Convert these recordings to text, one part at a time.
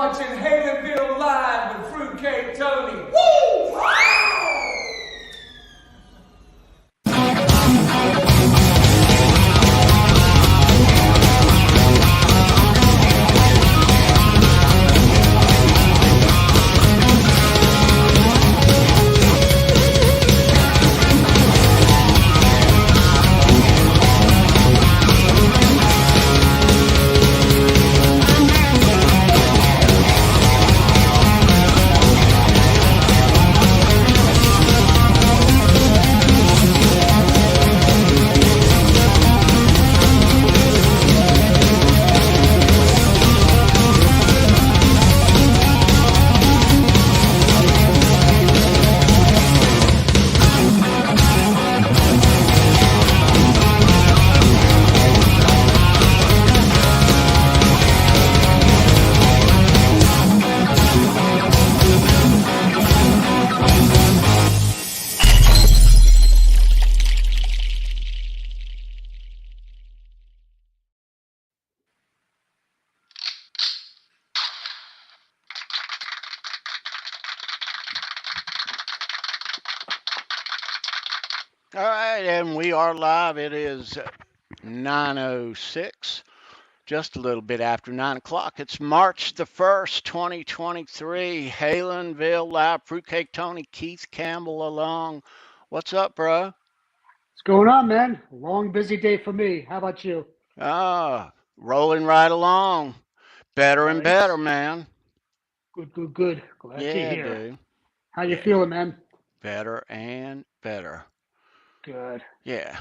watching Halenville Live with Fruitcake Tony. Woo! All right, and we are live. It is 9:06, just a little bit after 9 o'clock. It's March the 1st, 2023. Halenville Live. Fruitcake Tony, Keith Campbell along. What's up, bro? What's going on, man? Long, busy day for me. How about you? Rolling right along. Better and Nice. better, man. Good. Glad to Yeah, hear. dude. How you feeling, man? Better and better. Good. Yeah,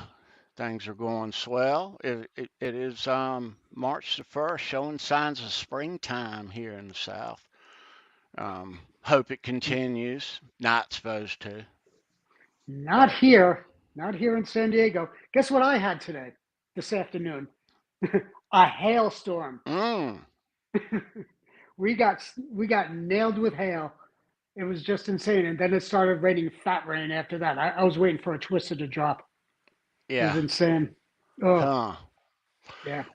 things are going swell. It is March the 1st, showing signs of springtime here in the South. Hope it continues. Not supposed to. Not here in San Diego. Guess what I had today, this afternoon? A hailstorm. We got nailed with hail. It was just insane. And then it started raining fat rain after that. I was waiting for a twister to drop. Yeah. It was insane. Oh. Huh. Yeah.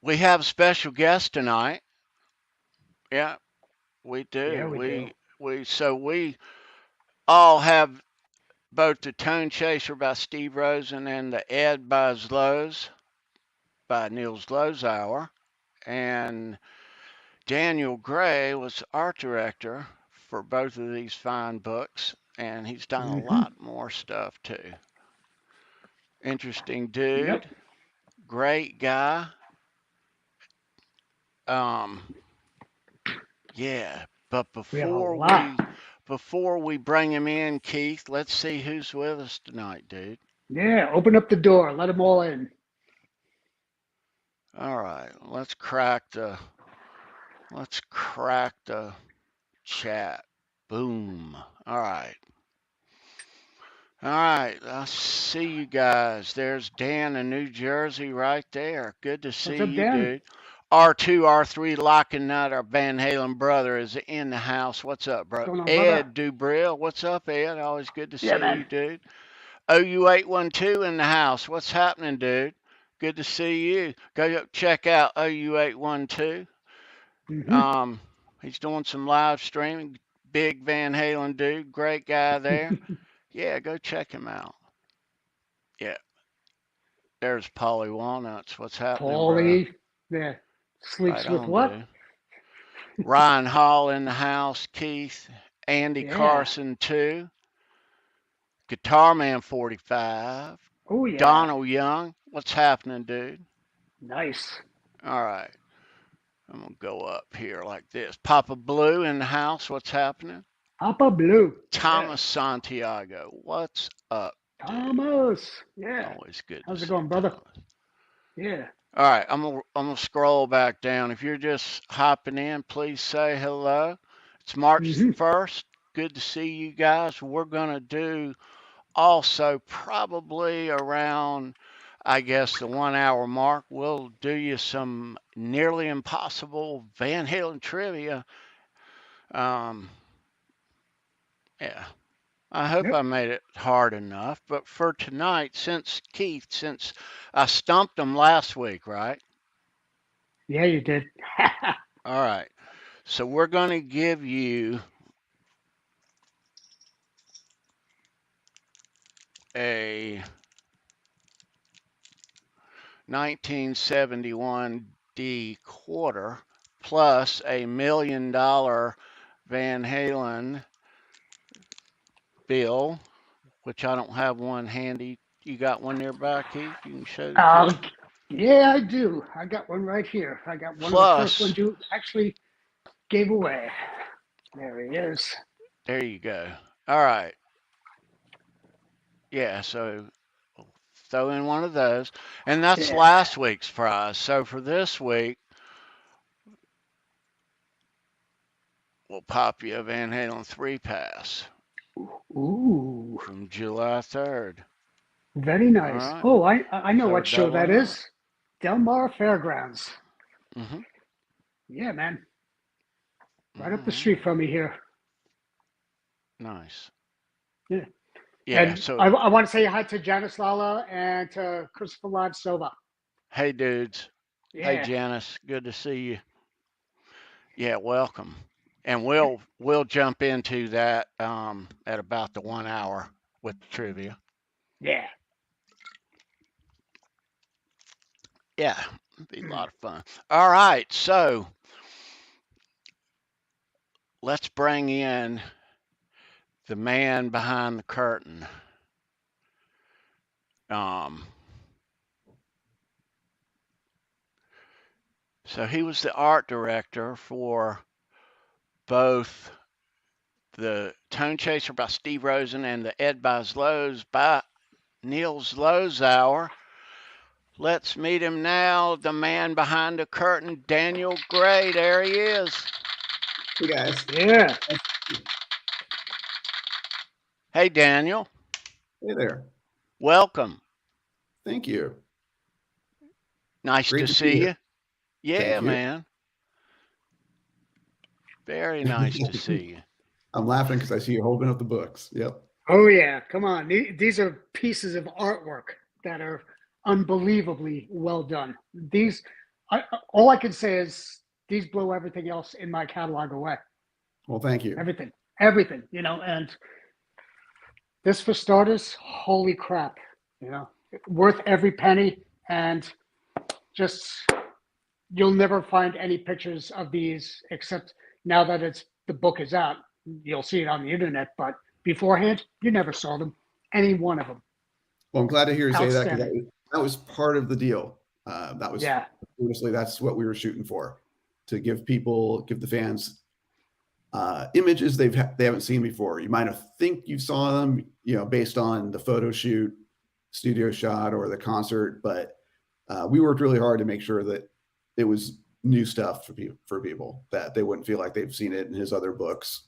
We have a special guest tonight. Yeah, we do. Yeah, we do. We all have both the Tone Chaser by Steve Rosen and the Ed by Zloz by Neil Zlozower. And Daniel Gray was art director for both of these fine books, and he's done a lot more stuff too. Interesting dude. Yep. Great guy. Yeah, but before we bring him in, Keith, let's see who's with us tonight, dude. Yeah, open up the door, let them all in. All right, let's crack the chat. Boom. All right, I see you guys. There's Dan in New Jersey right there. Good to see you, Dan? dude. R2, R3, Locking Nut, our Van Halen brother, is in the house. What's up, bro? What's going on, Ed Dubril. What's up, Ed? Always good to see man. you, dude. OU812 in the house. What's happening, dude? Good to see you. Go check out OU812. He's doing some live streaming. Big Van Halen dude. Great guy there. Yeah, go check him out. Yeah. There's Polly Walnuts. What's happening, Paulie, bro? yeah. Sleeps Right with on, what? Dude. Ryan Hall in the house. Keith. Andy Carson, too. Guitar Man 45. Oh, yeah. Donald Young. What's happening, dude? Nice. All right. I'm going to go up here like this. Papa Blue in the house. What's happening? Papa Blue. Thomas Santiago. What's up, dude? Thomas. Yeah. Always good. How's it going, brother? Thomas. Yeah. All right. I'm gonna scroll back down. If you're just hopping in, please say hello. It's March the 1st. Good to see you guys. We're going to do also probably around, I guess, the 1 hour mark, we'll do you some nearly impossible Van Halen trivia. Yeah. I hope Yep. I made it hard enough. But for tonight, since I stumped them last week, right? Yeah, you did. All right. So we're going to give you a 1971 D quarter plus $1 million Van Halen bill, which I don't have one handy. You got one nearby, Keith? You can show it to uh, me. yeah, I do. I got one right here. I got one of the first Plus, ones you actually gave away. There he is. there you go. All right. Yeah, so throw in one of those. And that's Yeah. last week's prize. So for this week, we'll pop you a Van Halen 3 pass Ooh, from July 3rd. very All nice. right. Oh, I know So we're what show that doubling up. is. Del Mar Fairgrounds. Mm-hmm. Yeah, man. All Right up the right. street from me here. Nice. Yeah. Yeah. And So, I want to say hi to Janice Lala and to Christopher Live Sova. hey, dudes. Hey, Yeah. Janice. Good to see you. Yeah, welcome. And we'll jump into that at about the 1 hour with the trivia. Yeah. Yeah, it'd be a lot of fun. All right, so let's bring in the man behind the curtain. Um, so he was the art director for both the Tone Chaser by Steve Rosen and the Ed by Zloz by Neil Zlozower. Let's meet him now, the man behind the curtain, Daniel Gray. There he is. Hey guys. Yeah. Hey, Daniel. Hey there. Welcome. Thank you. Nice Great to to be see here. you. Yeah, Thank you. man. Very nice to see you. I'm laughing because I see you holding up the books. Yep. Oh, yeah. Come on. These are pieces of artwork that are unbelievably well done. All I can say is these blow everything else in my catalog away. Well, thank you. Everything, and this for starters, holy crap, worth every penny. And just, you'll never find any pictures of these except now that the book is out, you'll see it on the internet, but beforehand, you never saw them, any one of them. Well, I'm glad to hear you say that because Outstanding. that was part of the deal. Yeah. Honestly, that's what we were shooting for, to give the fans images they haven't seen before. You might have think you saw them, based on the photo shoot, studio shot, or the concert, but we worked really hard to make sure that it was new stuff for people, that they wouldn't feel like they've seen it in his other books.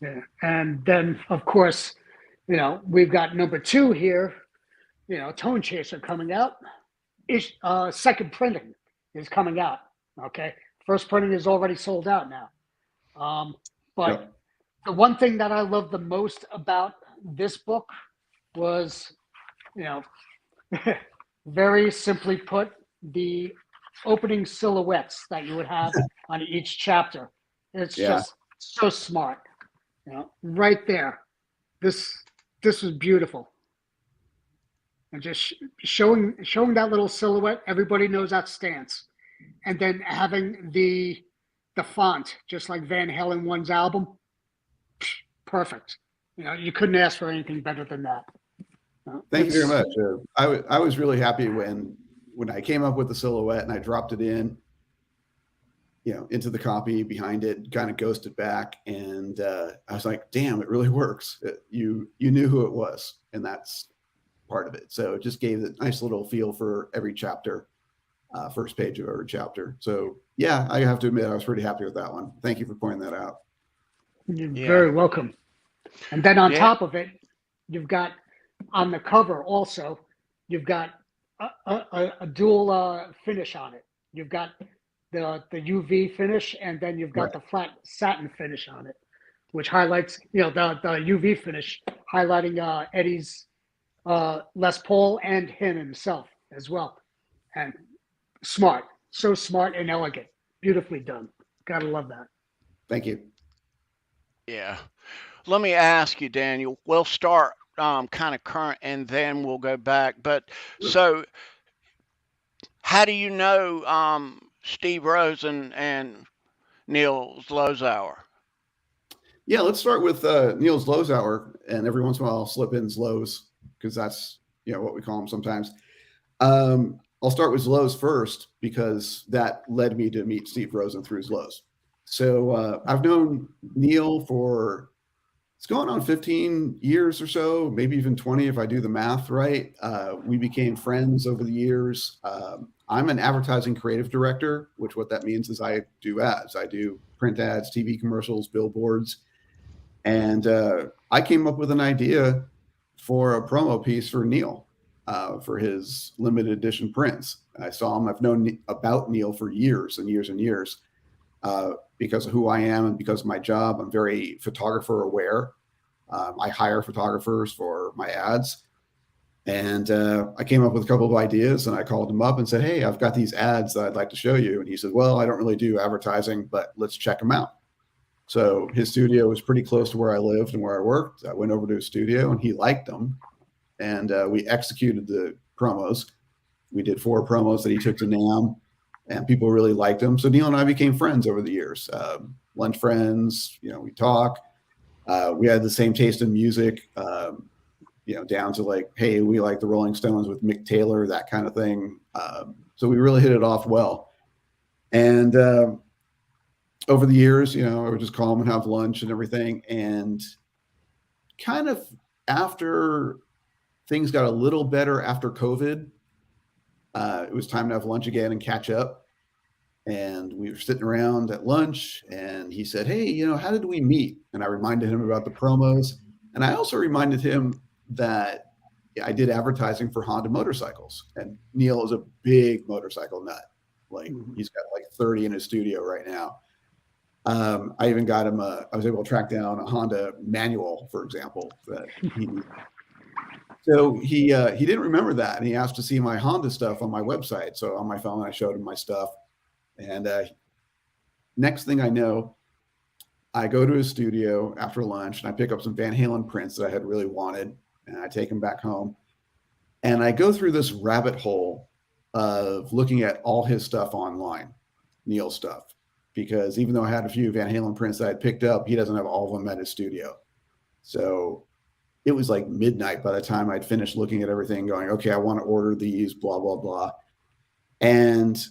Yeah. And then, of course, we've got number 2 here, Tone Chaser coming out. Second printing is coming out. Okay. First printing is already sold out now. But Yep. the one thing that I love the most about this book was, very simply put, the opening silhouettes that you would have on each chapter. It's just so smart. Right there. This was beautiful. And just showing that little silhouette, everybody knows that stance. And then having the font, just like Van Halen 1's album, perfect. You couldn't ask for anything better than that. Thank you very much. I was really happy when I came up with the silhouette and I dropped it in, into the copy behind it, kind of ghosted back, and I was like, "Damn, it really works." You knew who it was, and that's part of it. So it just gave a nice little feel for every chapter, first page of every chapter. So yeah, I have to admit I was pretty happy with that one. Thank you for pointing that out. You're very welcome. And then on top of it, you've got on the cover also, you've got a dual finish on it. You've got the UV finish, and then you've got the flat satin finish on it. which highlights, the UV finish, highlighting Eddie's Les Paul and him himself as well. And smart, so smart and elegant, beautifully done. Gotta love that. Thank you. Yeah. Let me ask you, Daniel. We'll start kind of current and then we'll go back. But so, how do you know Steve Rosen and Neil Zlozower? Yeah, let's start with Neil Zlozower, and every once in a while I'll slip in Zloz because that's what we call him sometimes. I'll start with Zloz first because that led me to meet Steve Rosen through Zloz. So I've known Neil for, it's going on 15 years or so, maybe even 20 if I do the math right. We became friends over the years. I'm an advertising creative director, which what that means is I do ads. I do print ads, TV commercials, billboards. And I came up with an idea for a promo piece for Neil for his limited edition prints. I saw him. I've known about Neil for years and years and years because of who I am and because of my job. I'm very photographer aware. I hire photographers for my ads. And I came up with a couple of ideas and I called him up and said, hey, I've got these ads that I'd like to show you. And he said, well, I don't really do advertising, but let's check them out. So his studio was pretty close to where I lived and where I worked. I went over to his studio and he liked them. And we executed the promos. We did 4 promos that he took to NAMM and people really liked them. So Neil and I became friends over the years, lunch friends, we talk. We had the same taste in music, down to like, hey, we like the Rolling Stones with Mick Taylor, that kind of thing. So we really hit it off well. And over the years, I would just call him and have lunch and everything. And kind of after things got a little better after COVID, it was time to have lunch again and catch up. And we were sitting around at lunch and he said, hey, how did we meet? And I reminded him about the promos. And I also reminded him that I did advertising for Honda motorcycles. And Neil is a big motorcycle nut. Like he's got like 30 in his studio right now. I even got him I was able to track down a Honda manual, for example, that he needed. So he didn't remember that. And he asked to see my Honda stuff on my website. So on my phone, I showed him my stuff. And next thing I know, I go to his studio after lunch and I pick up some Van Halen prints that I had really wanted. And I take them back home. And I go through this rabbit hole of looking at all his stuff online, Neil's stuff. Because even though I had a few Van Halen prints that I'd picked up, he doesn't have all of them at his studio. So it was like midnight by the time I'd finished looking at everything going, okay, I want to order these, blah, blah, blah. And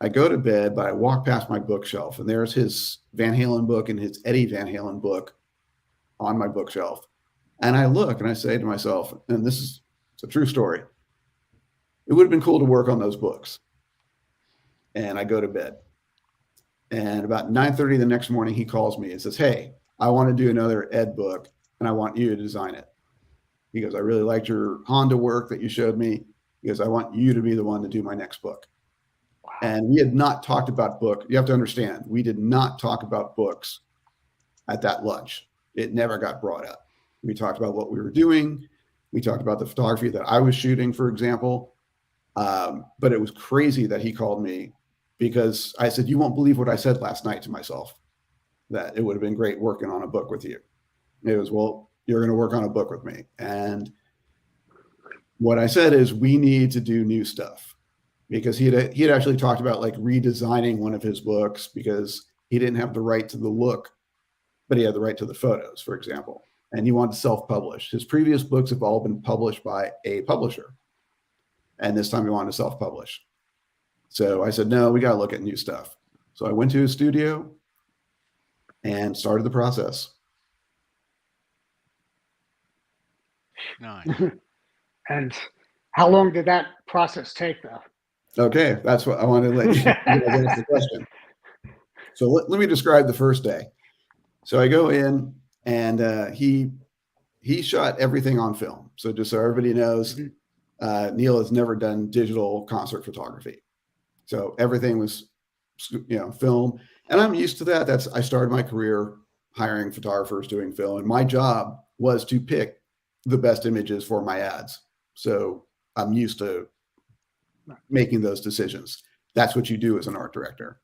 I go to bed, but I walk past my bookshelf and there's his Van Halen book and his Eddie Van Halen book on my bookshelf. And I look and I say to myself, and it's a true story, it would have been cool to work on those books. And I go to bed. And about 9:30 the next morning, he calls me and says, hey, I want to do another Ed book and I want you to design it. He goes, I really liked your Honda work that you showed me. He goes, I want you to be the one to do my next book. Wow. And we had not talked about book. You have to understand, we did not talk about books at that lunch. It never got brought up. We talked about what we were doing. We talked about the photography that I was shooting, for example. But it was crazy that he called me because I said, you won't believe what I said last night to myself, that it would have been great working on a book with you. It was, well, you're going to work on a book with me. And what I said is we need to do new stuff because he had actually talked about like redesigning one of his books because he didn't have the right to the look, but he had the right to the photos, for example. And he wanted to self-publish. His previous books have all been published by a publisher. And this time he wanted to self-publish. So I said, no, we got to look at new stuff. So I went to his studio and started the process. Nice. And how long did that process take, though? Okay, that's what I wanted to let you answer the question. So let me describe the first day. So I go in and he shot everything on film. So just so everybody knows, Neil has never done digital concert photography. So everything was, film. And I'm used to that. I started my career hiring photographers, doing film, and my job was to pick the best images for my ads. So I'm used to making those decisions. That's what you do as an art director.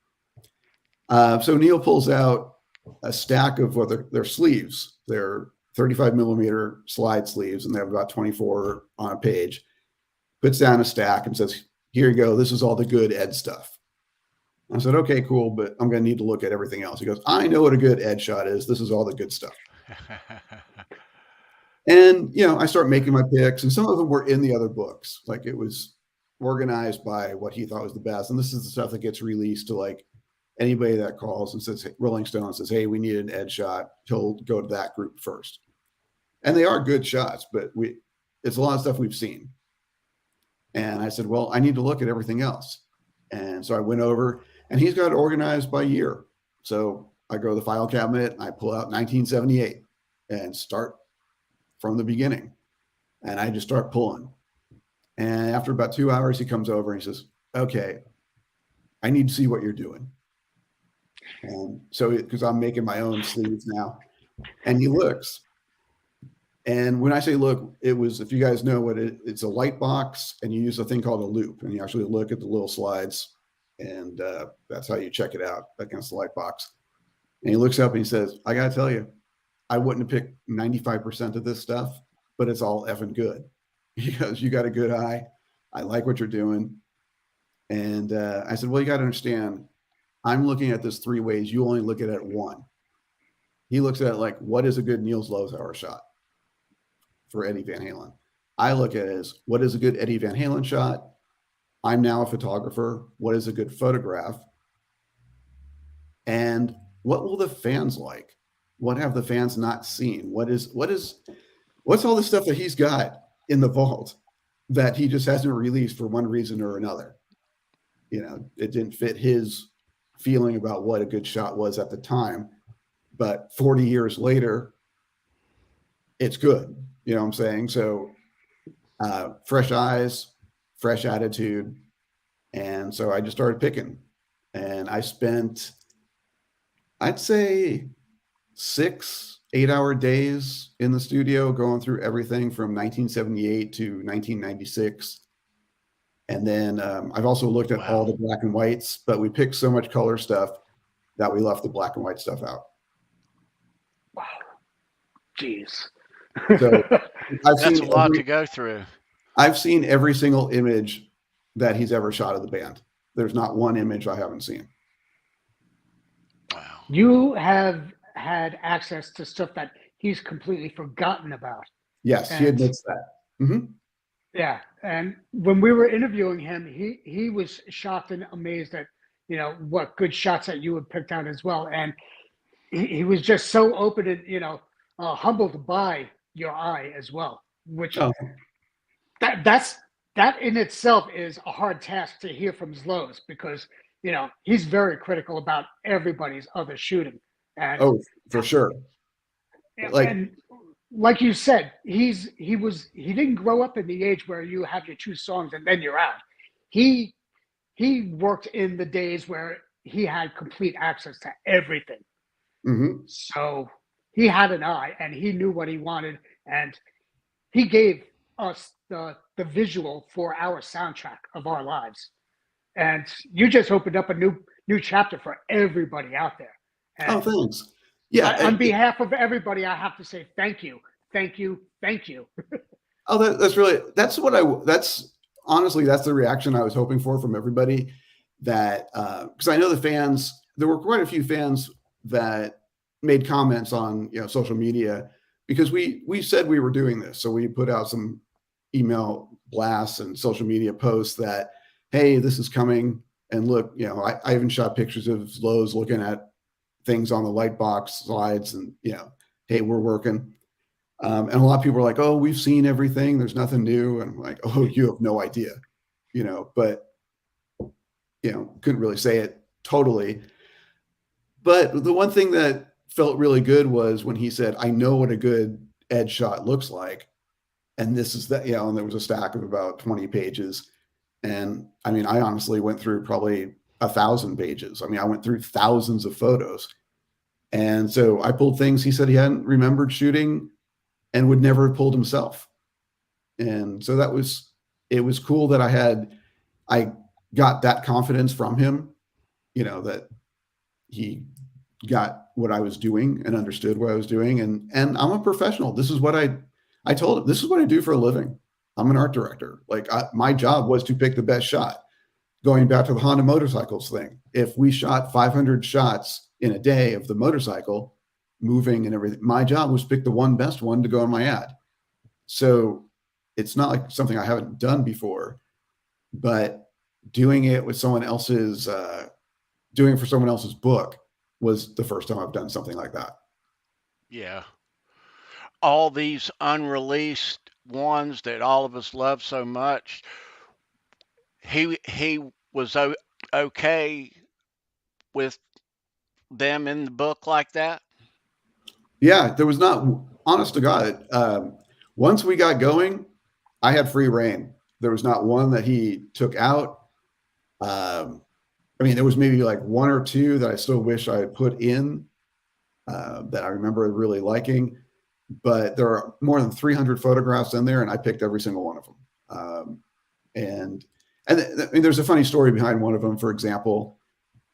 So Neil pulls out a stack of what their sleeves. They're 35 millimeter slide sleeves, and they have about 24 on a page. Puts down a stack and says, "Here you go. This is all the good Ed stuff." I said, "Okay, cool, but I'm going to need to look at everything else." He goes, "I know what a good Ed shot is. This is all the good stuff." And, I start making my picks, and some of them were in the other books. Like, it was organized by what he thought was the best. And this is the stuff that gets released to, like, anybody that calls and says, Rolling Stone says, "Hey, we need an Ed shot." He'll go to that group first. And they are good shots, but it's a lot of stuff we've seen. And I said, "Well, I need to look at everything else." And so I went over, and he's got it organized by year. So I go to the file cabinet, I pull out 1978 and start from the beginning. And I just start pulling. And after about 2 hours, he comes over and he says, "Okay, I need to see what you're doing." And so, because I'm making my own sleeves now, and he looks. And when I say look, it was, if you guys know what it's a light box, and you use a thing called a loop, and you actually look at the little slides, and that's how you check it out against the light box. And he looks up and he says, "I got to tell you, I wouldn't have picked 95% of this stuff, but it's all effing good." He goes, "You got a good eye. I like what you're doing." And I said, "Well, you got to understand, I'm looking at this 3 ways. You only look at it 1. He looks at it like, what is a good Neil Zlozower shot for Eddie Van Halen? I look at it as, what is a good Eddie Van Halen shot? I'm now a photographer. What is a good photograph? And what will the fans like? What have the fans not seen? What's all the stuff that he's got in the vault that he just hasn't released for one reason or another? It didn't fit his feeling about what a good shot was at the time, but 40 years later, it's good. You know what I'm saying? So fresh eyes, fresh attitude. And so I just started picking, and I spent, I'd say, 6-8 hour days in the studio going through everything from 1978 to 1996. And then I've also looked at all the black and whites, but we picked so much color stuff that we left the black and white stuff out. Wow. Jeez. So that's a lot to go through. I've seen every single image that he's ever shot of the band. There's not one image I haven't seen. Wow. You have had access to stuff that he's completely forgotten about. Yes, he admits that. Mm-hmm. Yeah, and when we were interviewing him, he was shocked and amazed at what good shots that you had picked out as well, and he was just so open and humbled by your eye as well. Which that in itself is a hard task to hear from Zloz, because he's very critical about everybody's other shooting. And, for sure. Like you said, he didn't grow up in the age where you have your 2 songs and then you're out. He worked in the days where he had complete access to everything. Mm-hmm. So he had an eye, and he knew what he wanted, and he gave us the visual for our soundtrack of our lives. And you just opened up a new chapter for everybody out there. And thanks. Yeah. On behalf of everybody, I have to say thank you. Thank you. Thank you. That's honestly, that's the reaction I was hoping for from everybody, that, because I know the fans, there were quite a few fans that made comments on, social media, because we said we were doing this. So we put out some email blasts and social media posts that, hey, this is coming. And look, I even shot pictures of Zloz looking at things on the light box slides, and, hey, we're working. And a lot of people are like, "Oh, we've seen everything. There's nothing new." And I'm like, "Oh, you have no idea," but, couldn't really say it totally. But the one thing that felt really good was when he said, "I know what a good Ed shot looks like." And this is that, and there was a stack of about 20 pages. And I mean, I honestly went through probably 1,000 pages. I mean, I went through thousands of photos. And so I pulled things he said he hadn't remembered shooting and would never have pulled himself. And so it was cool that I got that confidence from him, that he got what I was doing and understood what I was doing. And I'm a professional. This is what I told him, this is what I do for a living. I'm an art director. Like my job was to pick the best shot. Going back to the Honda motorcycles thing, if we shot 500 shots in a day of the motorcycle moving and everything, my job was to pick the one best one to go in my ad. So it's not like something I haven't done before, but doing it with someone else's, doing it for someone else's book was the first time I've done something like that. Yeah. All these unreleased ones that all of us love so much, he was okay with them in the book like that? Yeah, there was not, honest to God, once we got going, I had free reign. There was not one that he took out. I mean, there was maybe like one or two that I still wish I had put in that I remember really liking, but there are more than 300 photographs in there, and I picked every single one of them. And I mean, there's a funny story behind one of them. For example,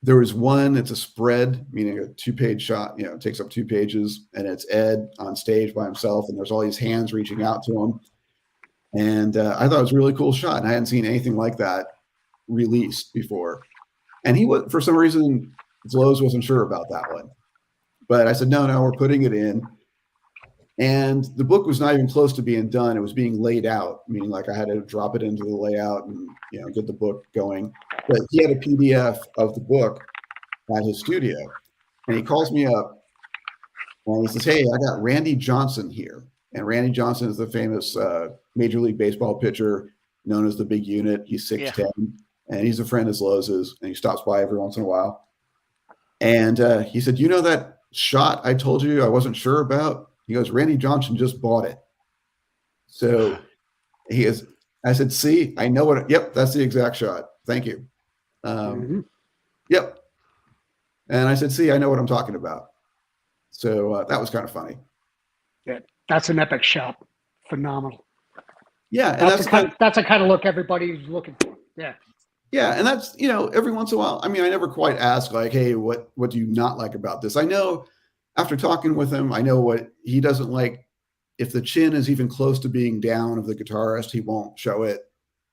there was one, it's a spread, meaning a 2-page shot, it takes up 2 pages, and it's Ed on stage by himself, and there's all these hands reaching out to him. And I thought it was a really cool shot, and I hadn't seen anything like that released before. And he was, for some reason, Zloz wasn't sure about that one. But I said, no, we're putting it in. And the book was not even close to being done. It was being laid out, meaning like I had to drop it into the layout and get the book going. But he had a PDF of the book at his studio. And he calls me up and he says, hey, I got Randy Johnson here. And Randy Johnson is the famous Major League Baseball pitcher known as the Big Unit. He's 6'10", and he's a friend of Zloz's, and he stops by every once in a while. And he said, you know that shot I told you I wasn't sure about? He goes, Randy Johnson just bought it. So I said, see, I know what, yep, that's the exact shot. Thank you. Yep. And I said, see, I know what I'm talking about. So that was kind of funny. Yeah, that's an epic shot. Phenomenal. Yeah. And that's the kind of look everybody's looking for. Yeah. Yeah. And that's, every once in a while, I mean, I never quite ask like, hey, what do you not like about this? I know after talking with him, I know what he doesn't like. If the chin is even close to being down of the guitarist, he won't show it.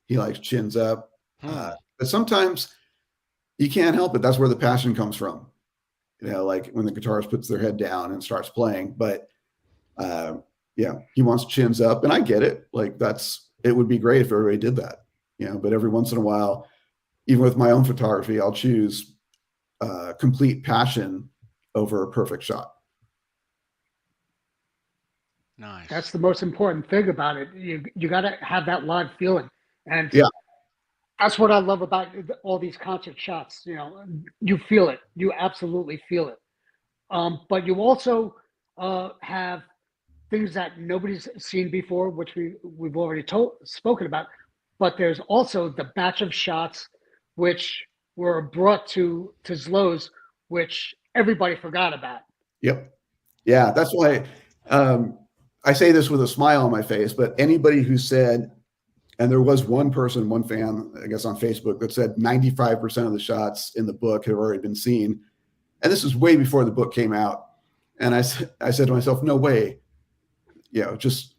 He likes chins up. But sometimes you can't help it. That's where the passion comes from. Like when the guitarist puts their head down and starts playing. But he wants chins up, and I get it. Like it would be great if everybody did that. But every once in a while, even with my own photography, I'll choose complete passion over a perfect shot. Nice. That's the most important thing about it. You got to have that live feeling, and that's what I love about all these concert shots. You feel it. You absolutely feel it. But you also have things that nobody's seen before, which we've already spoken about. But there's also the batch of shots which were brought to Zloz, which everybody forgot about. Yep. Yeah, that's why I say this with a smile on my face, but anybody who said, and there was one fan, I guess on Facebook, that said 95% of the shots in the book have already been seen. And this is way before the book came out. And I said to myself, no way. Just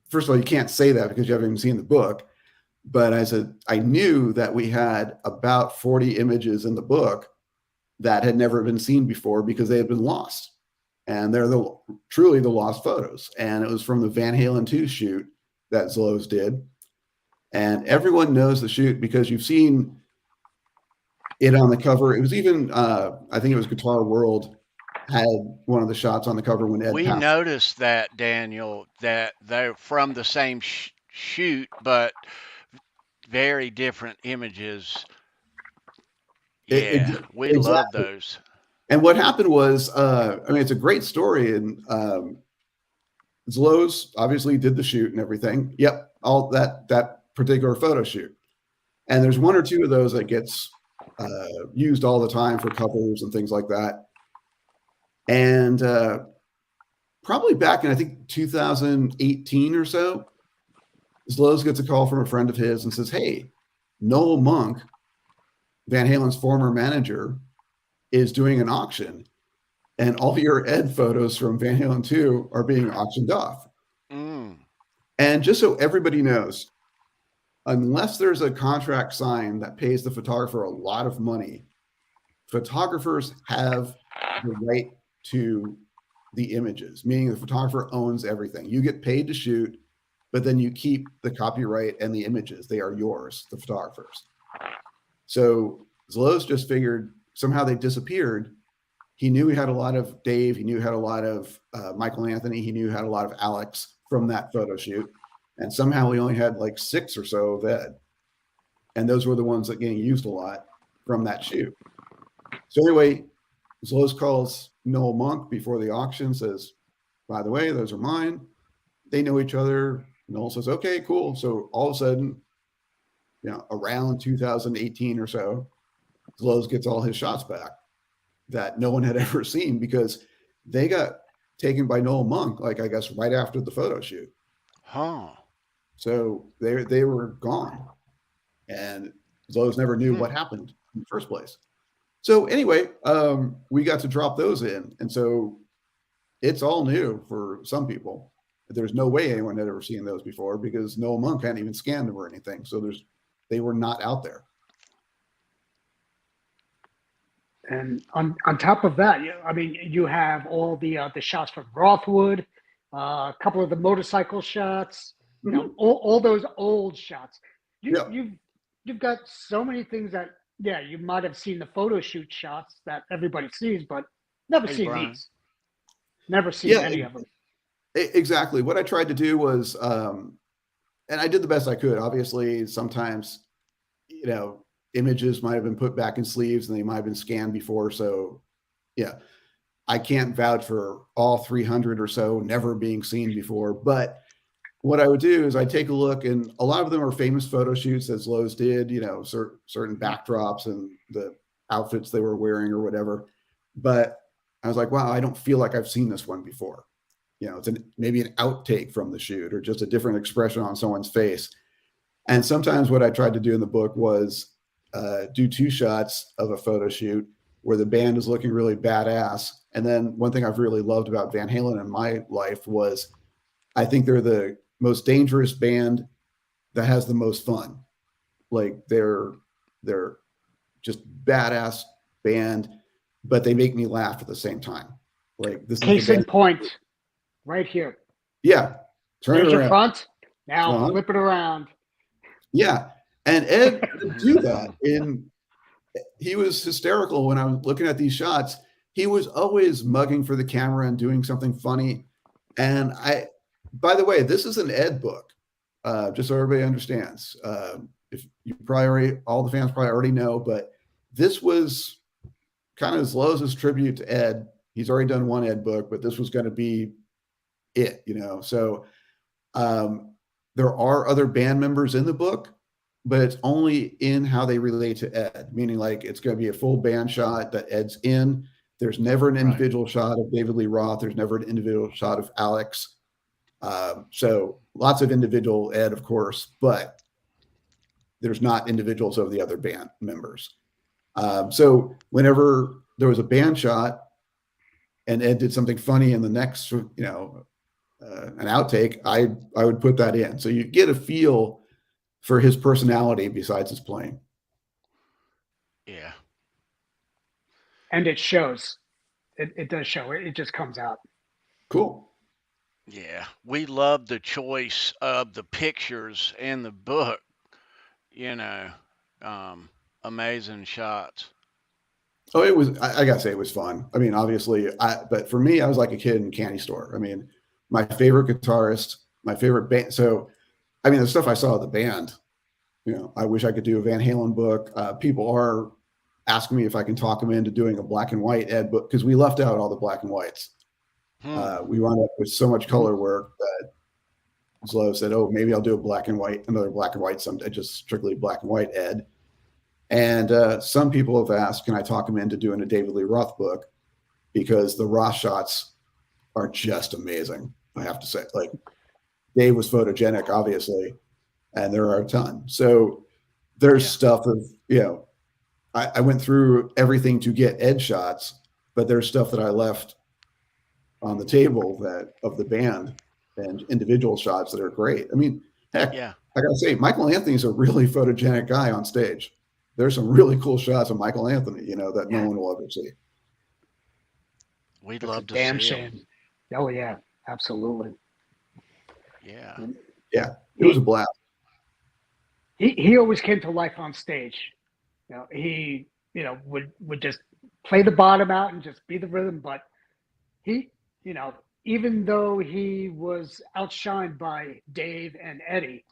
first of all, you can't say that because you haven't even seen the book. But I said, I knew that we had about 40 images in the book that had never been seen before because they had been lost. And they're truly the lost photos. And it was from the Van Halen 2 shoot that Zloz did. And everyone knows the shoot because you've seen it on the cover. It was even, I think it was Guitar World had one of the shots on the cover when Ed We passed. noticed that, Daniel, that they're from the same shoot, but very different images. Yeah, we exactly. love those. And what happened was, it's a great story. And Zloz obviously did the shoot and everything. Yep, all that particular photo shoot. And there's one or two of those that gets used all the time for covers and things like that. And probably back in, I think, 2018 or so, Zloz gets a call from a friend of his and says, hey, Noel Monk, Van Halen's former manager, is doing an auction, and all your Ed photos from Van Halen 2 are being auctioned off. And just so everybody knows, unless there's a contract signed that pays the photographer a lot of money, photographers have the right to the images, meaning the photographer owns everything. You get paid to shoot, but then you keep the copyright and the images. They are yours, the photographers. So Zloz just figured somehow they disappeared. He knew he had a lot of Dave. He knew he had a lot of Michael Anthony. He knew he had a lot of Alex from that photo shoot. And somehow he only had like 6 or so of Ed. And those were the ones that getting used a lot from that shoot. So anyway, Zloz calls Noel Monk before the auction, says, by the way, those are mine. They know each other. Noel says, okay, cool. So all of a sudden, around 2018 or so, Zloz gets all his shots back that no one had ever seen because they got taken by Noel Monk, like I guess right after the photo shoot. So they were gone, and Zloz never knew what happened in the first place. So anyway, we got to drop those in, and so it's all new for some people. There's no way anyone had ever seen those before because Noel Monk hadn't even scanned them or anything. So they were not out there. And on top of that, I mean, you have all the shots from Rothwood, a couple of the motorcycle shots, all those old shots. You've got so many things that, you might have seen the photo shoot shots that everybody sees, but never seen these. Never seen any of them. Exactly. What I tried to do was, and I did the best I could. Obviously, sometimes, images might have been put back in sleeves and they might have been scanned before. So, I can't vouch for all 300 or so never being seen before. But what I would do is I take a look, and a lot of them are famous photo shoots that Zloz did, certain backdrops and the outfits they were wearing or whatever. But I was like, wow, I don't feel like I've seen this one before. It's maybe an outtake from the shoot or just a different expression on someone's face. And sometimes what I tried to do in the book was do 2 shots of a photo shoot where the band is looking really badass. And then one thing I've really loved about Van Halen in my life was I think they're the most dangerous band that has the most fun. Like they're just badass band, but they make me laugh at the same time. Like this case in point. Right here. Yeah. Turn There's it around. Your front. Now flip it around. Yeah. And Ed would do that. He was hysterical when I was looking at these shots. He was always mugging for the camera and doing something funny. And by the way, this is an Ed book, just so everybody understands. If you all the fans probably already know, but this was kind of Zloz's tribute to Ed. He's already done one Ed book, but this was going to be it, So there are other band members in the book, but it's only in how they relate to Ed, meaning like it's going to be a full band shot that Ed's in. There's never an individual shot of David Lee Roth. There's never an individual shot of Alex. So lots of individual Ed, of course, but there's not individuals of the other band members. So whenever there was a band shot and Ed did something funny in the next, an outtake, I would put that in. So you get a feel for his personality besides his playing. Yeah. And it shows. It does show. It just comes out. Cool. Yeah. We love the choice of the pictures in the book, amazing shots. Oh, it was, I gotta say it was fun. I mean, obviously, but for me, I was like a kid in a candy store. I mean, my favorite guitarist, my favorite band. So, I mean, the stuff I saw of the band, I wish I could do a Van Halen book. People are asking me if I can talk them into doing a black and white Ed book because we left out all the black and whites. We wound up with so much color work that Zloz said, oh, maybe I'll do another black and white someday, just strictly black and white Ed. And some people have asked, can I talk him into doing a David Lee Roth book? because the raw shots are just amazing. I have to say, like, Dave was photogenic, obviously, and there are a ton. So there's stuff of, I went through everything to get Ed shots, but there's stuff that I left on the table that of the band and individual shots that are great. I mean, heck, I gotta say, Michael Anthony's a really photogenic guy on stage. There's some really cool shots of Michael Anthony, that no one will ever see. We'd love to damn see shame. him. Oh yeah, absolutely. Yeah. Yeah, it was a blast. He always came to life on stage. He would just play the bottom out and just be the rhythm. But he, even though he was outshined by Dave and Eddie,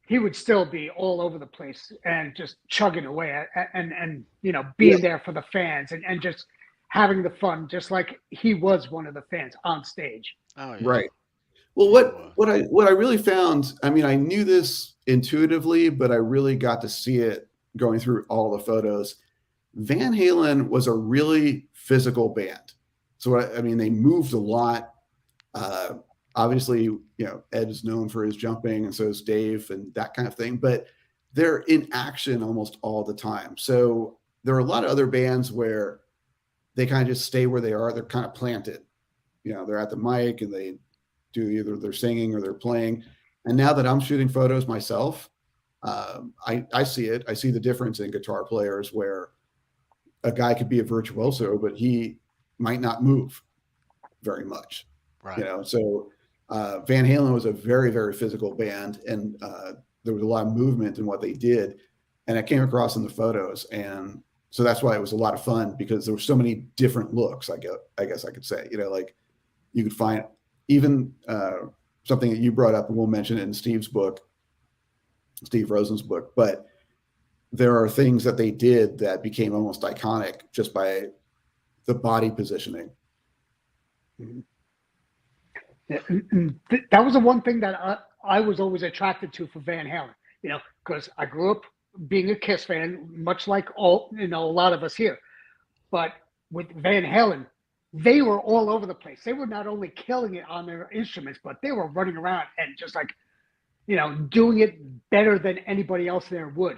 he would still be all over the place and just chugging away and being there for the fans and just having the fun, just like he was one of the fans on stage. Oh, yeah. Right. Well, what I really found, I mean, I knew this intuitively, but I really got to see it going through all the photos. Van Halen was a really physical band. So, I mean, they moved a lot. Obviously, Ed is known for his jumping, and so is Dave and that kind of thing, but they're in action almost all the time. So there are a lot of other bands where they kind of just stay where they are. They're kind of planted. They're at the mic and they do either they're singing or they're playing. And now that I'm shooting photos myself, I see it. I see the difference in guitar players where a guy could be a virtuoso, but he might not move very much. Right. So Van Halen was a very, very physical band, and there was a lot of movement in what they did, and it came across in the photos. And so that's why it was a lot of fun, because there were so many different looks. I guess I could say, like you could find even something that you brought up, and we'll mention it in Steve Rosen's book, but there are things that they did that became almost iconic just by the body positioning. That was the one thing that I was always attracted to for Van Halen, because I grew up being a Kiss fan, much like a lot of us here. But with Van Halen, they were all over the place. They were not only killing it on their instruments, but they were running around and just like, doing it better than anybody else there would.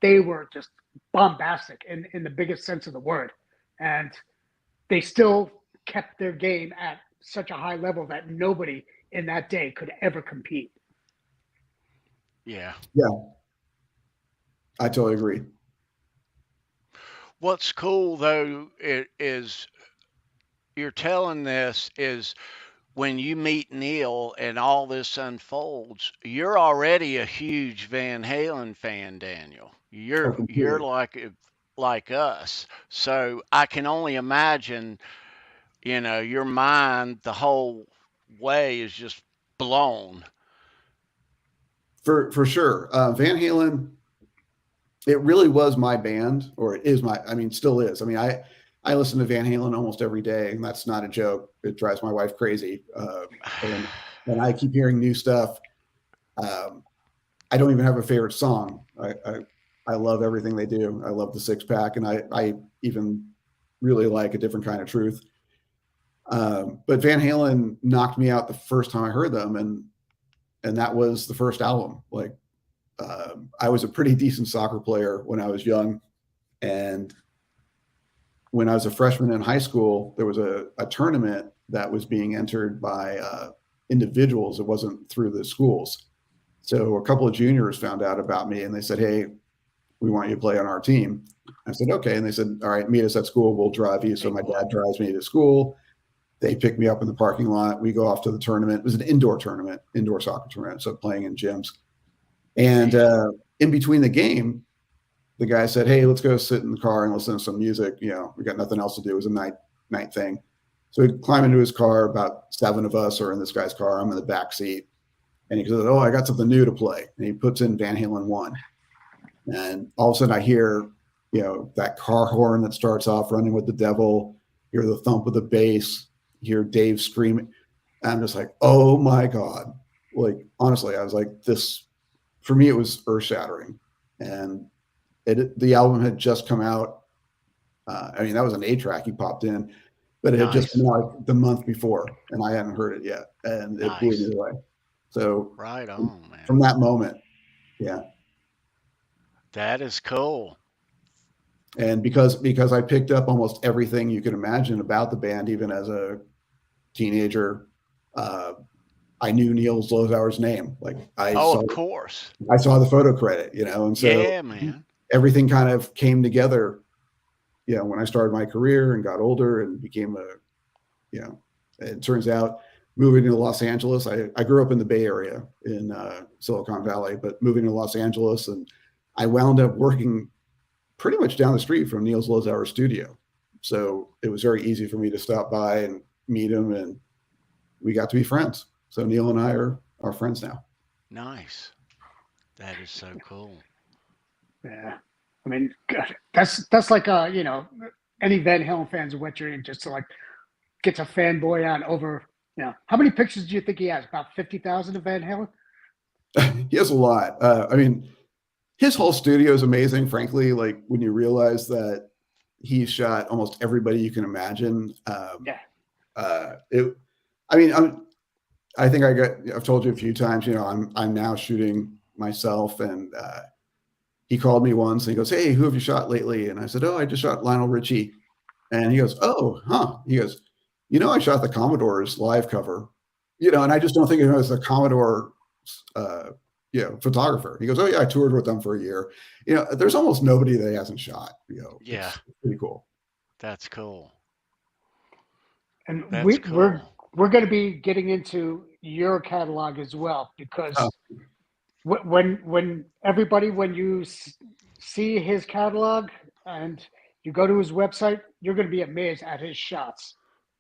They were just bombastic in the biggest sense of the word. And they still kept their game at such a high level that nobody in that day could ever compete. Yeah. Yeah. I totally agree. What's cool though is you're telling this is when you meet Neil and all this unfolds, you're already a huge Van Halen fan, Daniel. You're like us. So I can only imagine, your mind the whole way is just blown. For sure. Van Halen, it really was my band, or it is still is. I mean, I listen to Van Halen almost every day, and that's not a joke. It drives my wife crazy. And I keep hearing new stuff. I don't even have a favorite song. I love everything they do. I love the Six Pack, and I even really like A Different Kind of Truth. But Van Halen knocked me out the first time I heard them, and that was the first album. Like, I was a pretty decent soccer player when I was young, and when I was a freshman in high school, there was a tournament that was being entered by individuals. It wasn't through the schools. So a couple of juniors found out about me, and they said, "Hey, we want you to play on our team." I said, "Okay." And they said, "All right, meet us at school. We'll drive you." So my dad drives me to school. They pick me up in the parking lot. We go off to the tournament. It was an indoor tournament, indoor soccer tournament, so playing in gyms. And in between the game, the guy said, "Hey, let's go sit in the car and listen to some music. We got nothing else to do." It was a night thing. So we climb into his car. About 7 of us are in this guy's car. I'm in the back seat. And he says, "Oh, I got something new to play." And he puts in Van Halen 1. And all of a sudden I hear, that car horn that starts off Running with the Devil, hear the thump of the bass, hear Dave screaming. And I'm just like, oh my God. Like, honestly, I was like, this, for me, it was earth shattering. And the album had just come out. That was an 8-track he popped in. but it had just Nice. been out the month before, and I hadn't heard it yet, and it blew Nice. me away. So Right on, man. from that moment, yeah. That is cool. And because I picked up almost everything you could imagine about the band, even as a teenager, I knew Neil Zlozower's name. Like Of course. I saw the photo credit, you know, and so Yeah, man. everything kind of came together, you know, when I started my career and got older and became you know, it turns out moving to Los Angeles, I grew up in the Bay Area in Silicon Valley, but moving to Los Angeles, and I wound up working pretty much down the street from Neil Zlozower's studio. So it was very easy for me to stop by and meet him, and we got to be friends. So Neil and I are friends now. Nice. That is so cool. Yeah. I mean, God, that's like, you know, any Van Halen fans are wet dream just to like get to fanboy on over, you know, how many pictures do you think he has? About 50,000 of Van Halen? He has a lot. I mean, his whole studio is amazing, frankly. Like when you realize that he shot almost everybody you can imagine. I think I've told you a few times, you know, I'm now shooting myself, and he called me once and he goes, "Hey, who have you shot lately?" And I said, "Oh, I just shot Lionel Richie." And he goes, "Oh, huh." He goes, "You know, I shot the Commodore's live cover, you know," and I just don't think of him as a Commodore, you know, photographer. He goes, "Oh yeah, I toured with them for a year." You know, there's almost nobody that he hasn't shot, you know. Yeah. It's pretty cool. That's cool. And That's cool. we're going to be getting into your catalog as well, because when you see his catalog and you go to his website, you're going to be amazed at his shots.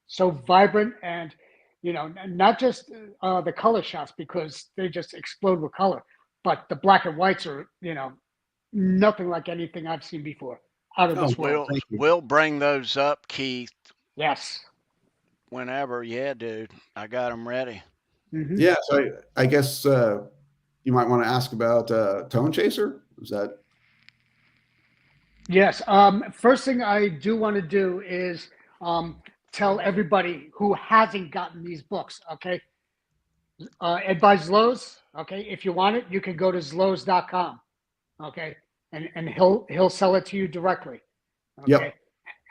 So vibrant, and you know, not just the color shots, because they just explode with color, but the black and whites are, you know, nothing like anything I've seen before out of this world. We'll bring those up, Keith. Yes. Whenever, yeah, dude, I got them ready. Mm-hmm. Yeah, so I guess you might want to ask about Tone Chaser. Is that? Yes. First thing I do want to do is tell everybody who hasn't gotten these books, okay? And by Zloz, okay, if you want it, you can go to Zloz.com, okay? And he'll sell it to you directly. Okay? Yep.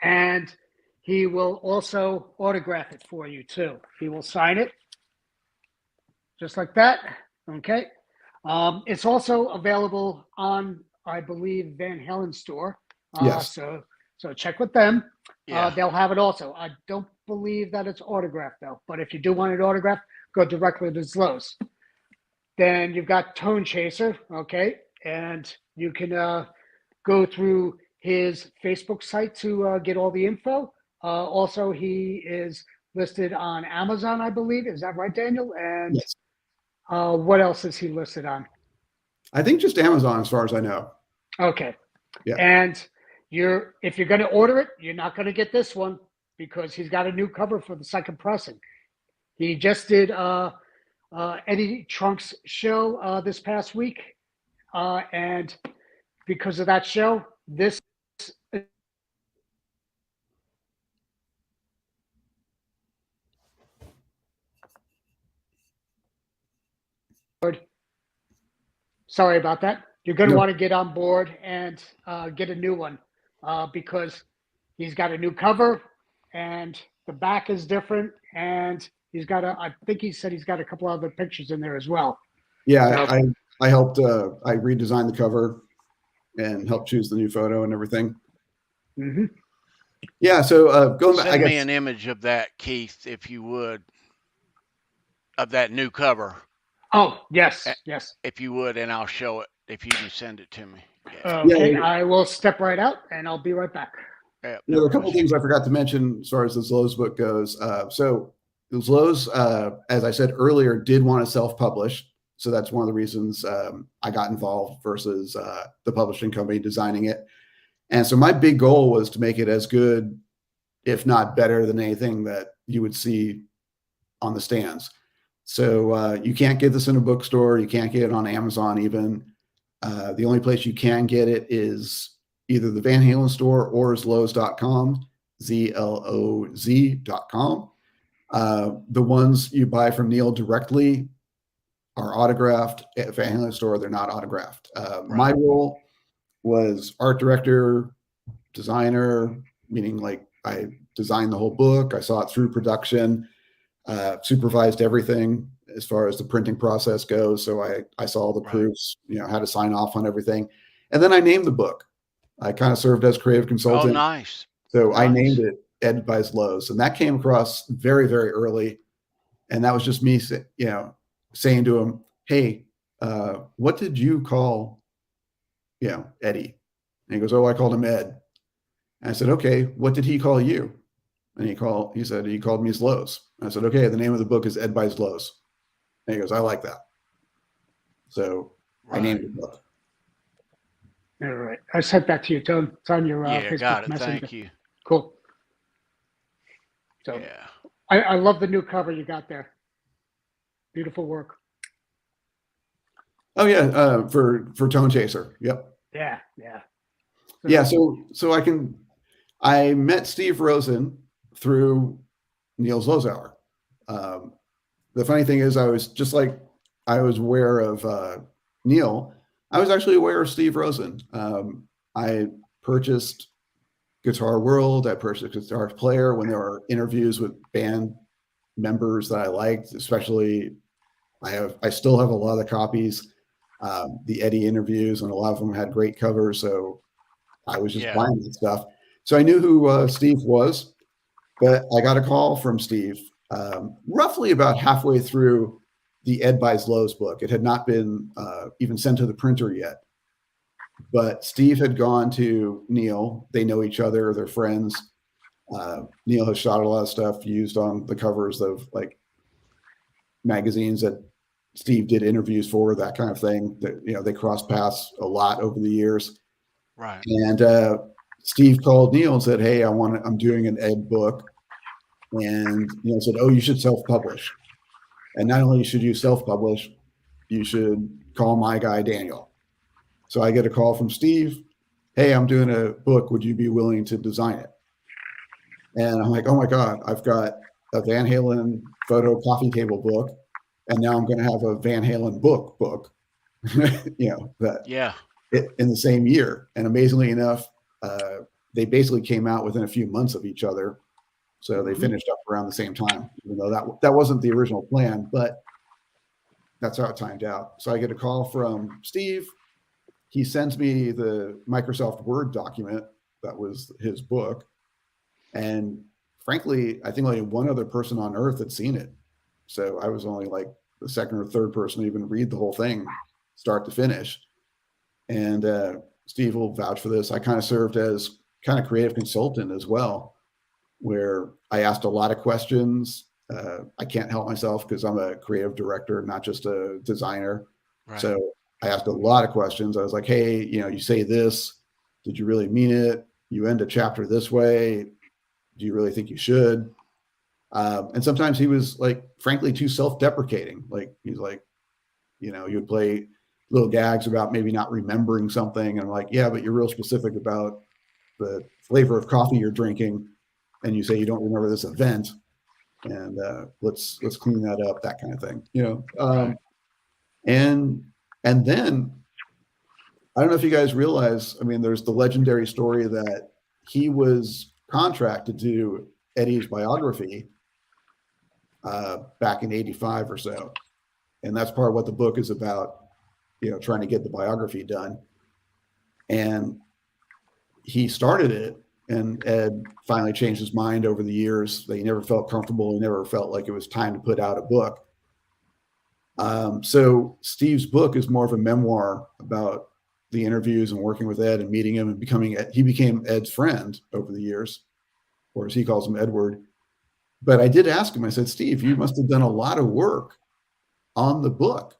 And he will also autograph it for you too. He will sign it just like that. Okay. It's also available on, I believe, Van Halen store. Yes. So check with them. Yeah. They'll have it also. I don't believe that it's autographed though, but if you do want it autographed, go directly to Zloz. Then you've got Tone Chaser. Okay. And you can go through his Facebook site to get all the info. Also, he is listed on Amazon, I believe. Is that right, Daniel? And yes. What else is he listed on? I think just Amazon, as far as I know. Okay. Yeah. And if you're going to order it, you're not going to get this one, because he's got a new cover for the second pressing. He just did Eddie Trunk's show this past week. And because of that show, this sorry about that. You're going to want to get on board and get a new one, because he's got a new cover and the back is different, and he's got I think he said he's got a couple other pictures in there as well. Yeah, so, I helped. I redesigned the cover and helped choose the new photo and everything. Mm-hmm. Yeah. So going back, send me an image of that, Keith, if you would, of that new cover. Oh, yes, yes. If you would, and I'll show it if you can send it to me. Yeah. Okay, yeah. I will step right out, and I'll be right back. Yeah, there are a couple of things I forgot to mention as far as the Zloz book goes. So Zloz, as I said earlier, did want to self-publish. So that's one of the reasons I got involved versus the publishing company designing it. And so my big goal was to make it as good, if not better, than anything that you would see on the stands. So you can't get this in a bookstore. You can't get it on Amazon even. The only place you can get it is either the Van Halen store or Zloz.com. ZLOZ.com. The ones you buy from Neil directly are autographed. If I handle the store, they're not autographed. My role was art director, designer, meaning like I designed the whole book. I saw it through production, supervised everything as far as the printing process goes. So I saw all the proofs, how to sign off on everything. And then I named the book. I kind of served as creative consultant. Oh, nice. So I named it Ed by Zloz. And that came across very, very early. And that was just me, saying to him, hey, what did you call, Eddie? And he goes, oh, I called him Ed. And I said, okay, what did he call you? And he said, he called me Zloz. I said, okay, the name of the book is Ed by Zloz. And he goes, I like that. So I named the book. All right. I sent that to you, Tone. It's on your Facebook got it. Messenger. Thank you. Cool. So I love the new cover you got there. Beautiful work. Oh yeah, for Tone Chaser. Yep. Yeah. So I met Steve Rosen through Neil Zlozower. The funny thing is, I was aware of Neil. I was actually aware of Steve Rosen. I purchased Guitar World. I purchased Guitar Player when there were interviews with band members that I liked. Especially, I still have a lot of the copies. The Eddie interviews, and a lot of them had great covers. So I was just buying that stuff. So I knew who Steve was, but I got a call from Steve roughly about halfway through the Ed by Zloz book. It had not been even sent to the printer yet, but Steve had gone to Neil. They know each other. They're friends. Neil has shot a lot of stuff used on the covers of like magazines that Steve did interviews for, that kind of thing. That they crossed paths a lot over the years. Right. And Steve called Neil and said, "Hey, I'm doing an Ed book," and Neil said, "Oh, you should self-publish. And not only should you self-publish, you should call my guy Daniel." So I get a call from Steve. "Hey, I'm doing a book. Would you be willing to design it?" And I'm like, "Oh my God, I've got a Van Halen photo coffee table book, and now I'm going to have a Van Halen book." In the same year. And amazingly enough, they basically came out within a few months of each other. So they finished up around the same time, even though that wasn't the original plan, but that's how it timed out. So I get a call from Steve. He sends me the Microsoft Word document that was his book. And frankly, I think only one other person on earth had seen it. So I was only like the second or third person to even read the whole thing, start to finish. And Steve will vouch for this. I kind of served as kind of creative consultant as well, where I asked a lot of questions. I can't help myself because I'm a creative director, not just a designer. Right. So I asked a lot of questions. I was like, "Hey, you say this. Did you really mean it? You end a chapter this way. Do you really think you should?" And sometimes he was like, frankly, too self-deprecating. Like he's like, he would play little gags about maybe not remembering something. And I'm like, "Yeah, but you're real specific about the flavor of coffee you're drinking. And you say you don't remember this event, and let's clean that up," that kind of thing, And then I don't know if you guys realize, there's the legendary story that he was contracted to do Eddie's biography back in '85 or so, and that's part of what the book is about. Trying to get the biography done, and he started it. And Ed finally changed his mind over the years. He never felt comfortable. He never felt like it was time to put out a book. So Steve's book is more of a memoir about the interviews and working with Ed and meeting him and he became Ed's friend over the years, or as he calls him, Edward. But I did ask him, I said, "Steve, you must have done a lot of work on the book."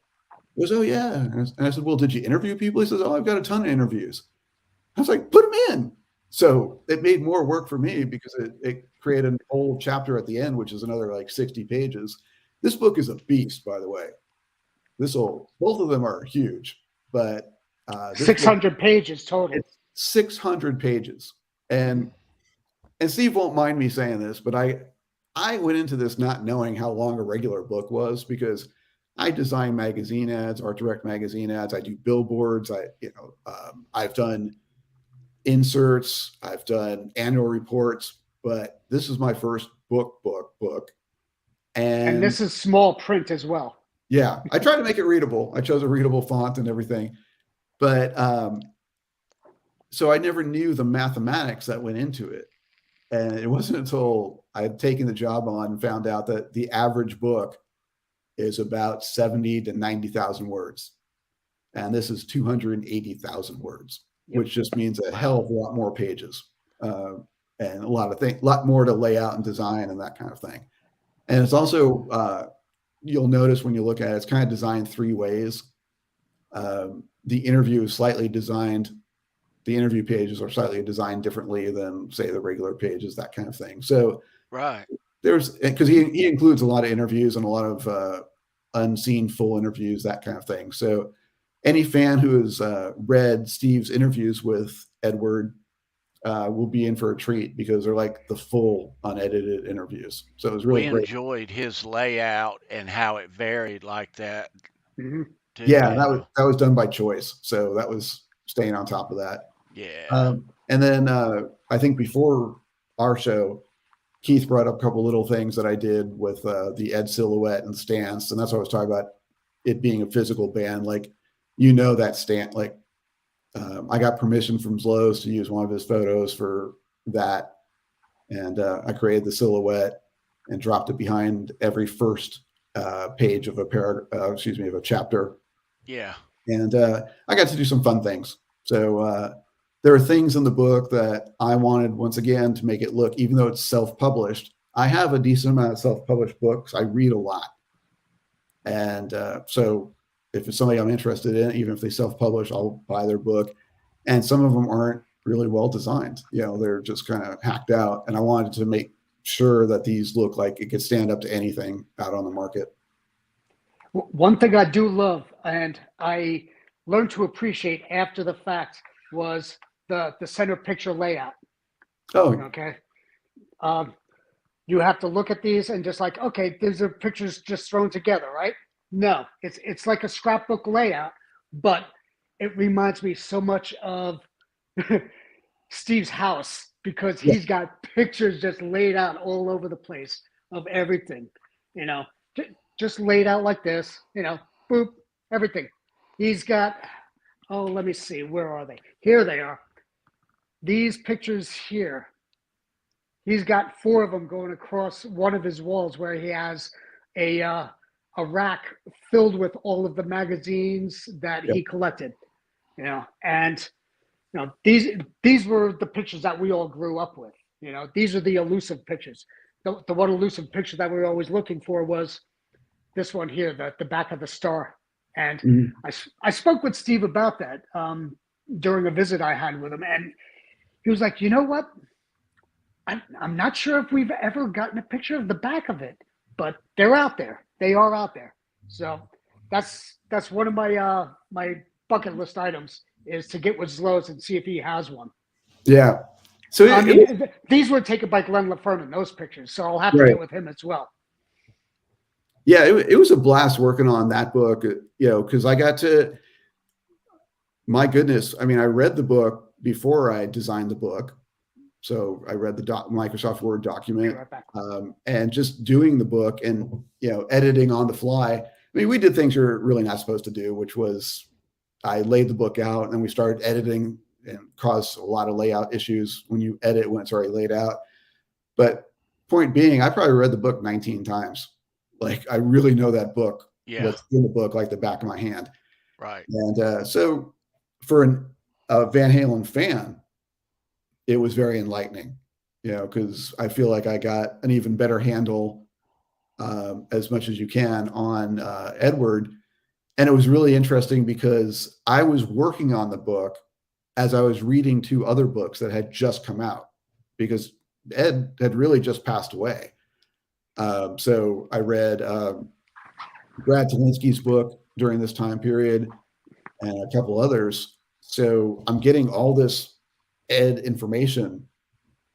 He goes, "Oh yeah." And I said, "Well, did you interview people?" He says, "Oh, I've got a ton of interviews." I was like, "Put them in." So it made more work for me because it created an whole chapter at the end, which is another like 60 pages. This book is a beast, by the way. Both of them are huge, but 600 pages total. It's 600 pages. And and Steve won't mind me saying this, but I went into this not knowing how long a regular book was, because I design magazine ads, art direct magazine ads. I do billboards. I've done inserts. I've done annual reports, but this is my first book. And this is small print as well. Yeah, I tried to make it readable. I chose a readable font and everything, but so I never knew the mathematics that went into it. And it wasn't until I had taken the job on and found out that the average book is about 70 to 90,000 words. And this is 280,000 words, which just means a hell of a lot more pages and a lot more to lay out and design and that kind of thing. And it's also, you'll notice when you look at it, it's kind of designed three ways. The interview is slightly designed. The interview pages are slightly designed differently than, say, the regular pages, that kind of thing. So right, because he includes a lot of interviews and a lot of unseen full interviews, that kind of thing. So any fan who has read Steve's interviews with Edward will be in for a treat, because they're like the full unedited interviews. So it was really great. We enjoyed his layout and how it varied like that. Mm-hmm. Yeah, that was done by choice. So that was staying on top of that. Yeah. And then I think before our show, Keith brought up a couple little things that I did with the Ed silhouette and stance. And that's what I was talking about, it being a physical band. Like, that stance, like I got permission from Zloz to use one of his photos for that. And I created the silhouette and dropped it behind every first page of a chapter. Yeah. And I got to do some fun things. So there are things in the book that I wanted, once again, to make it look, even though it's self-published, I have a decent amount of self-published books. I read a lot. And so if it's somebody I'm interested in, even if they self-publish, I'll buy their book. And some of them aren't really well designed. They're just kind of hacked out. And I wanted to make sure that these look like it could stand up to anything out on the market. One thing I do love, and I learned to appreciate after the fact, was the center picture layout. Oh, okay. You have to look at these and just like, okay, these are pictures just thrown together, right? No, it's like a scrapbook layout, but it reminds me so much of Steve's house, because he's got pictures just laid out all over the place of everything, just laid out like this, boop, everything. He's got, let me see, where are they? Here they are. These pictures here, he's got 4 of them going across one of his walls, where he has a rack filled with all of the magazines that he collected, and these were the pictures that we all grew up with. These are the elusive pictures. The one elusive picture that we were always looking for was this one here, the back of the star. And I spoke with Steve about that during a visit I had with him, and he was like, you know what? I'm not sure if we've ever gotten a picture of the back of it, but they're out there. They are out there. So that's one of my my bucket list items, is to get with Zloz and see if he has one. Yeah. So these were taken by Glenn LaFerman, those pictures. So I'll have to get with him as well. Yeah, it was a blast working on that book, because I got to, my goodness, I mean, I read the book before I designed the book. So I read the Microsoft Word document, and just doing the book and, editing on the fly. I mean, we did things you're really not supposed to do, which was I laid the book out and then we started editing, and caused a lot of layout issues when you edit when it's already laid out. But point being, I probably read the book 19 times. Like, I really know that book, what's in the book, like the back of my hand. Right. And so for a Van Halen fan, it was very enlightening, because I feel like I got an even better handle, as much as you can, on Edward. And it was really interesting because I was working on the book as I was reading 2 other books that had just come out, because Ed had really just passed away. So I read Brad Talinsky's book during this time period and a couple others. So I'm getting all this Ed information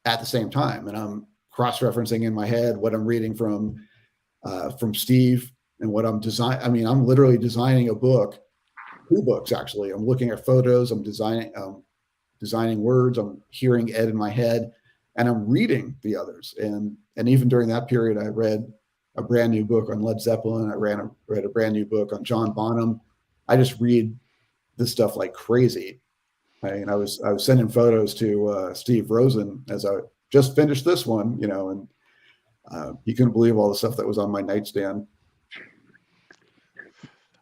at the same time, and I'm cross-referencing in my head what I'm reading from Steve and what I'm designing. I mean, I'm literally designing a book, 2 books actually. I'm looking at photos, I'm designing words, I'm hearing Ed in my head, and I'm reading the others. And even during that period, I read a brand new book on Led Zeppelin. I read a brand new book on John Bonham. I just read this stuff like crazy. And I was sending photos to Steve Rosen as I just finished this one, you know, and he couldn't believe all the stuff that was on my nightstand.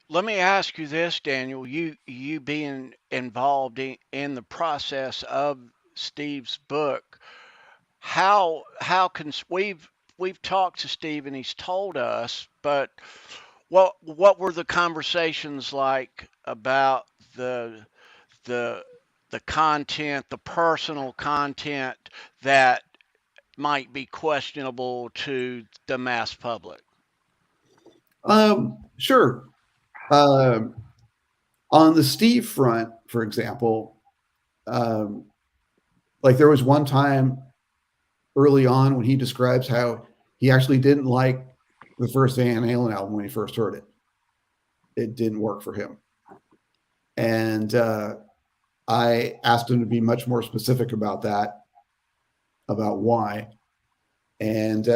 Let me ask you this, Daniel. You being involved in the process of Steve's book, how can we've talked to Steve and he's told us, but what were the conversations like about the content, the personal content that might be questionable to the mass public? Sure. On the Steve front, for example, like there was one time early on when he describes how he actually didn't like the first Van Halen album when he first heard it. It didn't work for him. And I asked him to be much more specific about that, about why. And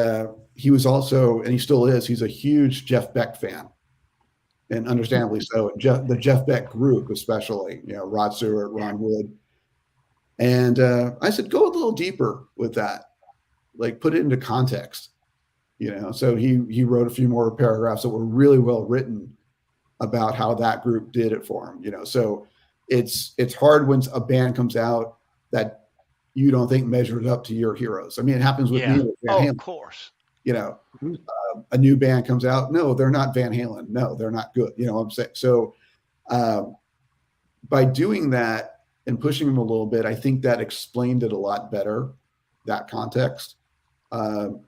he was also, and he still is, he's a huge Jeff Beck fan. And understandably so. The Jeff Beck group, especially, you know, Rod Stewart, Ron Wood. And I said, go a little deeper with that, like put it into context, you know. So he wrote a few more paragraphs that were really well written about how that group did it for him, you know. So it's hard when a band comes out that you don't think measured up to your heroes. I mean, it happens with me. With Van Halen. Of course. You know, a new band comes out. No, they're not Van Halen. No, they're not good. You know what I'm saying? So by doing that and pushing them a little bit, I think that explained it a lot better, that context. And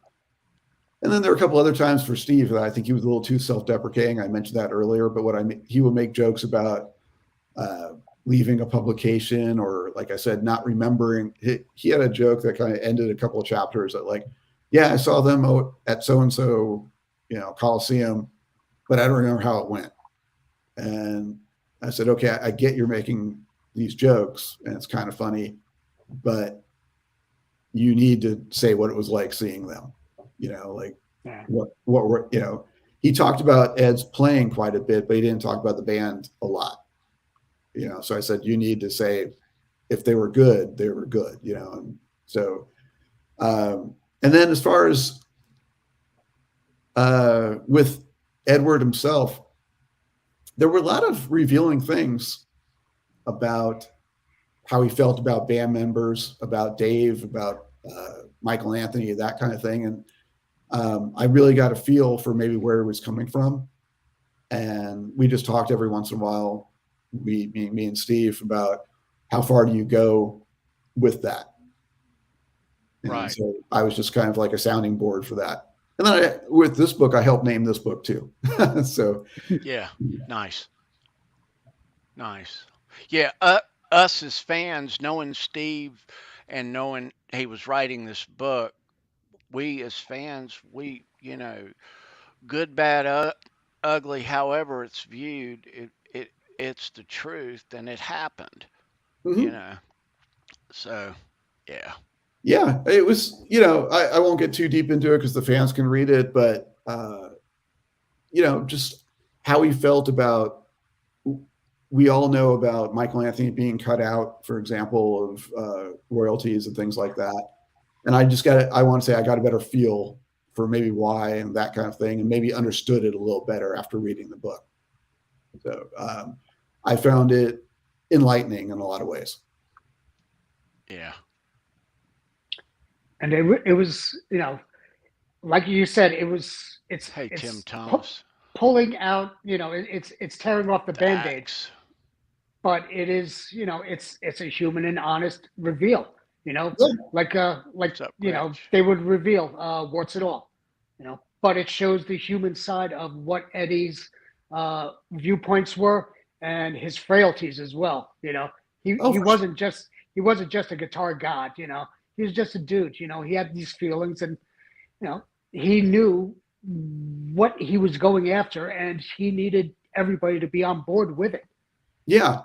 then there were a couple other times for Steve that I think he was a little too self-deprecating. I mentioned that earlier, but he would make jokes about leaving a publication, or like I said, not remembering. He had a joke that kind of ended a couple of chapters that like, yeah, I saw them at so-and-so, you know, Coliseum, but I don't remember how it went. And I said, okay, I get you're making these jokes and it's kind of funny, but you need to say what it was like seeing them, you know, like what were, you know, he talked about Ed's playing quite a bit, but he didn't talk about the band a lot, you know? So I said, you need to say if they were good, they were good, you know? And so, and then as far as with Edward himself, there were a lot of revealing things about how he felt about band members, about Dave, about Michael Anthony, that kind of thing. And I really got a feel for maybe where he was coming from. And we just talked every once in a while, me and Steve, about how far do you go with that? Right. So I was just kind of like a sounding board for that. And then with this book, I helped name this book too. So yeah, nice. Yeah, us as fans, knowing Steve and knowing he was writing this book, we as fans, you know, good, bad, ugly, however it's viewed, it's the truth, and it happened. Mm-hmm. You know, so yeah. Yeah, it was, you know, I won't get too deep into it because the fans can read it, but, you know, just how he felt about, we all know about Michael Anthony being cut out, for example, of royalties and things like that. And I want to say I got a better feel for maybe why and that kind of thing, and maybe understood it a little better after reading the book. So I found it enlightening in a lot of ways. Yeah. And it was, you know, like you said, it's Tim Thomas pulling out, you know, it's tearing off the Band-Aid, but it is, you know, it's a human and honest reveal, you know, like you know, they would reveal warts and all, you know, but it shows the human side of what Eddie's viewpoints were and his frailties as well. You know, he wasn't just a guitar god, you know. He was just a dude. He had these feelings, and he knew what he was going after, and he needed everybody to be on board with it. Yeah.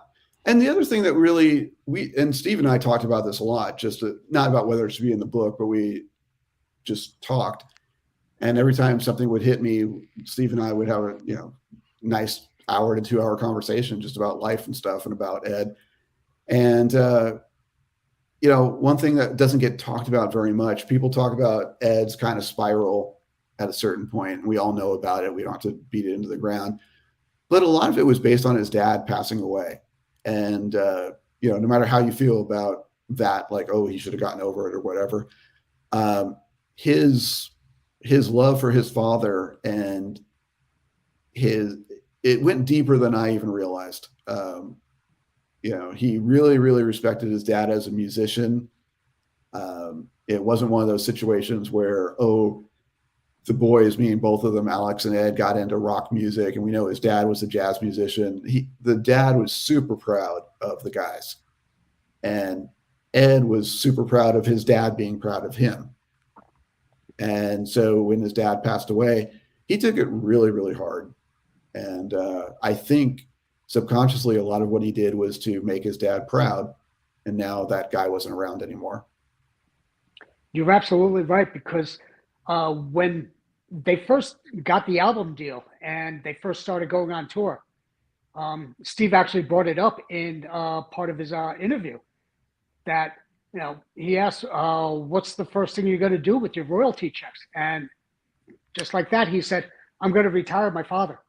And the other thing that really and Steve and I talked about this a lot, not about whether it should be in the book, but we just talked. And every time something would hit me, Steve and I would have a nice hour to 2 hour conversation just about life and stuff and about Ed. And one thing that doesn't get talked about very much, people talk about Ed's kind of spiral at a certain point, and we all know about it. We don't have to beat it into the ground. But a lot of it was based on his dad passing away. And, no matter how you feel about that, like, oh, he should have gotten over it or whatever, his love for his father and it went deeper than I even realized. He really, really respected his dad as a musician. It wasn't one of those situations where, the boys, meaning both of them, Alex and Ed, got into rock music, and we know his dad was a jazz musician. The dad was super proud of the guys, and Ed was super proud of his dad being proud of him. And so when his dad passed away, he took it really, really hard. And I think subconsciously a lot of what he did was to make his dad proud. And now that guy wasn't around anymore. You're absolutely right, because when they first got the album deal and they first started going on tour, Steve actually brought it up in part of his interview that, he asked, what's the first thing you're going to do with your royalty checks? And just like that, he said, I'm going to retire my father.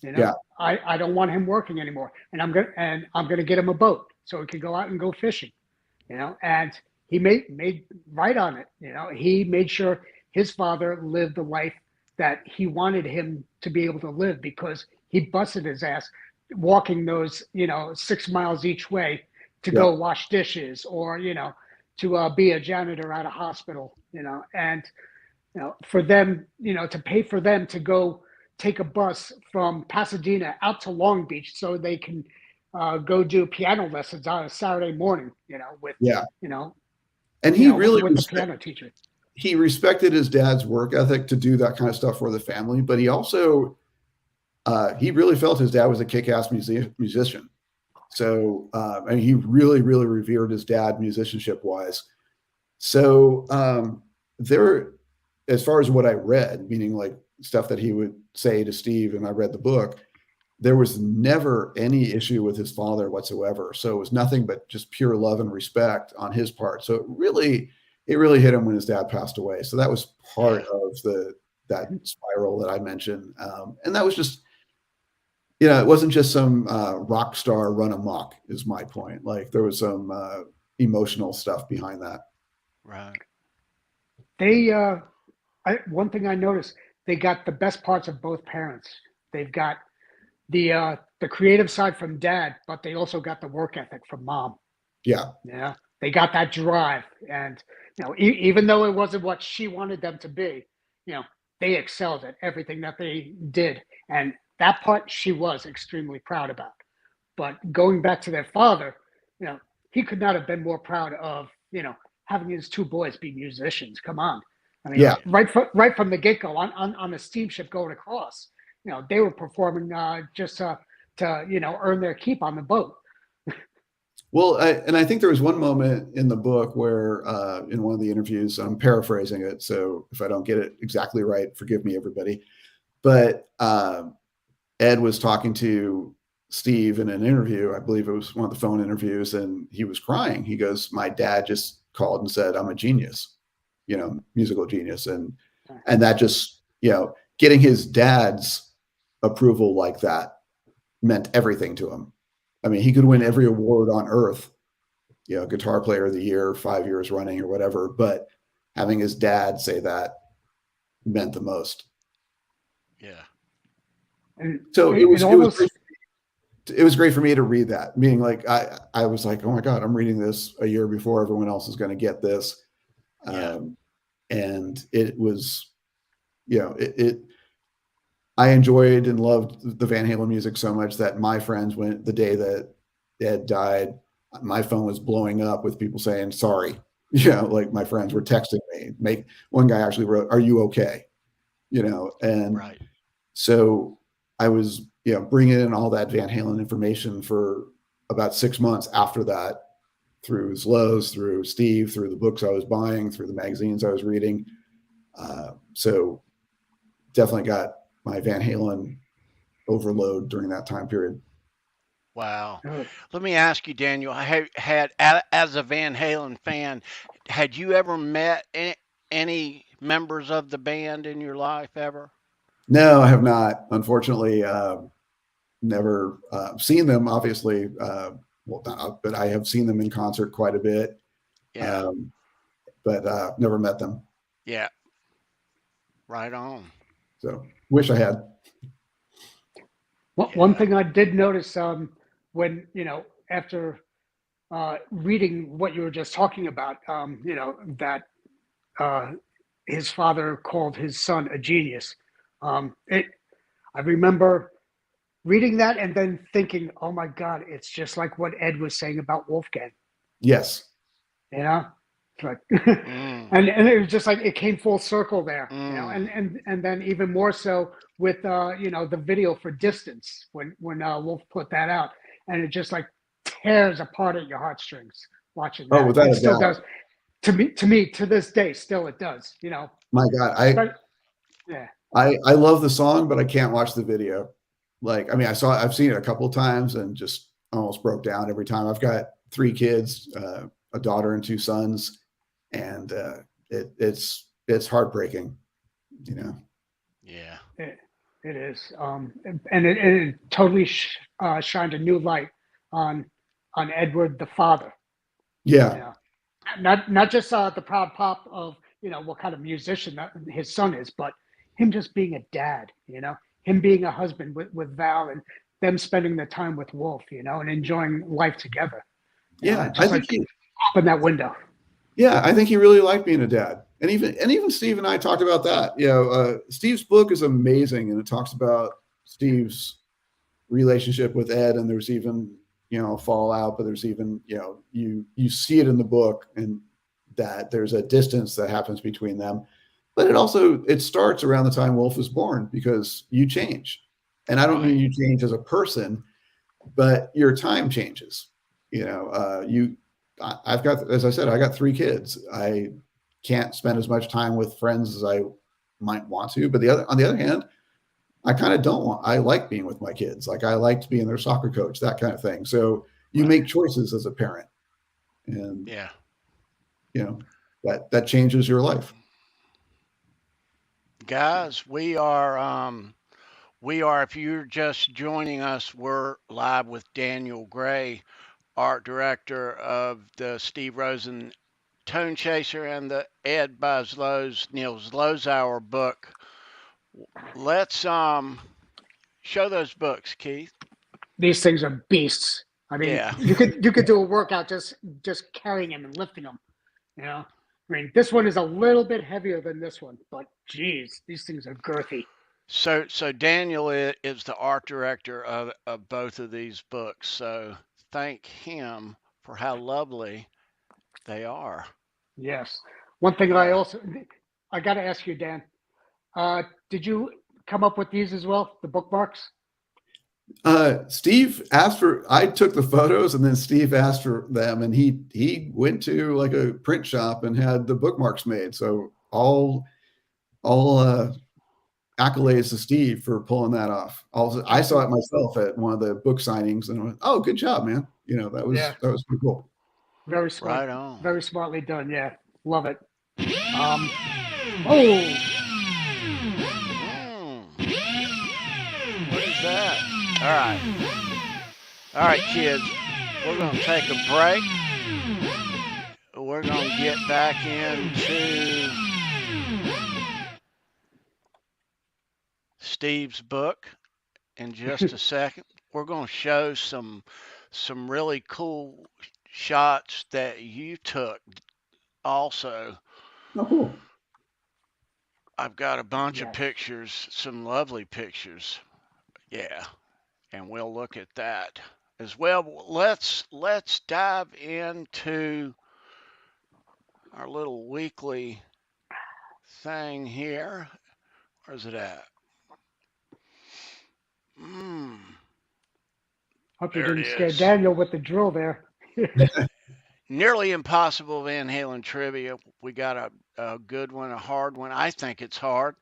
Yeah. I don't want him working anymore. And I'm going to get him a boat so he can go out and go fishing, and he made right on it. He made sure his father lived the life that he wanted him to be able to live, because he busted his ass walking those, 6 miles each way to go wash dishes or, to be a janitor at a hospital, and, for them, to pay for them to go take a bus from Pasadena out to Long Beach so they can go do piano lessons on a Saturday morning, with, and he really with the piano teacher. He respected his dad's work ethic to do that kind of stuff for the family, but he also, he really felt his dad was a kick-ass musician. So, he really, really revered his dad musicianship wise. So, as far as what I read, meaning like stuff that he would say to Steve, and I read the book, there was never any issue with his father whatsoever. So it was nothing but just pure love and respect on his part. So it really hit him when his dad passed away. So that was part of that spiral that I mentioned. And that was just, it wasn't just some rock star run amok is my point. Like there was some emotional stuff behind that. Right. One thing I noticed, they got the best parts of both parents. They've got the creative side from dad, but they also got the work ethic from mom. Yeah. Yeah. They got that drive, and even though it wasn't what she wanted them to be, they excelled at everything that they did, and that part she was extremely proud about. But going back to their father, he could not have been more proud of having his two boys be musicians. Come on, I mean, right from the get go on the steamship going across, they were performing just to earn their keep on the boat. Well, I think there was one moment in the book where in one of the interviews, I'm paraphrasing it, so if I don't get it exactly right, forgive me, everybody. But Ed was talking to Steve in an interview. I believe it was one of the phone interviews, and he was crying. He goes, "My dad just called and said I'm a genius, musical genius," and that just getting his dad's approval like that meant everything to him. I mean, he could win every award on earth, guitar player of the year, 5 years running or whatever, but having his dad say that meant the most. Yeah. And so it was great for me to read that, meaning like, I was like, oh my God, I'm reading this a year before everyone else is going to get this. And it was, I enjoyed and loved the Van Halen music so much that my friends went the day that Ed died, my phone was blowing up with people saying sorry, like my friends were texting me. One guy actually wrote, "Are you okay?" And Right. so I was, bringing in all that Van Halen information for about 6 months after that, through Zloz, through Steve, through the books I was buying, through the magazines I was reading. So definitely got my Van Halen overload during that time period. Wow. Oh, Let me ask you, Daniel, as a Van Halen fan, had you ever met any members of the band in your life ever? No, I have not. Unfortunately, never seen them, obviously. But I have seen them in concert quite a bit. Yeah. But never met them. Yeah. Right on. So wish I had. One thing I did notice when, after reading what you were just talking about, that his father called his son a genius. I remember reading that and then thinking, oh my God, it's just like what Ed was saying about Wolfgang. Yes. It's like, and it was just like it came full circle there, and then even more so with the video for Distance when Wolf put that out, and it just like tears apart at your heartstrings watching that. Oh, without It a still doubt. does. To me, to this day, still it does. My God, Yeah. I love the song, but I can't watch the video. Like, I mean, I've seen it a couple of times and just almost broke down every time. I've got 3 kids, a daughter and 2 sons, and it's heartbreaking. Yeah. It is, and it totally shined a new light on Edward the father. Yeah. Not just the proud pop of what kind of musician his son is, but him just being a dad. Him being a husband with Val, and them spending the time with Wolf. And enjoying life together. Yeah, just like open that window. Yeah, I think he really liked being a dad, and even Steve and I talked about that. Steve's book is amazing, and it talks about Steve's relationship with Ed, and there's even fallout, but there's even you see it in the book, and that there's a distance that happens between them. But it starts around the time Wolf was born, because you change, and I don't mean you change as a person, but your time changes. I've got, as I said, I got 3 kids. I can't spend as much time with friends as I might want to, but on the other hand, I kind of don't want. I like being with my kids. Like, I liked being their soccer coach, that kind of thing. So you make choices as a parent, and that changes your life. Guys, we are, if you're just joining us, we're live with Daniel Gray, art director of the Steve Rosen Tone Chaser and the Ed by Zloz, Neil Zlozower book. Let's show those books, Keith. These things are beasts. I mean, you could do a workout just carrying them and lifting them. I mean, this one is a little bit heavier than this one, but geez, these things are girthy. So Daniel is the art director of both of these books. So thank him for how lovely they are. Yes. One thing that I got to ask you, Dan, did you come up with these as well, the bookmarks? Steve asked I took the photos, and then Steve asked for them, and he went to like a print shop and had the bookmarks made. So all accolades to Steve for pulling that off. Also, I saw it myself at one of the book signings, and I went, "Oh, good job, man!" That was pretty cool. Very smart. Right on. Very smartly done. Yeah, love it. What is that? All right, kids. We're going to take a break. We're going to get back into Steve's book in just a second. We're going to show some really cool shots that you took also. Oh, cool. I've got a bunch of pictures, some lovely pictures. Yeah. And we'll look at that as well. Let's dive into our little weekly thing here. Where's it at? Hope you There it didn't scare is. Daniel with the drill there. Nearly impossible Van Halen trivia. We got a good one, a hard one. I think it's hard.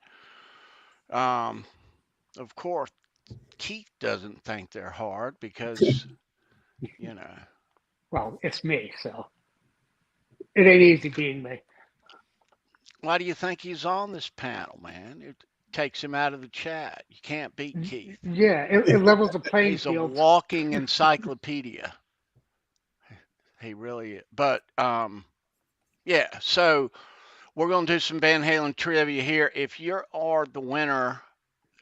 Of course, Keith doesn't think they're hard because, you know. Well, it's me, so it ain't easy being me. Why do you think he's on this panel, man? It takes him out of the chat. You can't beat Keith. Yeah, it levels the playing He's a field. walking encyclopedia. He really is. But yeah, so we're going to do some Van Halen trivia here. If you are the winner,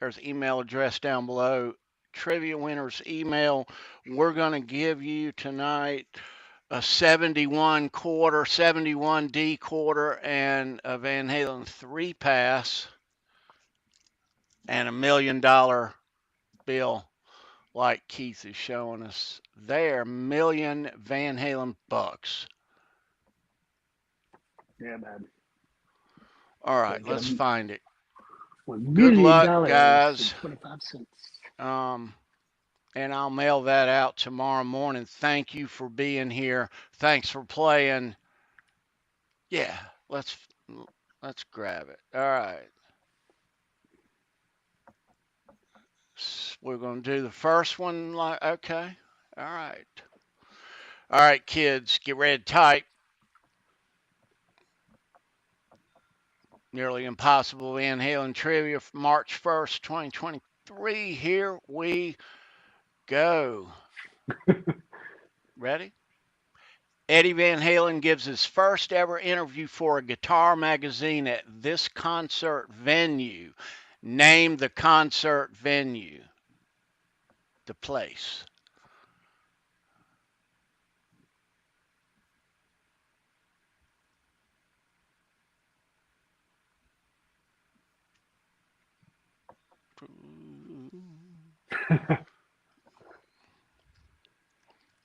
there's an email address down below. Trivia winners email. We're going to give you tonight a 71 quarter, 71D quarter, and a Van Halen 3-pass, and $1 million bill, like Keith is showing us there. Million Van Halen bucks. Yeah, man. All right, let's find it. $1 Good million luck, guys. 25 cents. And I'll mail that out tomorrow morning. Thank you for being here. Thanks for playing. Yeah, let's grab it. All right. We're going to do the first one. Okay. All right. All right, kids, get ready to type. Nearly Impossible Van Halen Trivia for March 1st, 2023. Here we go. Ready? Eddie Van Halen gives his first ever interview for a guitar magazine at this concert venue. Name the concert venue. The place.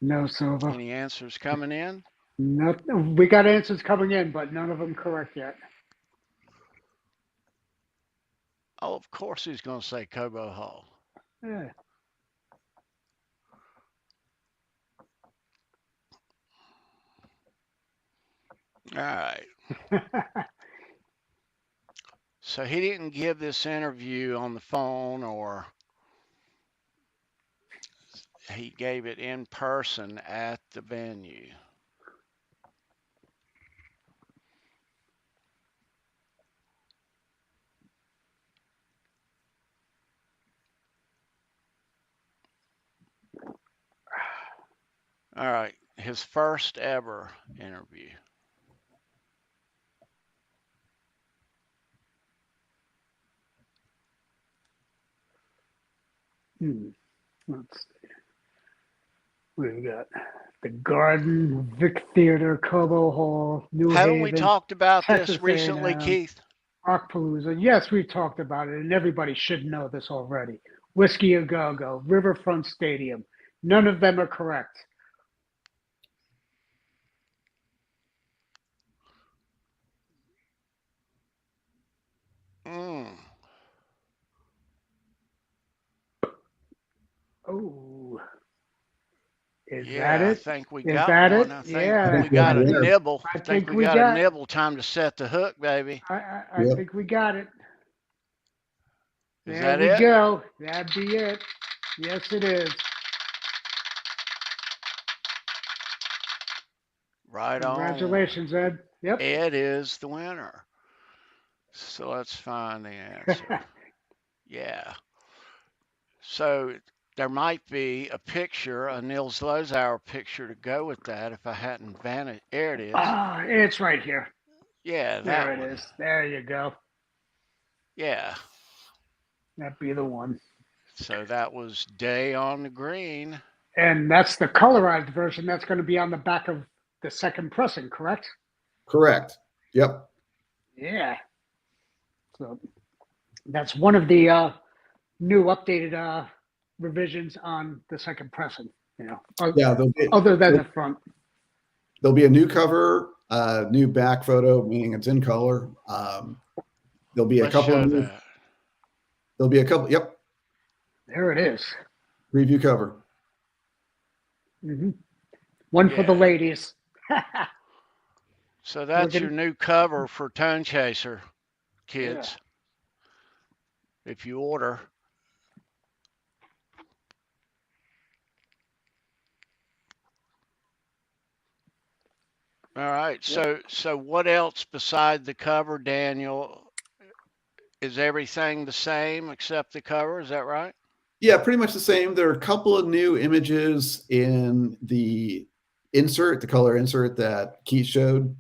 No, Silver. Any answers coming in? No, we got answers coming in, but none of them correct yet. Oh, of course he's going to say Cobo Hall. Yeah. All right. So he didn't give this interview on the phone, or he gave it in person at the venue. All right, his first ever interview. Let's see. We've got the Garden, Vic Theater, Cobo Hall, New Haven't Haven. we talked about Texas this recently, A&M, Keith? Rockpalooza. Yes, we've talked about it, and everybody should know this already. Whiskey A Go-Go, Riverfront Stadium. None of them are correct. Oh. Is that it? I think we Is got that one. it? I think Yeah. we got a winner. nibble. I I think think we got got- a nibble. Time to set the hook, baby. I Yep. think we got it. Is There that we it? go. That'd be it. Yes, it is. Right on. Congratulations, Ed. Yep. Ed is the winner. So let's find the answer. Yeah. So there might be a picture, a Nils Zlozower picture to go with that if I hadn't vanished. There it is. Ah, it's right here. Yeah, that There it one. is. There you go. Yeah. That'd be the one. So that was Day on the Green. And that's the colorized version. That's going to be on the back of the second pressing, correct? Correct. Yep. Yeah. So that's one of the new updated revisions on the second pressing. You know, Yeah. other than the front. There'll be a new cover new back photo, meaning it's in color. There'll be a Let's couple show of that. there'll be a couple. Yep, There it is. preview cover. One for the Yeah. ladies. So that's your new cover for Tone Chaser, kids. If you order. All right. So what else beside the cover, Daniel? Is everything the same except the cover? Is that right? Yeah, pretty much the same. There are a couple of new images in the insert, the color insert that Keith showed.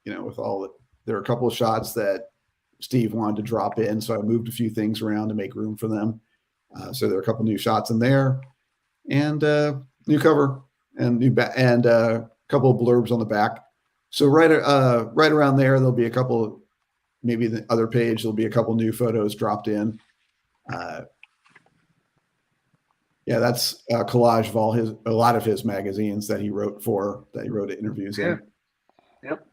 With all the, there are a couple of shots that Steve wanted to drop in, so I moved a few things around to make room for them. So there are a couple new shots in there, and new cover and new and a couple of blurbs on the back. So right around there, there'll be a couple. Maybe the other page, there'll be a couple new photos dropped in. That's a collage of a lot of his magazines that he wrote interviews in. Yep.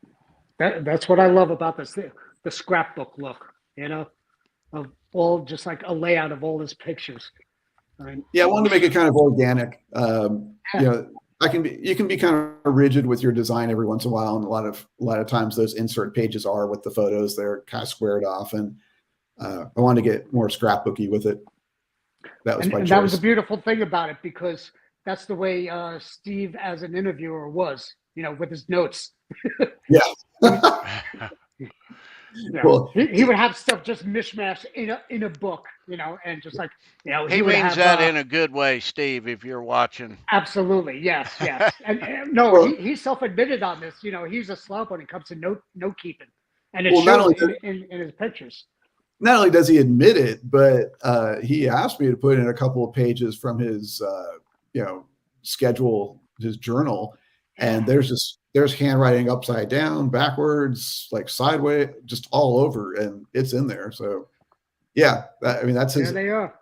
That's what I love about this, the scrapbook look, of all, just like a layout of all his pictures. I wanted to make it kind of organic. You can be kind of rigid with your design every once in a while, and a lot of times those insert pages are with the photos. They're kind of squared off, and I wanted to get more scrapbooky with it. That was my choice. That was a beautiful thing about it, because that's the way Steve, as an interviewer, was, with his notes. Yeah. Well, he would have stuff just mishmash in a book, and just like, he means that in a good way, Steve, if you're watching. Absolutely, yes. And he self-admitted on this. He's a slob when it comes to note keeping, and it shows in his pictures. Not only does he admit it, but he asked me to put in a couple of pages from his schedule, his journal, and there's handwriting upside down, backwards, like sideways, just all over, and it's in there. So that's his. There they are.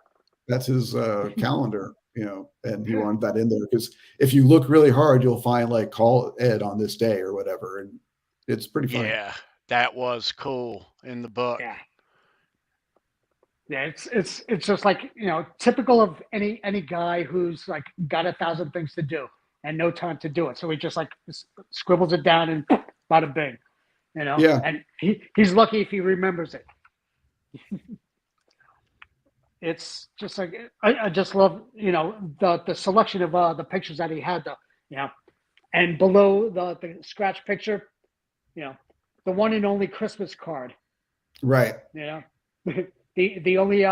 That's his calendar, and he wanted that in there because if you look really hard, you'll find like call Ed on this day or whatever, and it's pretty funny. Yeah, that was cool in the book. Yeah, it's just like, typical of any guy who's like got 1,000 things to do and no time to do it. So he just like scribbles it down and bada bing, Yeah. And he's lucky if he remembers it. It's just like, I just love, the selection of the pictures that he had, and below the scratch picture, the one and only Christmas card. Right. The only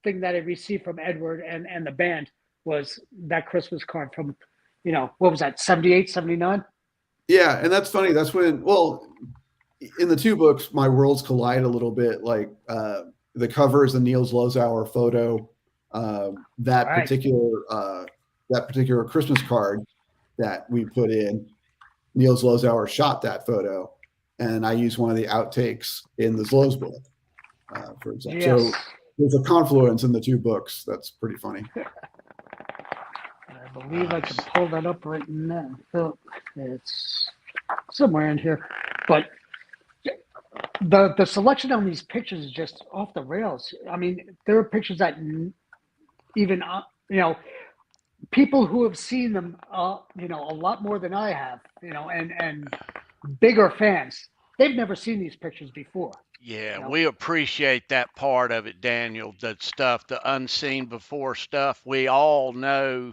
thing that I received from Edward and the band was that Christmas card from, what was that, 78, 79? Yeah, and that's funny. That's when, in the two books, my worlds collide a little bit. Like the cover is the Neil Zlozower photo. That particular Christmas card that we put in, Neil Zlozower shot that photo, and I used one of the outtakes in the Zloz book. For example, so there's a confluence in the two books. That's pretty funny. I believe I can pull that up right now. It's somewhere in here, but the selection on these pictures is just off the rails. I mean, there are pictures that even people who have seen them, a lot more than I have, and bigger fans. They've never seen these pictures before. Yeah, we appreciate that part of it, Daniel, that stuff, the unseen before stuff. We all know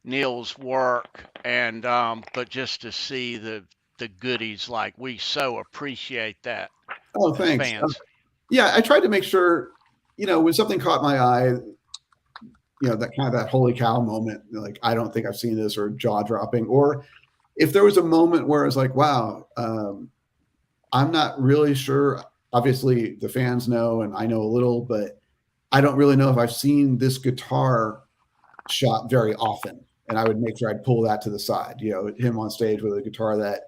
Neil's work, and but just to see the goodies, like, we so appreciate that. Oh, thanks. Fans. I tried to make sure, when something caught my eye, that kind of that holy cow moment, like, I don't think I've seen this, or jaw dropping, or if there was a moment where it's like, wow, I'm not really sure. Obviously, the fans know, and I know a little, but I don't really know if I've seen this guitar shot very often. And I would make sure I'd pull that to the side. Him on stage with a guitar that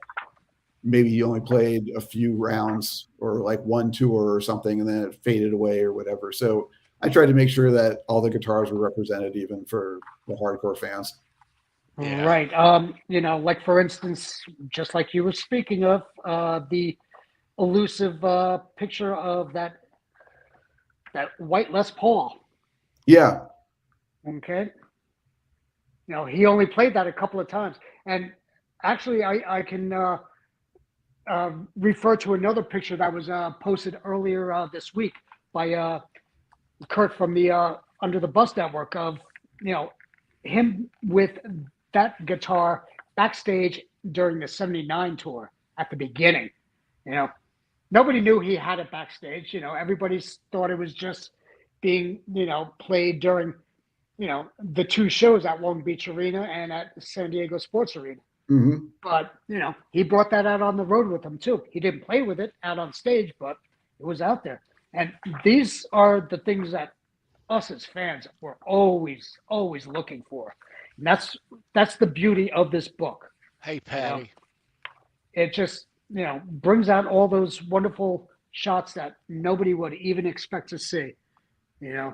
maybe he only played a few rounds or like one tour or something, and then it faded away or whatever. So I tried to make sure that all the guitars were represented, even for the hardcore fans. Yeah. Right. Like for instance, just like you were speaking of, the elusive picture of that white Les Paul. Yeah. Okay. He only played that a couple of times, and actually, I can refer to another picture that was posted earlier this week by Kurt from the Under the Bus Network of him with that guitar backstage during the '79 tour at the beginning. Nobody knew he had it backstage. Everybody thought it was just being played during the two shows at Long Beach Arena and at San Diego Sports Arena. Mm-hmm. But he brought that out on the road with him too. He didn't play with it out on stage, but it was out there. And these are the things that us as fans were always looking for. And that's the beauty of this book. Hey, Patty. It just brings out all those wonderful shots that nobody would even expect to see. Yeah,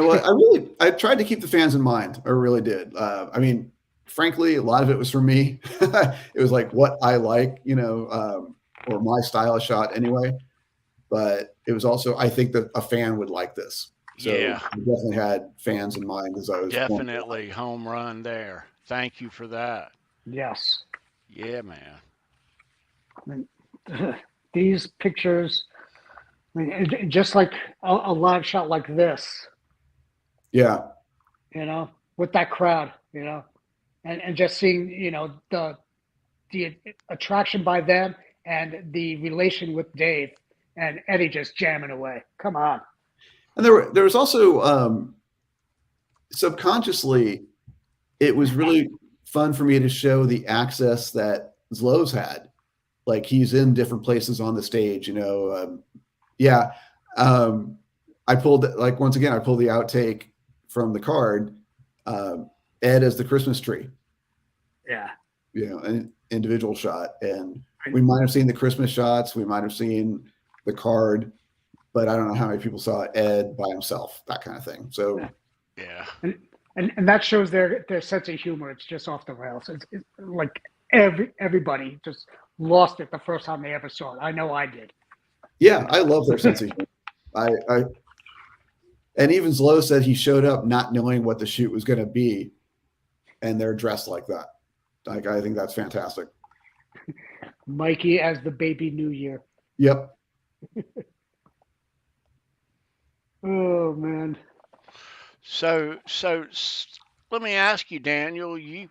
well, I tried to keep the fans in mind. I really did. I mean, frankly, a lot of it was for me. It was like what I like, or my style of shot anyway. But it was also, I think that a fan would like this. So Yeah. I definitely had fans in mind as I was Definitely home run there. Thank you for that. Yes. Yeah, man. These pictures, just like a live shot like this. Yeah. With that crowd, and just seeing, the attraction by them and the relation with Dave and Eddie just jamming away. Come on. And there was also subconsciously, it was really fun for me to show the access that Zloz had. Like he's in different places on the stage, I pulled the outtake from the card, Ed as the Christmas tree. Yeah. An individual shot. And we might have seen the Christmas shots. We might have seen the card, but I don't know how many people saw Ed by himself, that kind of thing. So, yeah. And that shows their sense of humor. It's just off the rails. It's like everybody just lost it the first time they ever saw it. I know I did. Yeah, I love their sense of humor. And even Zloz said he showed up not knowing what the shoot was going to be, and they're dressed like that. Like, I think that's fantastic. Mikey as the baby New Year. Yep. Oh man. So let me ask you, Daniel. You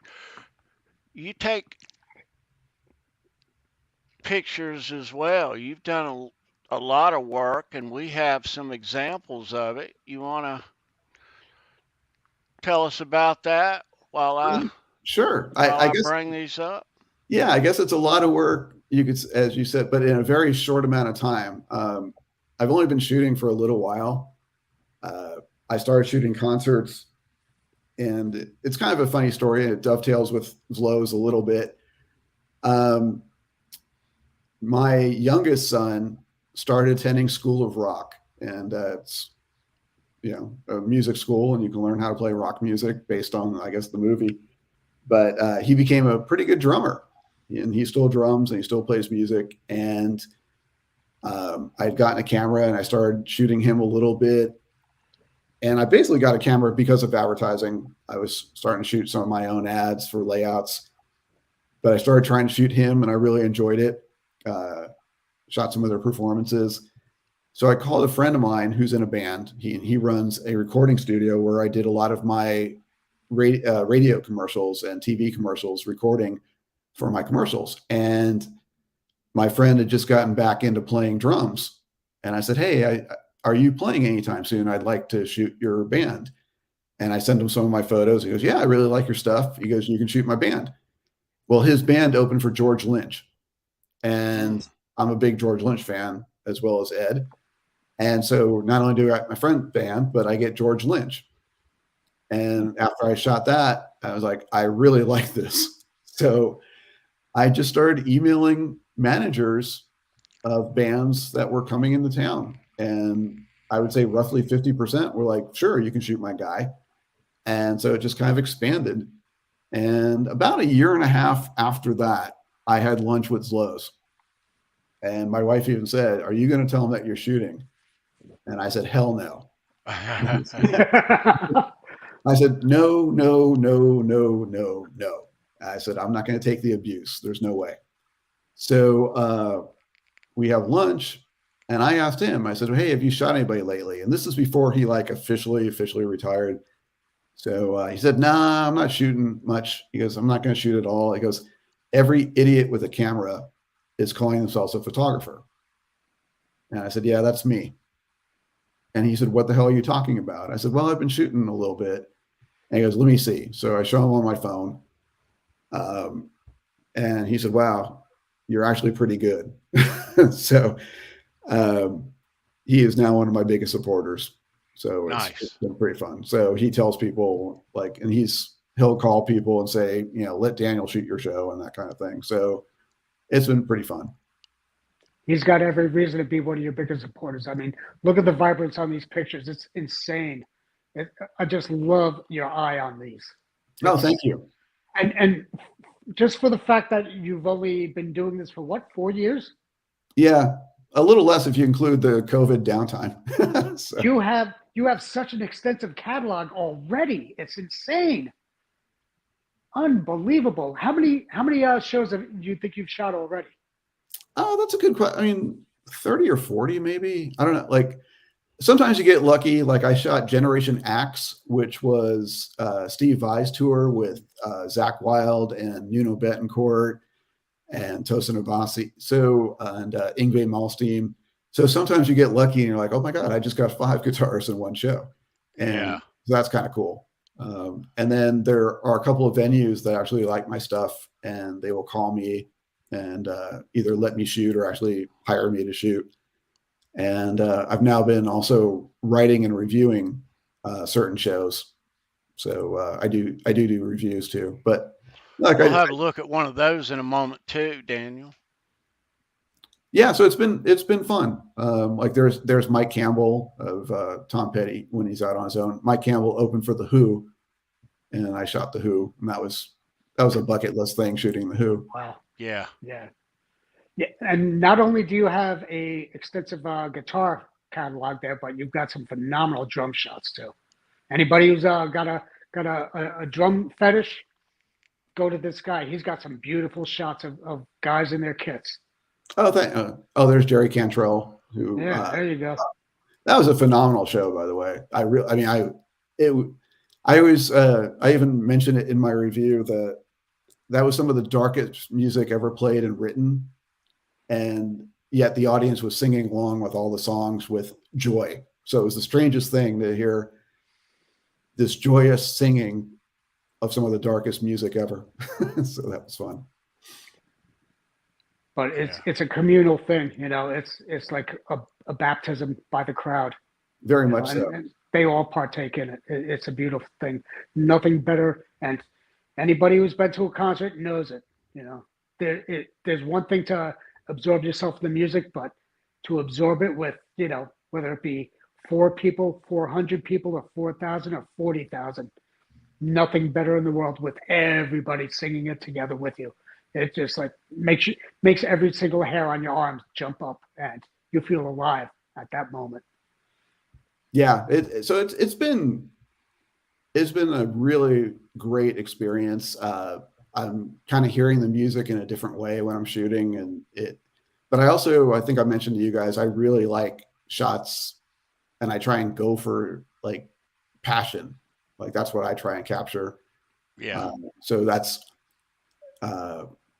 take pictures as well. You've done a lot of work, and we have some examples of it. You want to tell us about that while I sure. I guess bring these up? Yeah, I guess it's a lot of work. You could, as you said, but in a very short amount of time. I've only been shooting for a little while. I started shooting concerts, and it's kind of a funny story, and it dovetails with Zloz a little bit. My youngest son started attending School of Rock, and it's a music school, and you can learn how to play rock music based on, I guess, the movie. But he became a pretty good drummer, and he still drums and he still plays music. And I'd gotten a camera and I started shooting him a little bit. And I basically got a camera because of advertising. I was starting to shoot some of my own ads for layouts, but I started trying to shoot him and I really enjoyed it. Shot some of their performances. So I called a friend of mine who's in a band. He runs a recording studio where I did a lot of my radio commercials and TV commercials recording for my commercials. And my friend had just gotten back into playing drums. And I said, hey, are you playing anytime soon? I'd like to shoot your band. And I sent him some of my photos. He goes, yeah, I really like your stuff. He goes, you can shoot my band. Well, his band opened for George Lynch. And I'm a big George Lynch fan as well as Ed. And so not only do I get my friend band, but I get George Lynch. And after I shot that, I was like, I really like this. So I just started emailing managers of bands that were coming into town. And I would say roughly 50% were like, sure, you can shoot my guy. And so it just kind of expanded. And about a year and a half after that, I had lunch with Zloz. And my wife even said, "Are you going to tell him that you're shooting?" And I said, "Hell no." I said, "No, no, no, no, no, no." I said, "I'm not going to take the abuse. There's no way." So we have lunch, and I asked him, I said, "Hey, have you shot anybody lately?" And this is before he like officially retired. So he said, "Nah, I'm not shooting much." He goes, "I'm not going to shoot at all." He goes, "Every idiot with a camera is calling themselves a photographer." And I said, "Yeah, that's me." And he said, "What the hell are you talking about?" I said, "Well, I've been shooting a little bit." And he goes, "Let me see." So I show him on my phone. And he said, "Wow, you're actually pretty good." So he is now one of my biggest supporters. So it's been pretty fun. So he tells people like, and he'll call people and say, "Let Daniel shoot your show," and that kind of thing. So it's been pretty fun. He's got every reason to be one of your biggest supporters. I mean, look at the vibrance on these pictures. It's insane. I just love your eye on these. Oh, thank you. And just for the fact that you've only been doing this for what, 4 years? Yeah, a little less if you include the COVID downtime. So. You have such an extensive catalog already. It's insane. Unbelievable. How many shows do you think you've shot already? Oh, that's a good question. I mean, 30 or 40 maybe. I don't know. Like sometimes you get lucky. Like I shot Generation Axe, which was Steve Vai's tour with Zach Wilde and Nuno Betancourt and Tosin Abasi. So, and Yngwie Malmsteen. So sometimes you get lucky and you're like, "Oh my God, I just got 5 guitars in one show." And so that's kind of cool. And then there are a couple of venues that actually like my stuff and they will call me and either let me shoot or actually hire me to shoot. And I've now been also writing and reviewing certain shows. So I do reviews too. But like we'll have a look at one of those in a moment too, Daniel. Yeah, so it's been fun. Like there's Mike Campbell of Tom Petty when he's out on his own. Mike Campbell opened for the Who, and I shot the Who, and that was a bucket list thing, shooting the Who. Wow. Yeah. And not only do you have a extensive guitar catalog there, but you've got some phenomenal drum shots too. Anybody who's got a drum fetish, go to this guy. He's got some beautiful shots of guys in their kits. Oh, there's Jerry Cantrell. Who? Yeah, there you go. That was a phenomenal show, by the way. I even mentioned it in my review that was some of the darkest music ever played and written, and yet the audience was singing along with all the songs with joy. So it was the strangest thing to hear this joyous singing of some of the darkest music ever. So that was fun. But it's a communal thing, It's like a baptism by the crowd. Very much so. And they all partake in it. It's a beautiful thing. Nothing better. And anybody who's been to a concert knows it. There's one thing to absorb yourself in the music, but to absorb it with, whether it be 4 people, 400 people, or 4,000 or 40,000, nothing better in the world with everybody singing it together with you. It just like makes every single hair on your arms jump up, and you feel alive at that moment. Yeah, it's been a really great experience. I'm kind of hearing the music in a different way when I'm shooting, but I think I mentioned to you guys, I really like shots, and I try and go for like passion, like that's what I try and capture. Yeah. So that's.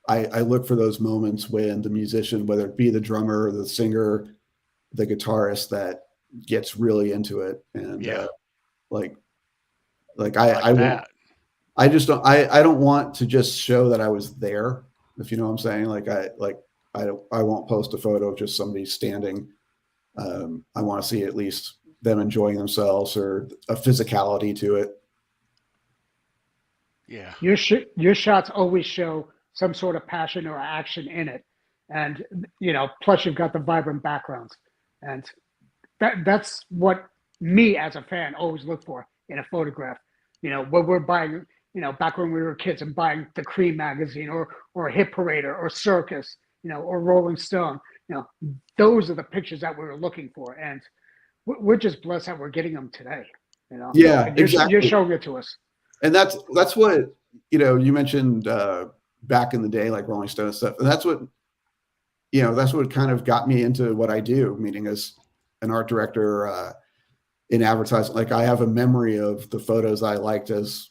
I look for those moments when the musician, whether it be the drummer, the singer, the guitarist, that gets really into it. And I don't want to just show that I was there, if you know what I'm saying. I won't post a photo of just somebody standing. I want to see at least them enjoying themselves or a physicality to it. Yeah. Your shots always show some sort of passion or action in it. And, plus you've got the vibrant backgrounds. And that's what me as a fan always look for in a photograph. when we're buying, back when we were kids and buying the Cream magazine or Hit Parader or Circus, or Rolling Stone, those are the pictures that we were looking for. And we're just blessed that we're getting them today. Yeah, and you're exactly. You're showing it to us. And that's what, you mentioned back in the day, like Rolling Stone stuff. And that's what kind of got me into what I do, meaning as an art director in advertising. Like I have a memory of the photos I liked as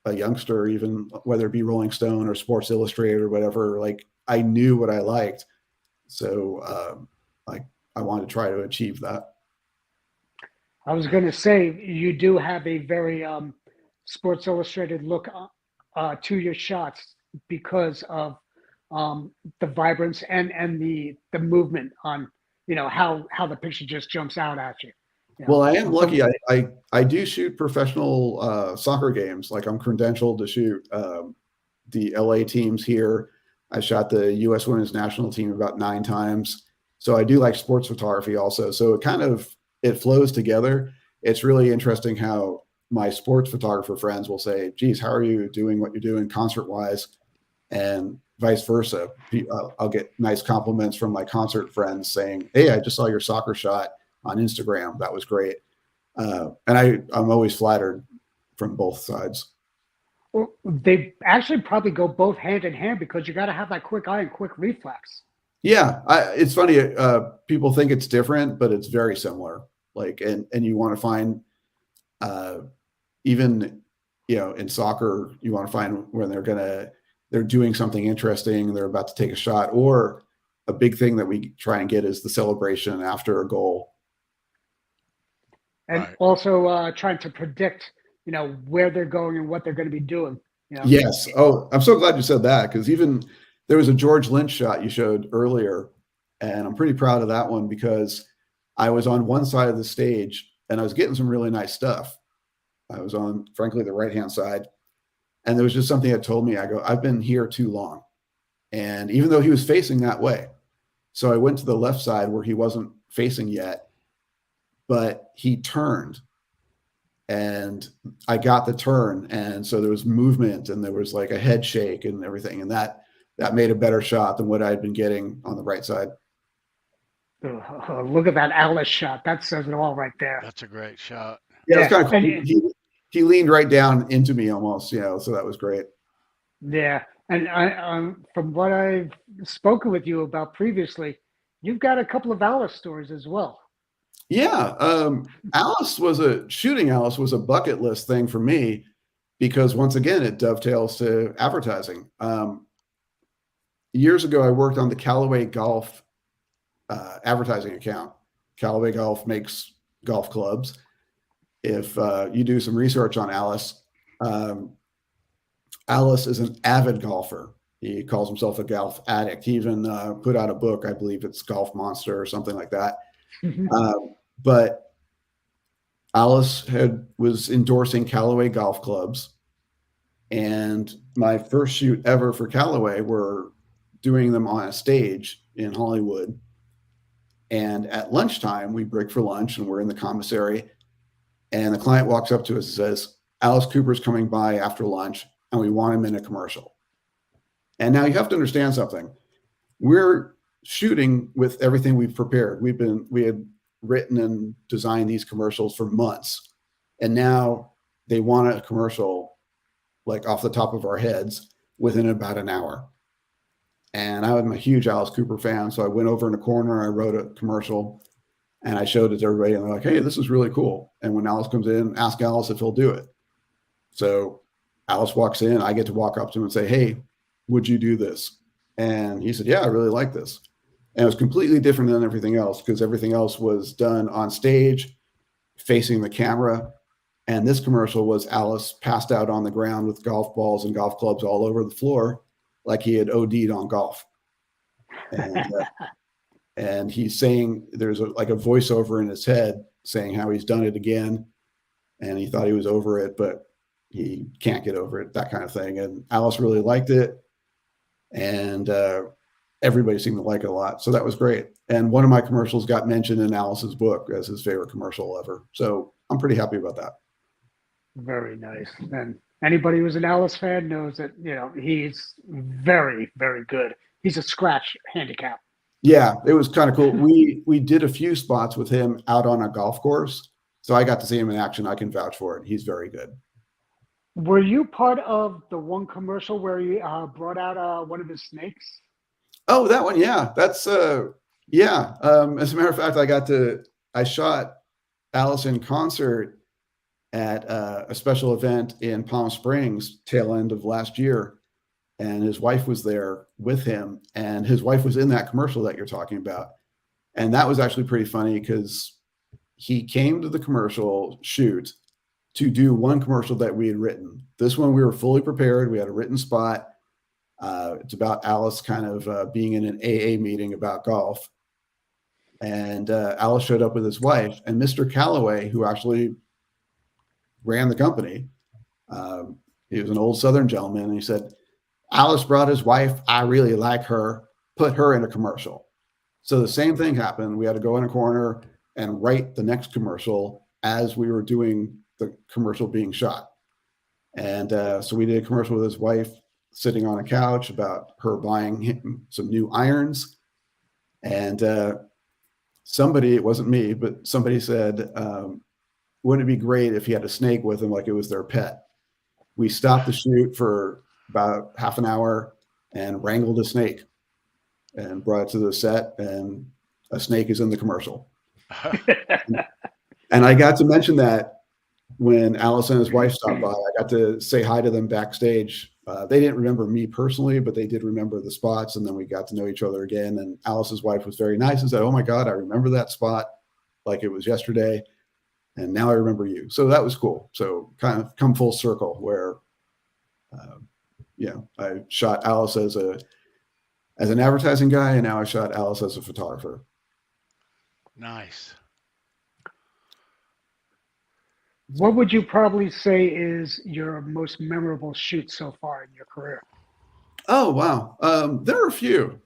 a youngster, even whether it be Rolling Stone or Sports Illustrated or whatever. Like I knew what I liked. So I wanted to try to achieve that. I was going to say, you do have a very Sports Illustrated look to your shots because of the vibrance and the movement on, how the picture just jumps out at you. Well, I am lucky. I do shoot professional soccer games. Like I'm credentialed to shoot the LA teams here. I shot the U.S. Women's National Team about 9 times. So I do like sports photography also. So it flows together. It's really interesting how my sports photographer friends will say, geez, how are you doing what you're doing concert-wise? And vice versa. I'll get nice compliments from my concert friends saying, hey, I just saw your soccer shot on Instagram. That was great. And I'm always flattered from both sides. Well, they actually probably go both hand in hand because you got to have that quick eye and quick reflex. Yeah, it's funny. People think it's different, but it's very similar. Like, and you want to find, even, in soccer, you want to find when they're doing something interesting, they're about to take a shot, or a big thing that we try and get is the celebration after a goal. And also trying to predict, where they're going and what they're going to be doing. Yes. Oh, I'm so glad you said that, because even there was a George Lynch shot you showed earlier, and I'm pretty proud of that one because I was on one side of the stage and I was getting some really nice stuff. I was on, frankly, the right-hand side. And there was just something that told me, I've been here too long. And even though he was facing that way, so I went to the left side where he wasn't facing yet, but he turned and I got the turn. And so there was movement and there was like a head shake and everything. And that made a better shot than what I had been getting on the right side. Oh, look at that Alice shot. That says it all right there. That's a great shot. Yeah, it's kind of cool. He leaned right down into me almost, so that was great. Yeah. And I, from what I've spoken with you about previously, you've got a couple of Alice stories as well. Yeah. Shooting Alice was a bucket list thing for me because once again, it dovetails to advertising. Years ago, I worked on the Callaway Golf advertising account. Callaway Golf makes golf clubs. If you do some research on Alice, Alice is an avid golfer. He calls himself a golf addict. He even put out a book, I believe it's Golf Monster or something like that. But Alice was endorsing Callaway golf clubs. And my first shoot ever for Callaway were doing them on a stage in Hollywood. And at lunchtime, we break for lunch and we're in the commissary. And the client walks up to us and says, Alice Cooper's coming by after lunch and we want him in a commercial. And now you have to understand something. We're shooting with everything we've prepared. We had written and designed these commercials for months. And now they want a commercial like off the top of our heads within about an hour. And I'm a huge Alice Cooper fan. So I went over in a corner, I wrote a commercial and I showed it to everybody and they're like, hey, this is really cool. And when Alice comes in, ask Alice if he'll do it. So Alice walks in, I get to walk up to him and say, hey, would you do this? And he said, yeah, I really like this. And it was completely different than everything else because everything else was done on stage facing the camera. And this commercial was Alice passed out on the ground with golf balls and golf clubs all over the floor like he had OD'd on golf. And he's saying there's a voiceover in his head saying how he's done it again. And he thought he was over it, but he can't get over it, that kind of thing. And Alice really liked it. And everybody seemed to like it a lot. So that was great. And one of my commercials got mentioned in Alice's book as his favorite commercial ever. So I'm pretty happy about that. Very nice. And anybody who's an Alice fan knows that, he's very, very good. He's a scratch handicap. Yeah, it was kind of cool. We did a few spots with him out on a golf course, so I got to see him in action. I can vouch for it. He's very good. Were you part of the one commercial where he brought out one of his snakes? Oh, that one, yeah. That's yeah. As a matter of fact, I shot Alice in concert at a special event in Palm Springs tail end of last year, and his wife was there with him, and his wife was in that commercial that you're talking about. And that was actually pretty funny because he came to the commercial shoot to do one commercial that we had written. This one we were fully prepared. We had a written spot. It's about Alice kind of being in an AA meeting about golf. And Alice showed up with his wife, and Mr. Calloway, who actually ran the company, he was an old Southern gentleman, and he said, Alice brought his wife. I really like her. Put her in a commercial. So the same thing happened. We had to go in a corner and write the next commercial as we were doing the commercial being shot. And so we did a commercial with his wife sitting on a couch about her buying him some new irons. And somebody, it wasn't me, but somebody said, wouldn't it be great if he had a snake with him like it was their pet? We stopped the shoot for about half an hour and wrangled a snake and brought it to the set, and a snake is in the commercial. And I got to mention that when Alice and his wife stopped by. I got to say hi to them backstage. They didn't remember me personally, but they did remember the spots, and then we got to know each other again. And Alice's wife was very nice and said, oh my God, I remember that spot like it was yesterday, and now I remember you. So that was cool. So kind of come full circle where I shot Alice as an advertising guy, and now I shot Alice as a photographer. Nice. What would you probably say is your most memorable shoot so far in your career? Oh, wow. There are a few.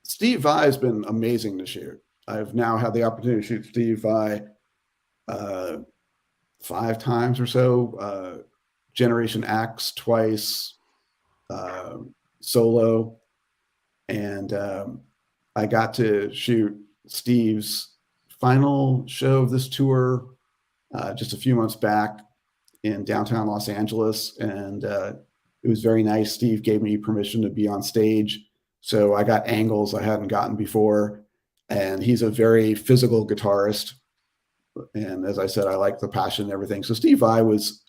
Steve Vai has been amazing to shoot. I've now had the opportunity to shoot Steve Vai 5 times or so. Generation X twice, solo. And I got to shoot Steve's final show of this tour just a few months back in downtown Los Angeles. And it was very nice. Steve gave me permission to be on stage. So I got angles I hadn't gotten before. And he's a very physical guitarist. And as I said, I like the passion and everything. So Steve Vai was,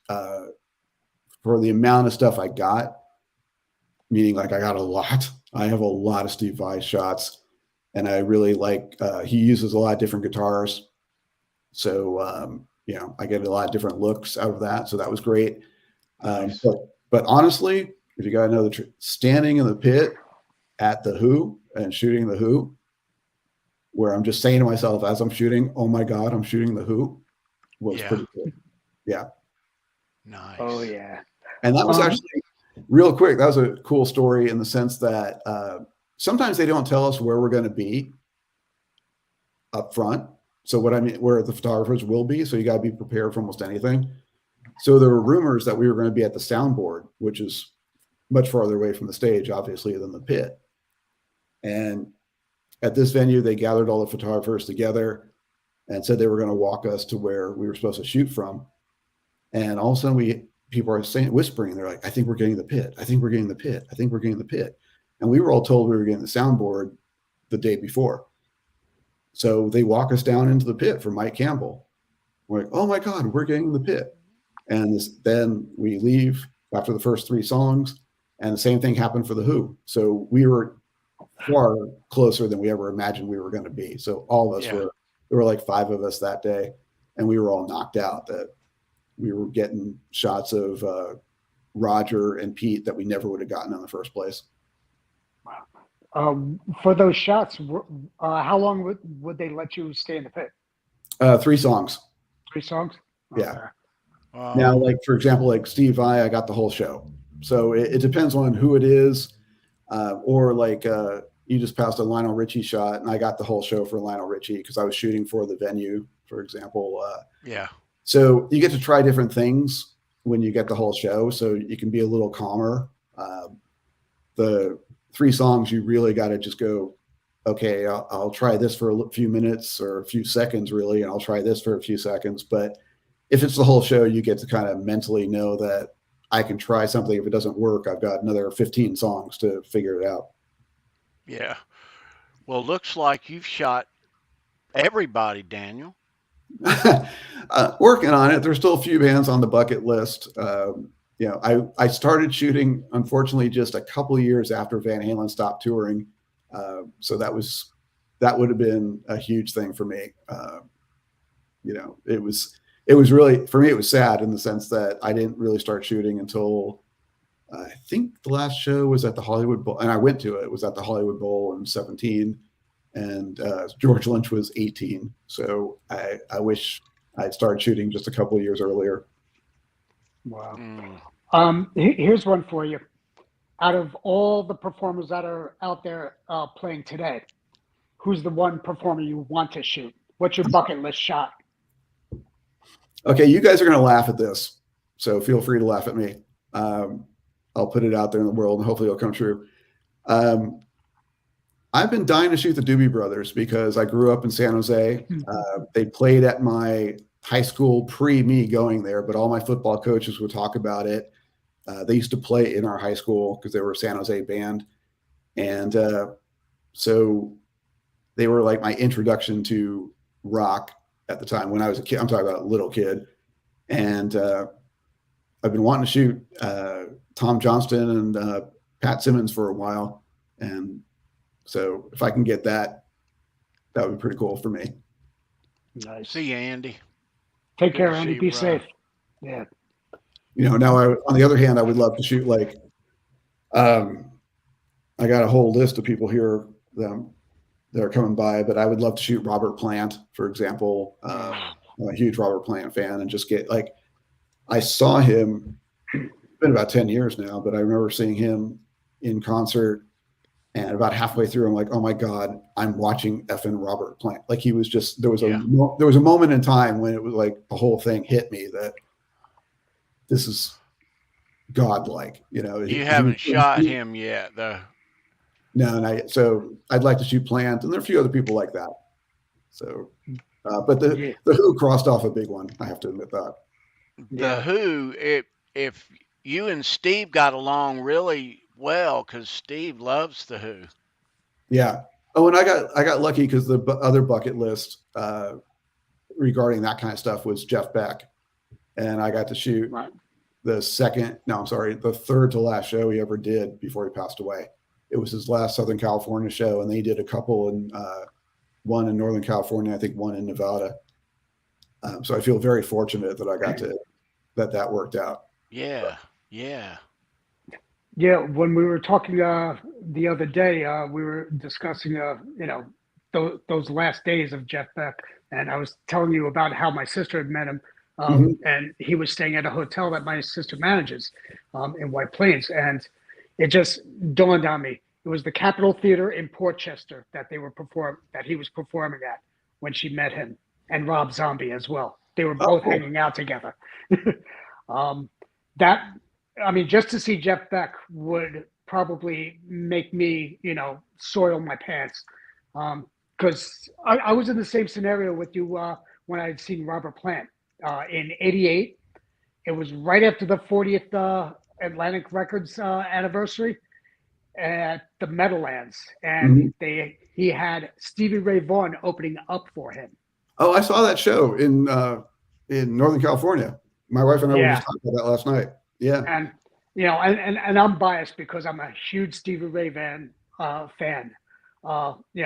for the amount of stuff I got, meaning like I got a lot. I have a lot of Steve Vai shots. And I really like, he uses a lot of different guitars. So, I get a lot of different looks out of that. So that was great. Nice. But honestly, if you got to know the truth, standing in the pit at the Who and shooting the Who, where I'm just saying to myself as I'm shooting, oh my God, I'm shooting the Who, was pretty cool. Yeah. Nice. Oh, yeah. And that was actually real quick. That was a cool story in the sense that sometimes they don't tell us where we're going to be up front. So what I mean, where the photographers will be. So you got to be prepared for almost anything. So there were rumors that we were going to be at the soundboard, which is much farther away from the stage, obviously, than the pit. And at this venue, they gathered all the photographers together and said they were going to walk us to where we were supposed to shoot from. And all of a sudden, people are whispering. They're like, I think we're getting the pit. I think we're getting the pit. I think we're getting the pit. And we were all told we were getting the soundboard the day before. So they walk us down into the pit for Mike Campbell. We're like, oh my God, we're getting the pit. And then we leave after the first 3 songs. And the same thing happened for the Who. So we were far closer than we ever imagined we were going to be. So all of us there were like 5 of us that day. And we were all knocked out that we were getting shots of Roger and Pete that we never would have gotten in the first place. For those shots, how long would they let you stay in the pit? 3 songs. 3 songs? Yeah. Now, like, for example, like Steve Vai, I got the whole show. So it depends on who it is. Or like you just passed a Lionel Richie shot, and I got the whole show for Lionel Richie because I was shooting for the venue, for example. So you get to try different things when you get the whole show, so you can be a little calmer. The 3 songs, you really got to just go, okay, I'll try this for a few minutes or a few seconds, really, and I'll try this for a few seconds. But if it's the whole show, you get to kind of mentally know that I can try something. If it doesn't work, I've got another 15 songs to figure it out. Yeah. Well, looks like you've shot everybody, Daniel. Working on it. There's still a few bands on the bucket list. I started shooting, unfortunately, just a couple of years after Van Halen stopped touring. So that would have been a huge thing for me. It was really, for me, it was sad in the sense that I didn't really start shooting until I think the last show was at the Hollywood Bowl, and I went to it. It was at the Hollywood Bowl in 17, and George Lynch was 18. So I wish I'd started shooting just a couple of years earlier. Wow. Here's one for you. Out of all the performers that are out there playing today, who's the one performer you want to shoot? What's your bucket list shot? Okay, you guys are going to laugh at this, so feel free to laugh at me. I'll put it out there in the world, and hopefully it'll come true. I've been dying to shoot the Doobie Brothers because I grew up in San Jose. They played at my high school pre-me going there, but all my football coaches would talk about it. They used to play in our high school because they were a San Jose band. And so they were like my introduction to rock at the time when I was a kid. I'm talking about a little kid. And I've been wanting to shoot Tom Johnston and Pat Simmons for a while. And so if I can get that, that would be pretty cool for me. Nice. See you, Andy. Take Good care, to Andy. see Be you, brother. safe. Yeah. Now on the other hand, I would love to shoot like, I got a whole list of people here that are coming by, but I would love to shoot Robert Plant, for example. I'm a huge Robert Plant fan, and just get like, I saw him, it's been about 10 years now, but I remember seeing him in concert, and about halfway through, I'm like, oh my God, I'm watching effing Robert Plant. Like he was just, there was a moment in time when it was like the whole thing hit me that this is godlike, You haven't shot him yet, though. No, so I'd like to shoot Plant, and there are a few other people like that. So, but the Who crossed off a big one. I have to admit that. The Who, if you and Steve got along really well, because Steve loves the Who. Yeah. Oh, and I got lucky because the other bucket list regarding that kind of stuff was Jeff Beck, and I got to shoot the third to last show he ever did before he passed away. It was his last Southern California show, and they did a couple in one in Northern California, I think one in Nevada. So I feel very fortunate that I got to that worked out. Yeah. When we were talking the other day, we were discussing, those last days of Jeff Beck, and I was telling you about how my sister had met him, and he was staying at a hotel that my sister manages in White Plains, and it just dawned on me. It was the Capitol Theater in Port Chester that he was performing at when she met him, and Rob Zombie as well. They were both hanging out together. Just to see Jeff Beck would probably make me, soil my pants. Because I was in the same scenario with you when I had seen Robert Plant in '88. It was right after the 40th Atlantic Records anniversary at the Meadowlands, and he had Stevie Ray Vaughan opening up for him. Oh, I saw that show in Northern California. My wife and I were just talking about that last night. Yeah, and and I'm biased because I'm a huge Stevie Ray Vaughan fan.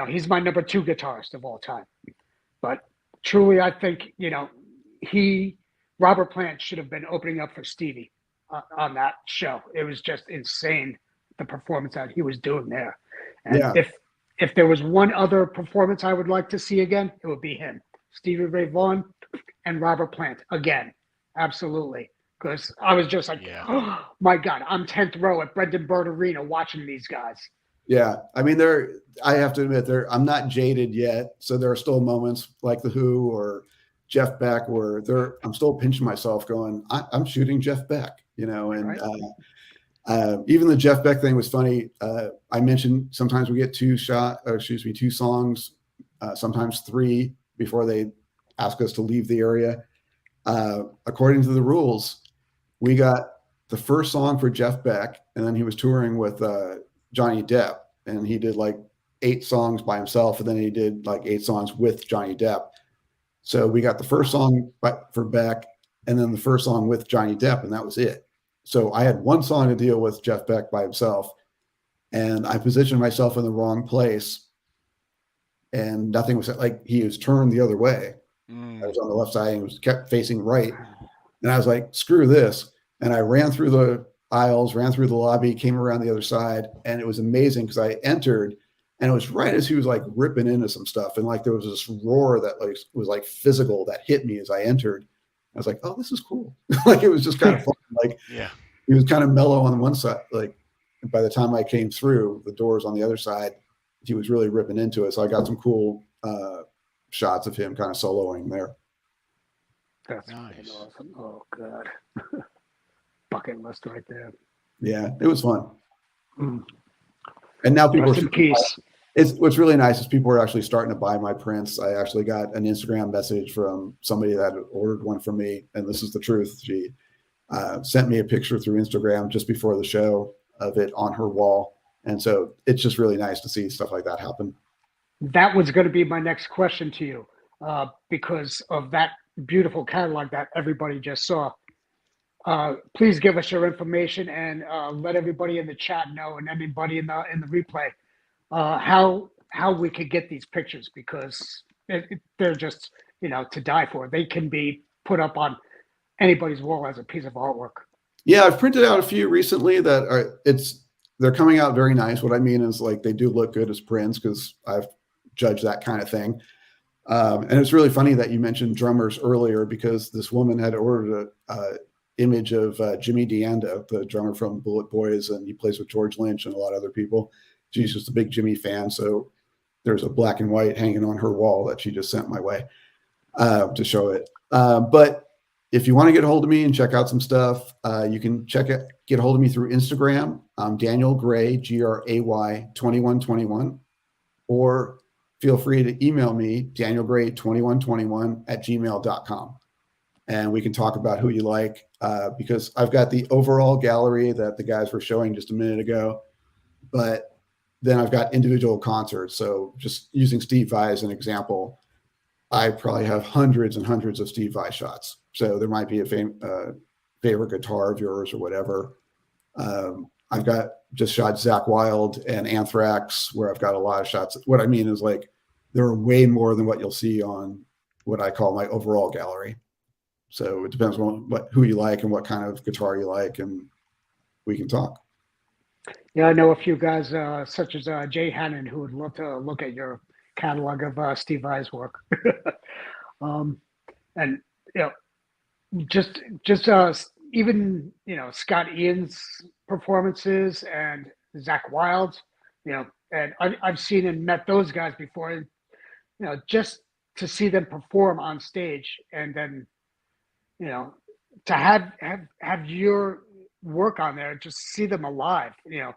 He's my number 2 guitarist of all time. But truly, I think Robert Plant should have been opening up for Stevie on that show. It was just insane, the performance that he was doing there. And if there was one other performance I would like to see again, it would be him, Stevie Ray Vaughan, and Robert Plant again. Absolutely. Because I was just like, oh my God, I'm 10th row at Brendan Byrd Arena watching these guys. Yeah. I mean, I have to admit, I'm not jaded yet. So there are still moments like the Who or Jeff Beck, where I'm still pinching myself going, I'm shooting Jeff Beck, you know, and Right. even the Jeff Beck thing was funny. I mentioned sometimes we get two songs, sometimes 3 before they ask us to leave the area. According to the rules, we got the first song for Jeff Beck, and then he was touring with Johnny Depp, and he did like 8 songs by himself, and then he did like 8 songs with Johnny Depp. So we got the first song for Beck, and then the first song with Johnny Depp, and that was it. So I had 1 song to deal with Jeff Beck by himself, and I positioned myself in the wrong place, and nothing was like, he was turned the other way. I was on the left side and was kept facing right, and I was like, screw this. And I ran through the aisles, ran through the lobby, came around the other side, and it was amazing because I entered, and it was right as he was like ripping into some stuff, and like there was this roar that like was like physical that hit me as I entered. I was like, oh, this is cool. Like it was just kind of fun. Like he was kind of mellow on one side. Like by the time I came through the doors on the other side, he was really ripping into it. So I got some cool shots of him kind of soloing there. That's nice. Awesome. Oh God. Bucket list right there. Yeah, it was fun. And now people Rest in peace. What's really nice is people are actually starting to buy my prints. I actually got an Instagram message from somebody that ordered one from me, and this is the truth. She sent me a picture through Instagram just before the show of it on her wall, and so it's just really nice to see stuff like that happen. That was going to be my next question to you, because of that beautiful catalog that everybody just saw. Please give us your information and let everybody in the chat know, and everybody in the replay, how we could get these pictures, because they're just, you know, to die for. They can be put up on anybody's wall as a piece of artwork. Yeah, I've printed out a few recently that they're coming out very nice. What I mean is like they do look good as prints because I've judged that kind of thing. And it's really funny that you mentioned drummers earlier, because this woman had ordered a image of Jimmy DeAndo, the drummer from Bullet Boys, and he plays with George Lynch and a lot of other people. She's just a big Jimmy fan, so there's a black and white hanging on her wall that she just sent my way to show it. But if you want to get a hold of me and check out some stuff, you can get a hold of me through Instagram. I'm Daniel Gray, GRAY 2121, or feel free to email me, danielgray2121@gmail.com. And we can talk about who you like, because I've got the overall gallery that the guys were showing just a minute ago, but then I've got individual concerts. So just using Steve Vai as an example, I probably have hundreds and hundreds of Steve Vai shots. So there might be a favorite guitar of yours or whatever. I've got just shot Zakk Wylde and Anthrax, where I've got a lot of shots. What I mean is like there are way more than what you'll see on what I call my overall gallery. So it depends on who you like and what kind of guitar you like, and we can talk. Yeah, I know a few guys such as Jay Hannon who would love to look at your catalog of Steve Vai's work. And you know, just even, you know, Scott Ian's performances and Zakk Wylde, you know, and I've seen and met those guys before. And, you know, just to see them perform on stage, and then, you know, to have your work on there, just see them alive. You know,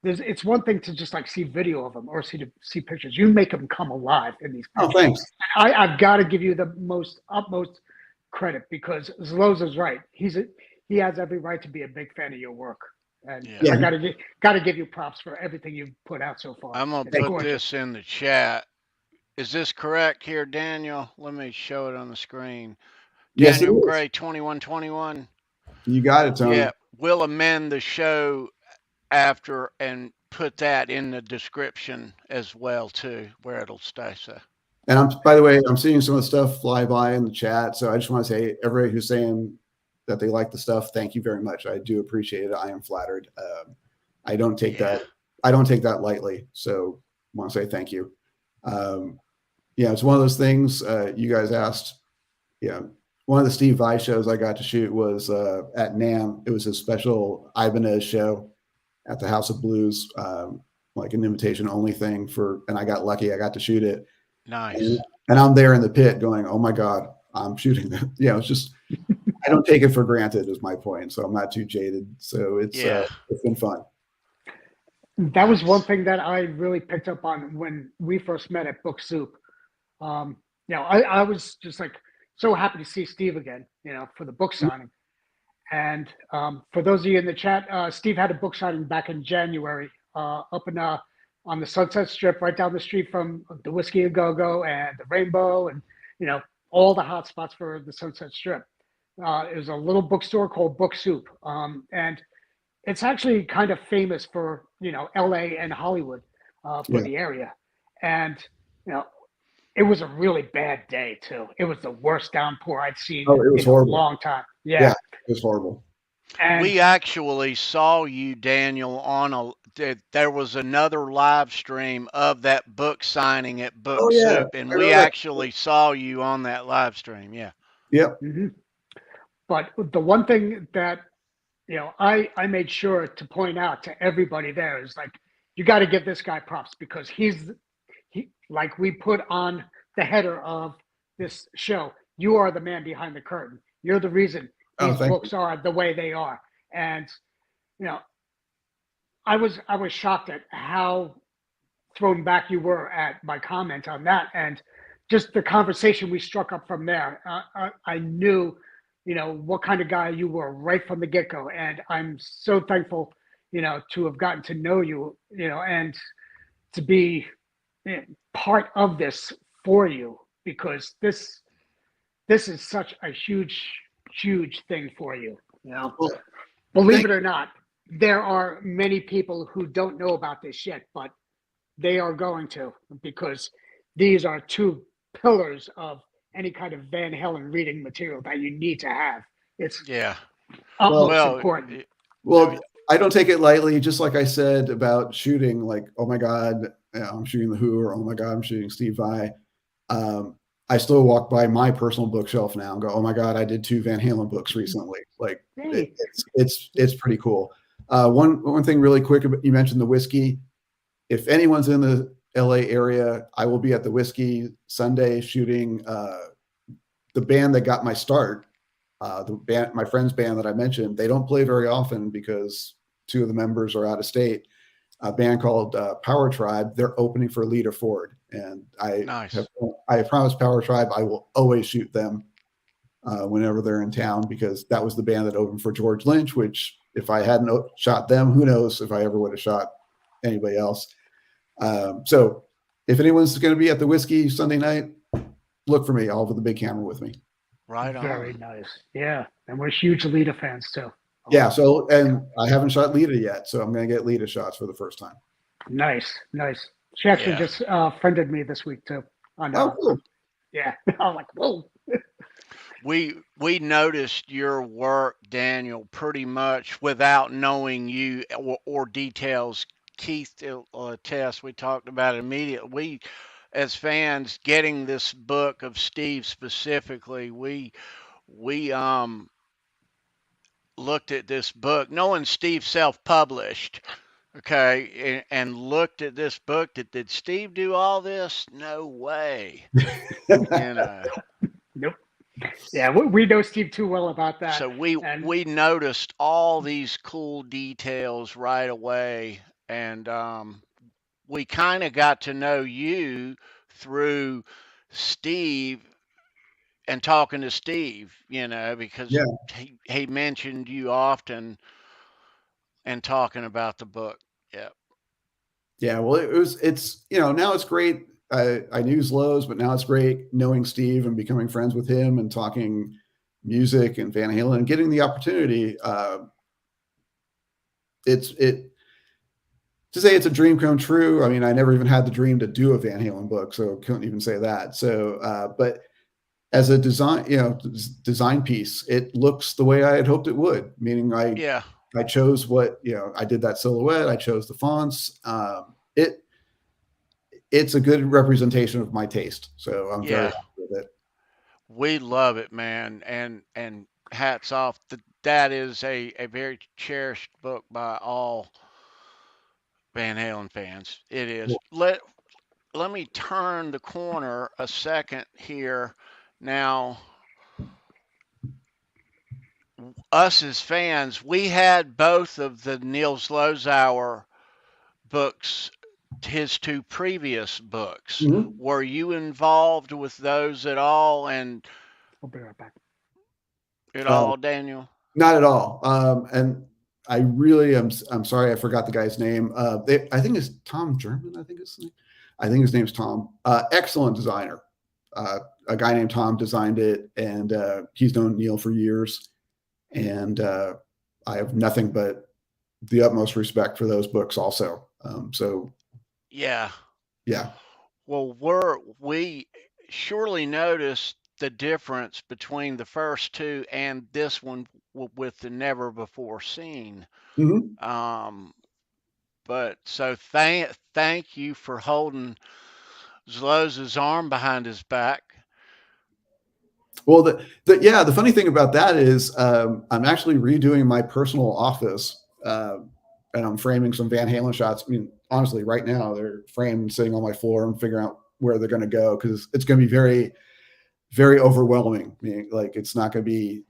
it's one thing to just like see video of them or see pictures. You make them come alive in these pictures. Oh, thanks. And I've got to give you the utmost credit, because Zloz is right. He has every right to be a big fan of your work. And I got to give you props for everything you've put out so far. I'm going to put this in the chat. Is this correct here, Daniel? Let me show it on the screen. Yes, Daniel Gray 2121. You got it, Tony. Yeah, we'll amend the show after and put that in the description as well too, where it'll stay. So. And by the way, I'm seeing some of the stuff fly by in the chat. So I just want to say, everybody who's saying that they like the stuff, thank you very much. I do appreciate it. I am flattered. I don't take that lightly. So I want to say thank you. It's one of those things you guys asked. Yeah. One of the Steve Vai shows I got to shoot was at NAMM. It was a special Ibanez show at the House of Blues, like an invitation only thing and I got lucky. I got to shoot it. Nice. And I'm there in the pit going, oh my God, I'm shooting them. It's just I don't take it for granted is my point. So I'm not too jaded. So it's been fun. That was one thing that I really picked up on when we first met at Book Soup. I was just like so happy to see Steve again, for the book signing. And for those of you in the chat, Steve had a book signing back in January up in on the Sunset Strip, right down the street from the Whiskey a Go Go and the Rainbow, and all the hot spots for the Sunset Strip. It was a little bookstore called Book Soup, and it's actually kind of famous for LA and Hollywood for the area. And it was a really bad day too. It was the worst downpour I'd seen in a long time. Yeah, it was horrible. And we actually saw you, Daniel, there was another live stream of that book signing at Book Soup, and we actually saw you on that live stream. Yeah. Yep. Mm-hmm. But the one thing that I made sure to point out to everybody there is like, you got to give this guy props, because he like we put on the header of this show, you are the man behind the curtain. You're the reason these books are the way they are. And I was shocked at how thrown back you were at my comment on that, and just the conversation we struck up from there. I knew what kind of guy you were right from the get-go, and I'm so thankful to have gotten to know you, and to be part of this for you, because this is such a huge thing for you. Believe it or not, there are many people who don't know about this yet, but they are going to, because these are two pillars of any kind of Van Halen reading material that you need to have. It's utmost important. Well, I don't take it lightly. Just like I said about shooting, like, oh my God, I'm shooting The Who, or oh my God, I'm shooting Steve Vai. I still walk by my personal bookshelf now and go, oh my God, I did 2 Van Halen books recently. Like, it's pretty cool. One thing really quick, you mentioned the whiskey. If anyone's in the LA area, I will be at the Whiskey Sunday shooting the band that got my start. My friend's band that I mentioned, they don't play very often because 2 of the members are out of state. A band called Power Tribe. They're opening for Lita Ford, and I promised Power Tribe I will always shoot them whenever they're in town, because that was the band that opened for George Lynch. Which, if I hadn't shot them, who knows if I ever would have shot anybody else. So if anyone's going to be at the Whiskey Sunday night, look for me. I'll have the big camera with me. Right on. Very nice. Yeah. And we're huge Lita fans too. Yeah. So, and I haven't shot Lita yet, so I'm going to get Lita shots for the first time. Nice. She actually just friended me this week too. Cool. Yeah. I'm like, whoa. We noticed your work, Daniel, pretty much without knowing you or details. Keith attest, we talked about it immediately. We, as fans, getting this book of Steve specifically, we looked at this book, knowing Steve self-published, okay, and looked at this book. Did Steve do all this? No way. Nope. Yeah, we know Steve too well about that. So we noticed all these cool details right away. And we kind of got to know you through Steve and talking to Steve, because he mentioned you often and talking about the book. Yeah. Yeah. Well, it's now it's great. I knew Zloz, but now it's great knowing Steve and becoming friends with him and talking music and Van Halen and getting the opportunity. To say it's a dream come true. I mean, I never even had the dream to do a Van Halen book, so couldn't even say that. So, but as a design piece, it looks the way I had hoped it would. Meaning, I chose I did that silhouette. I chose the fonts. It's a good representation of my taste. So I'm very happy with it. We love it, man, and hats off. That is a very cherished book by all Van Halen fans. It is. Let me turn the corner a second here. Now, us as fans, we had both of the Neil Zlozower books, his two previous books. Mhm. Were you involved with those at all? And We'll be right back. at all, Daniel? Not at all. And I really am. I'm sorry, I forgot the guy's name. I think it's Tom German. I think his name's Tom. Excellent designer. A guy named Tom designed it, and he's known Neil for years. And I have nothing but the utmost respect for those books, also. So yeah. Well, we surely noticed the difference between the first two and this one with the never before seen. Mm-hmm. But so thank you for holding Zloz's arm behind his back. Well, the funny thing about that is I'm actually redoing my personal office, and I'm framing some Van Halen shots. I mean, honestly, right now they're framed sitting on my floor and figuring out where they're going to go, because it's going to be very, very overwhelming. I mean, like, it's not going to be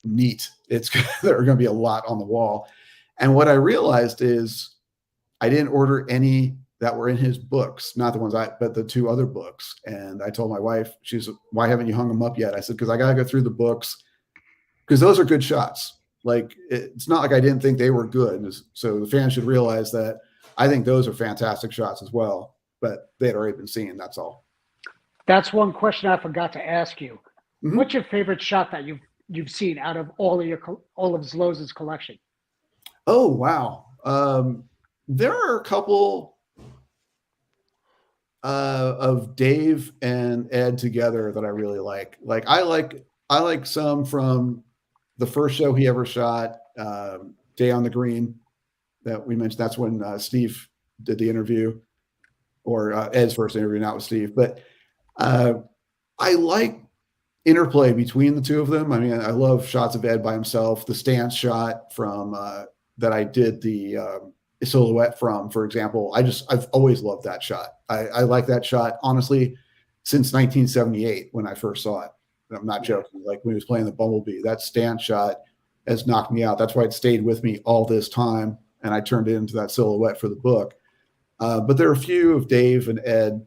neat. There are going to be a lot on the wall. And what I realized is I didn't order any that were in his books, not the ones but the two other books. And I told my wife, she's, why haven't you hung them up yet? I said, because I got to go through the books, because those are good shots. Like, it's not like I didn't think they were good. So the fans should realize that I think those are fantastic shots as well, but they had already been seen. That's all. That's one question I forgot to ask you. Mm-hmm. What's your favorite shot that you've seen out of all of Zloz's collection? Oh, wow. There are a couple of Dave and Ed together that I really like. Like, I like some from the first show he ever shot, Day on the Green, that we mentioned. That's when Steve did the interview, or Ed's first interview, not with Steve. But I like interplay between the two of them. I mean, I love shots of Ed by himself. The stance shot from that I did the silhouette from, for example. I've always loved that shot. I like that shot, honestly, since 1978 when I first saw it. I'm not joking. Like, when he was playing the Bumblebee, that stance shot has knocked me out. That's why it stayed with me all this time, and I turned it into that silhouette for the book. But there are a few of Dave and Ed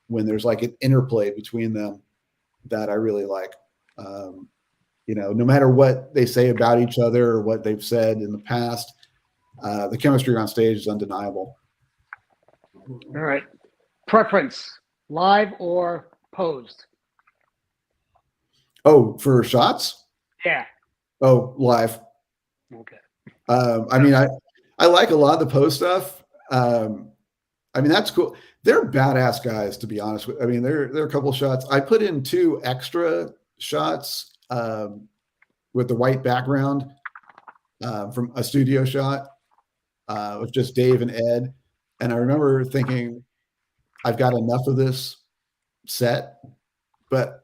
when there's like an interplay between them that I really like. No matter what they say about each other or what they've said in the past, the chemistry on stage is undeniable. All right. Preference, live or posed? Oh, for shots? Yeah. Oh, live. Okay. I mean, I like a lot of the post stuff. I mean, that's cool. They're badass guys, to be honest with. I mean, there are a couple shots. I put in 2 extra shots with the white background from a studio shot with just Dave and Ed. And I remember thinking, I've got enough of this set, but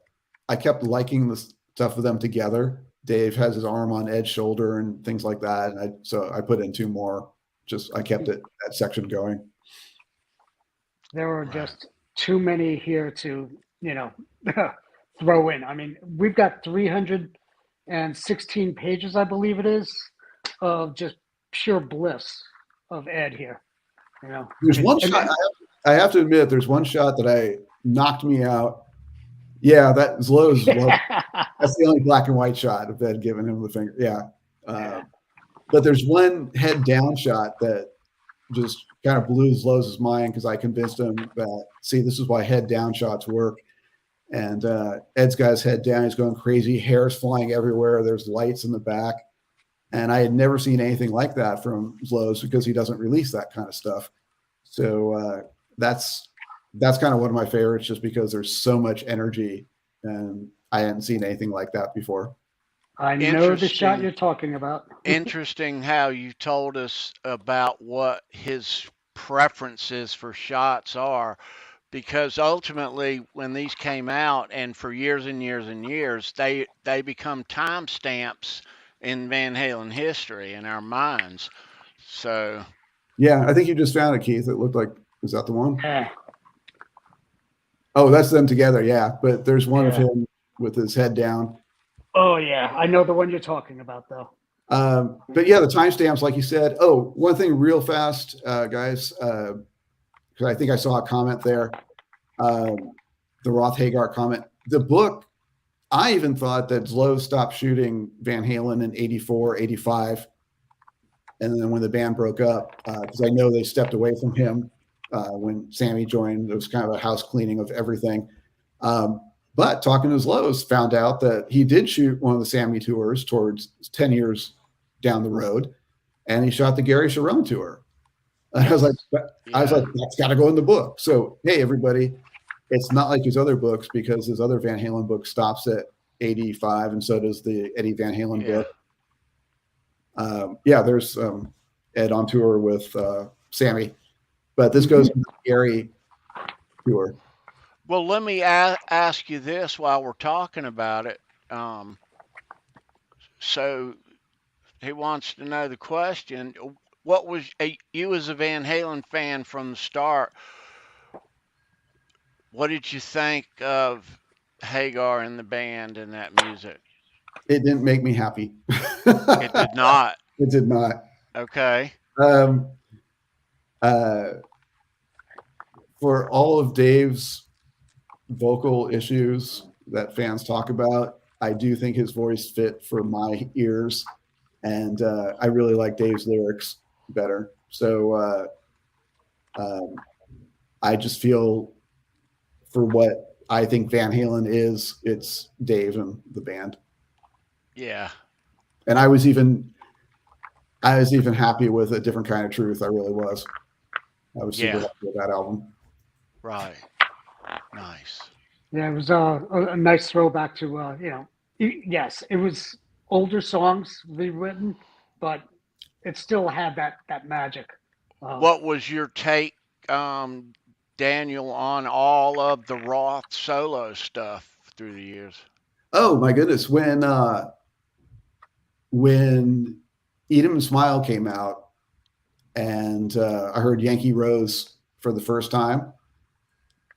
I kept liking the stuff of them together. Dave has his arm on Ed's shoulder and things like that. And so I put in 2 more. I kept that section going. There were just too many here to, throw in. I mean, we've got 316 pages, I believe it is, of just pure bliss of Ed here. There's one shot. I have to admit, there's one shot that knocked me out. Yeah, that Zloz. That's the only black and white shot of Ed giving him the finger. Yeah. But there's one head down shot that just kind of blew Zloz's mind, because I convinced him that, see, this is why head down shots work. And Ed's got his head down. He's going crazy. Hair's flying everywhere. There's lights in the back. And I had never seen anything like that from Zloz, because he doesn't release that kind of stuff. So that's kind of one of my favorites, just because there's so much energy, and I hadn't seen anything like that before. I know the shot you're talking about. Interesting how you told us about what his preferences for shots are, because ultimately when these came out, and for years and years and years, they become timestamps in Van Halen history in our minds. So yeah, I think you just found it, Keith. It looked like, is that the one? Yeah. Oh, that's them together. Yeah. But there's one of him with his head down. Oh yeah, I know the one you're talking about though. But yeah, the timestamps, like you said. Oh, one thing real fast, guys, because I think I saw a comment there. The Roth Hagar comment. The book, I even thought that Zloz stopped shooting Van Halen in 84, 85. And then when the band broke up, because I know they stepped away from him when Sammy joined, it was kind of a house cleaning of everything. But talking to Zloz, found out that he did shoot one of the Sammy tours towards 10 years down the road, and he shot the Gary Sharon tour. And I was like, that's got to go in the book. So, hey, everybody, it's not like his other books, because his other Van Halen book stops at 85, and so does the Eddie Van Halen book. There's Ed on tour with Sammy, but this goes to the Gary tour. Well, let me ask you this while we're talking about it. So he wants to know the question. What was you as a Van Halen fan from the start? What did you think of Hagar and the band and that music? It didn't make me happy. It did not. It did not. Okay. For all of Dave's vocal issues that fans talk about, I do think his voice fit for my ears, and I really like Dave's lyrics better. So I just feel, for what I think Van Halen is, it's Dave and the band. Yeah. And I was even happy with A Different Kind of Truth. I really was. I was super happy with that album. Right. Nice. Yeah, it was a nice throwback to yes, it was older songs rewritten, but it still had that magic. What was your take, Daniel, on all of the Roth solo stuff through the years? Oh my goodness, when Eat 'Em and Smile came out, and I heard Yankee Rose for the first time,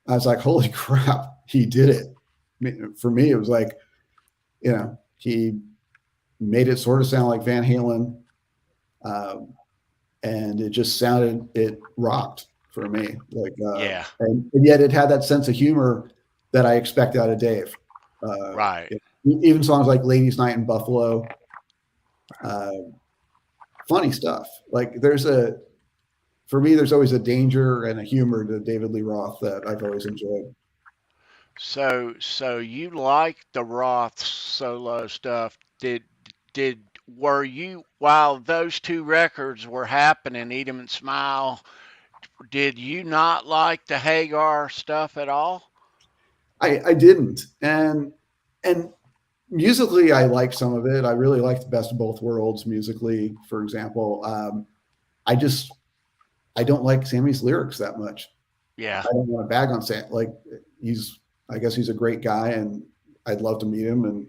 I was like, holy crap, he did it. I mean, for me, it was like, he made it sort of sound like Van Halen, and it rocked for me. And yet it had that sense of humor that I expect out of Dave. Right. Even songs like Ladies Night in Buffalo, funny stuff. Like for me, there's always a danger and a humor to David Lee Roth that I've always enjoyed. So you like the Roth solo stuff? Were you, while those two records were happening, Eat 'Em and Smile, did you not like the Hagar stuff at all? I didn't, and musically, I liked some of it. I really liked Best of Both Worlds musically, for example. I don't like Sammy's lyrics that much. Yeah. I don't want to bag on Sam. Like, I guess he's a great guy, and I'd love to meet him. And,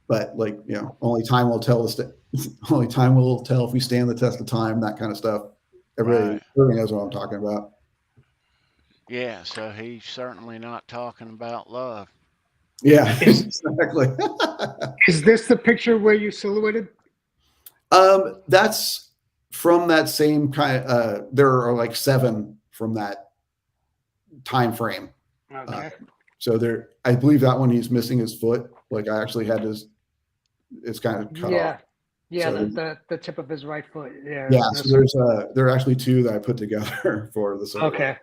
but only time will tell us only time will tell if we stand the test of time, that kind of stuff. Everybody knows what I'm talking about. Yeah. So he's certainly not talking about love. Yeah, exactly. Is this the picture where you silhouetted? That's from that same kind. There are like 7 from that time frame. Okay. So I believe that one he's missing his foot. Like, I actually had it's kind of cut off. Yeah, So the tip of his right foot. Yeah. Yeah. So there are actually 2 that I put together for the solo. Okay.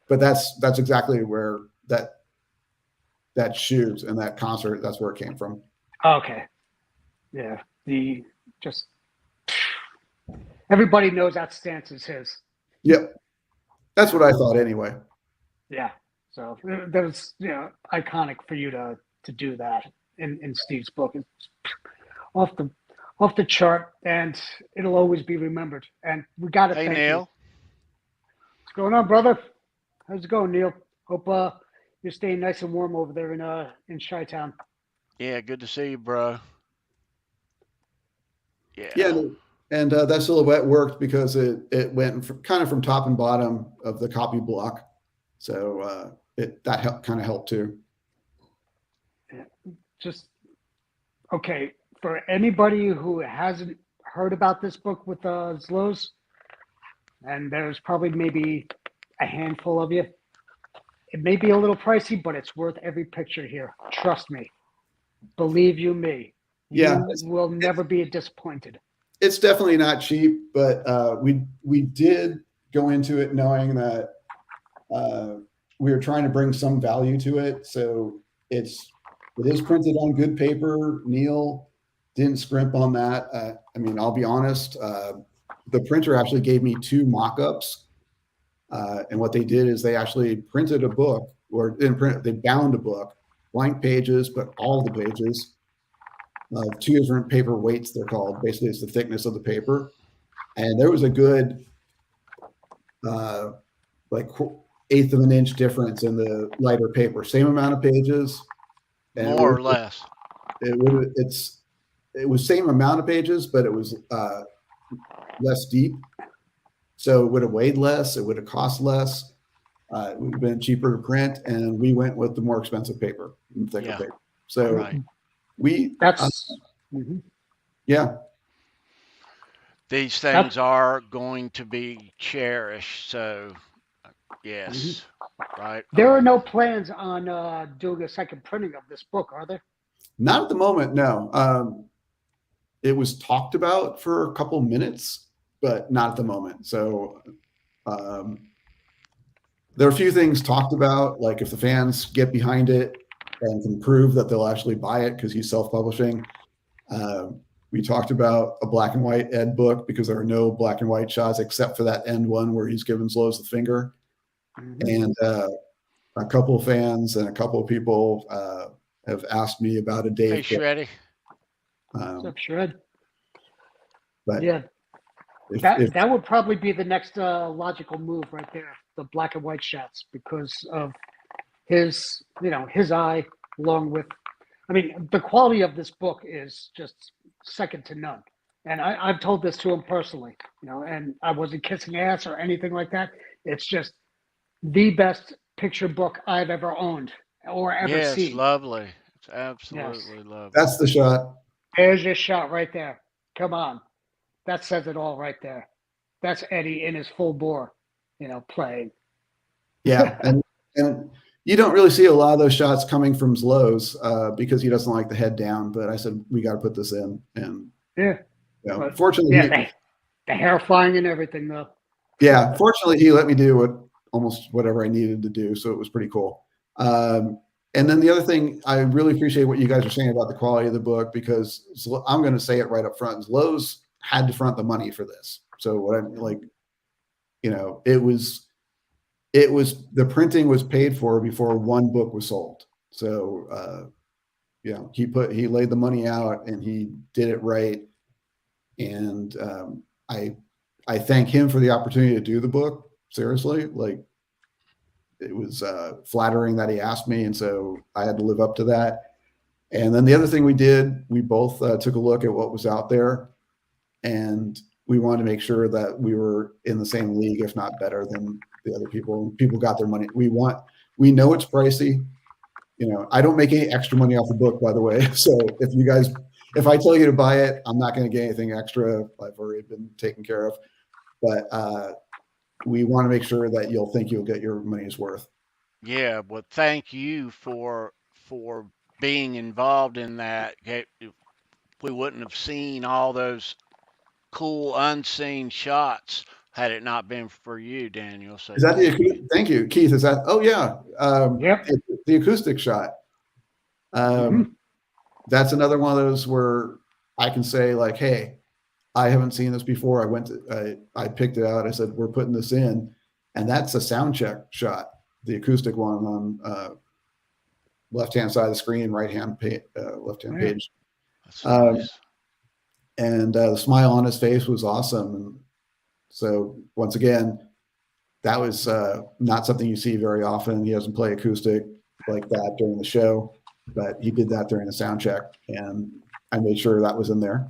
But that's exactly where that shoot and that concert, that's where it came from. Okay. Yeah. Everybody knows that stance is his. Yep. That's what I thought anyway. Yeah. So that was iconic for you to do that in Steve's book. It's off the chart, and it'll always be remembered. And we got to thank Neil. you. What's going on, brother? How's it going, Neil? Hope you're staying nice and warm over there in Chi-Town. Yeah, good to see you, bro. Yeah. Yeah, and that silhouette worked because it went kind of from top and bottom of the copy block, so that kind of helped too. just okay for anybody who hasn't heard about this book with Zloz, and there's probably maybe a handful of you. It may be a little pricey, but it's worth every picture here. Trust me. Believe you me. Yeah, You will never be disappointed. it's definitely not cheap, but we did go into it knowing that we were trying to bring some value to it. So it is printed on good paper. Neil didn't scrimp on that. I mean, I'll be honest. The printer actually gave me 2 mock-ups. And what they did is they actually printed a book, or didn't print, they bound a book, blank pages, but all the pages, 2 different paper weights, they're called. Basically, it's the thickness of the paper. And there was a good, like, 1/8 of an inch difference in the lighter paper. Same amount of pages. And More or less. It was same amount of pages, but it was less deep. So it would have weighed less. It would have cost less. It would have been cheaper to print, and we went with the more expensive paper, thicker paper. So right. Yeah. These things are going to be cherished. So, yes, right. There are no plans on doing a second printing of this book, are there? Not at the moment, no. It was talked about for a couple minutes, but not at the moment. So there are a few things talked about, like if the fans get behind it and can prove that they'll actually buy it because he's self-publishing. We talked about a black and white Ed book because there are no black and white shots except for that end one where he's giving Zloz the finger. And a couple of fans and a couple of people have asked me about a date. Hey, Shreddy. What's up, Shred? But yeah, that would probably be the next logical move right there, the black and white shots, because of his, his eye, along with, I mean, the quality of this book is just second to none. And I've told this to him personally, and I wasn't kissing ass or anything like that. It's just the best picture book I've ever owned or ever seen. Yes, lovely. It's absolutely lovely. That's the shot. There's your shot right there. Come on. That says it all right there. That's Eddie in his full bore, playing. Yeah. and you don't really see a lot of those shots coming from Zloz because he doesn't like the head down. But I said, we got to put this in. And fortunately, the hair flying and everything, though. Yeah. Fortunately, he let me do almost whatever I needed to do. So it was pretty cool. And then the other thing, I really appreciate what you guys are saying about the quality of the book, because I'm going to say it right up front. Zloz had to front the money for this. So what I'm like, it was the printing was paid for before one book was sold. So, he laid the money out and he did it right. And I thank him for the opportunity to do the book. Seriously, like, it was flattering that he asked me, and so I had to live up to that. And then the other thing we did, we both took a look at what was out there, and we wanted to make sure that we were in the same league, if not better than the other people. People got their money. We know it's pricey. I don't make any extra money off the book, by the way. So if I tell you to buy it, I'm not going to get anything extra. I've already been taken care of. But we want to make sure that you'll think you'll get your money's worth. Yeah, well, thank you for being involved in that. We wouldn't have seen all those cool unseen shots had it not been for you, Daniel. So is that thank you, Keith? Is that? Oh yeah. Yep. The acoustic shot. That's another one of those where I can say, like, hey, I haven't seen this before. I picked it out. I said, we're putting this in, and that's a sound check shot. The acoustic one on left-hand side of the screen, left-hand page. That's nice. And the smile on his face was awesome. And so once again, that was not something you see very often. He doesn't play acoustic like that during the show, but he did that during the sound check, and I made sure that was in there.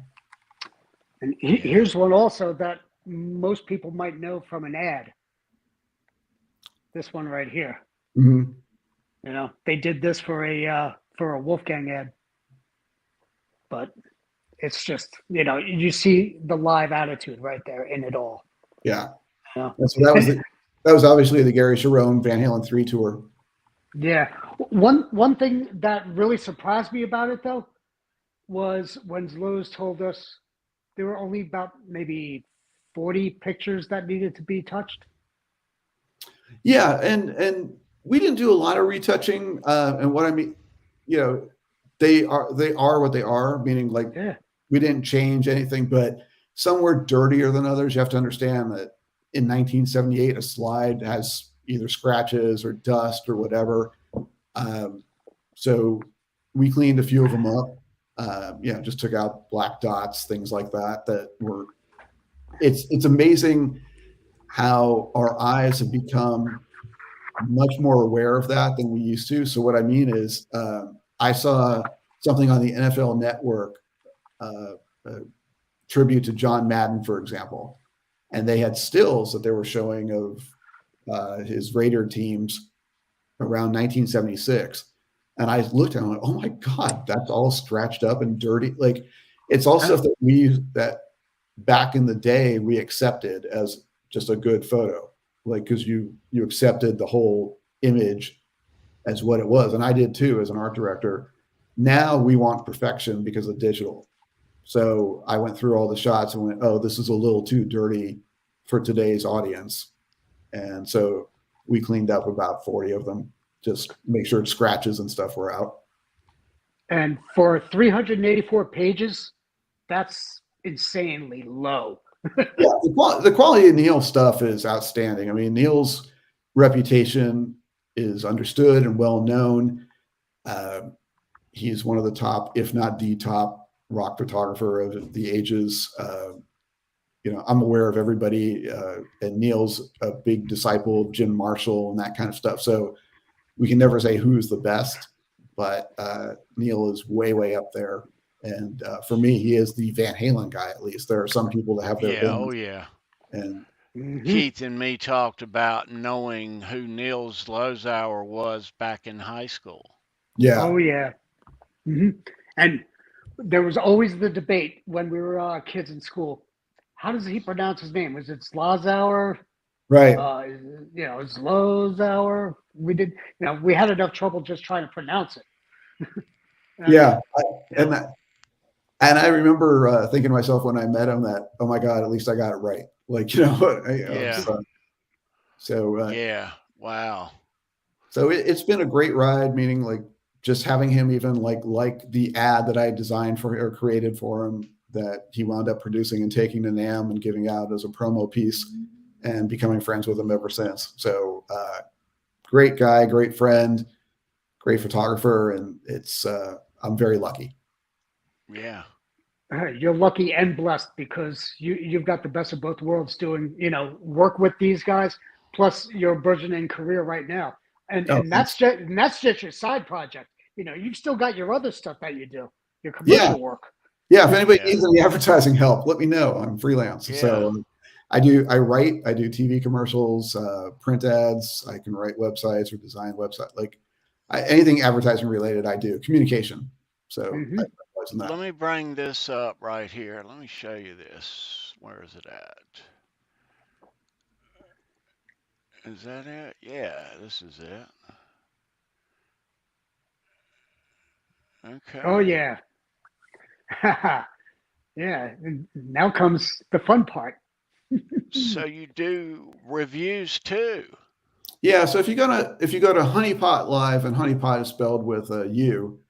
And here's one also that most people might know from an ad. This one right here. Mm-hmm. They did this for a Wolfgang ad. but it's just, you see the live attitude right there in it all. Yeah. Yeah. So that was obviously the Gary Cherone Van Halen 3 tour. Yeah. One thing that really surprised me about it, though, was when Zloz told us there were only about maybe 40 pictures that needed to be touched. Yeah, and we didn't do a lot of retouching. And what I mean, they are what they are, meaning like we didn't change anything, but some were dirtier than others. You have to understand that in 1978, a slide has either scratches or dust or whatever. So we cleaned a few of them up. Just took out black dots, things like that were. It's amazing how our eyes have become much more aware of that than we used to. So what I mean is, I saw something on the NFL Network, a tribute to John Madden, for example, and they had stills that they were showing of his Raider teams around 1976. And I looked at it and went, oh my God, that's all scratched up and dirty. Like, it's all stuff that back in the day we accepted as just a good photo, like, because you accepted the whole image as what it was. And I did too, as an art director. Now we want perfection because of digital. So I went through all the shots and went, oh, this is a little too dirty for today's audience. And so we cleaned up about 40 of them, just make sure scratches and stuff were out. And for 384 pages, that's insanely low. Yeah, the quality of Neil's stuff is outstanding. I mean, Neil's reputation is understood and well known. He's one of the top, if not the top, rock photographer of the ages. I'm aware of everybody, and Neil's a big disciple of Jim Marshall and that kind of stuff. So we can never say who's the best, but Neil is way, way up there. And for me, he is the Van Halen guy, at least. There are some people that have their Oh, yeah. And Keith and me talked about knowing who Neil Zlozower was back in high school. Yeah. Oh, yeah. And there was always the debate when we were kids in school. How does he pronounce his name? Was it Zlozower? Right. Zlozower. We did. We had enough trouble just trying to pronounce it. And I remember thinking to myself when I met him that, oh my God, at least I got it right. Like, Wow. So it's been a great ride, meaning like just having him even like the ad that I designed for or created for him that he wound up producing and taking to NAMM and giving out as a promo piece and becoming friends with him ever since. So great guy, great friend, great photographer. And I'm very lucky. Yeah. You're lucky and blessed because you've got the best of both worlds doing, work with these guys, plus your burgeoning career right now. And that's just your side project. You've still got your other stuff that you do, your commercial work. Yeah. If anybody needs any advertising help, let me know. I'm freelance. Yeah. So I do TV commercials, print ads. I can write websites or design websites, anything advertising related. I do communication. So let me bring this up right here. Let me show you this. Where is it at? Is that it? Yeah, this is it. Okay. Oh, yeah. Yeah. Now comes the fun part. So you do reviews too? Yeah. So if you go to Honeypot Live, and Honeypot is spelled with a U,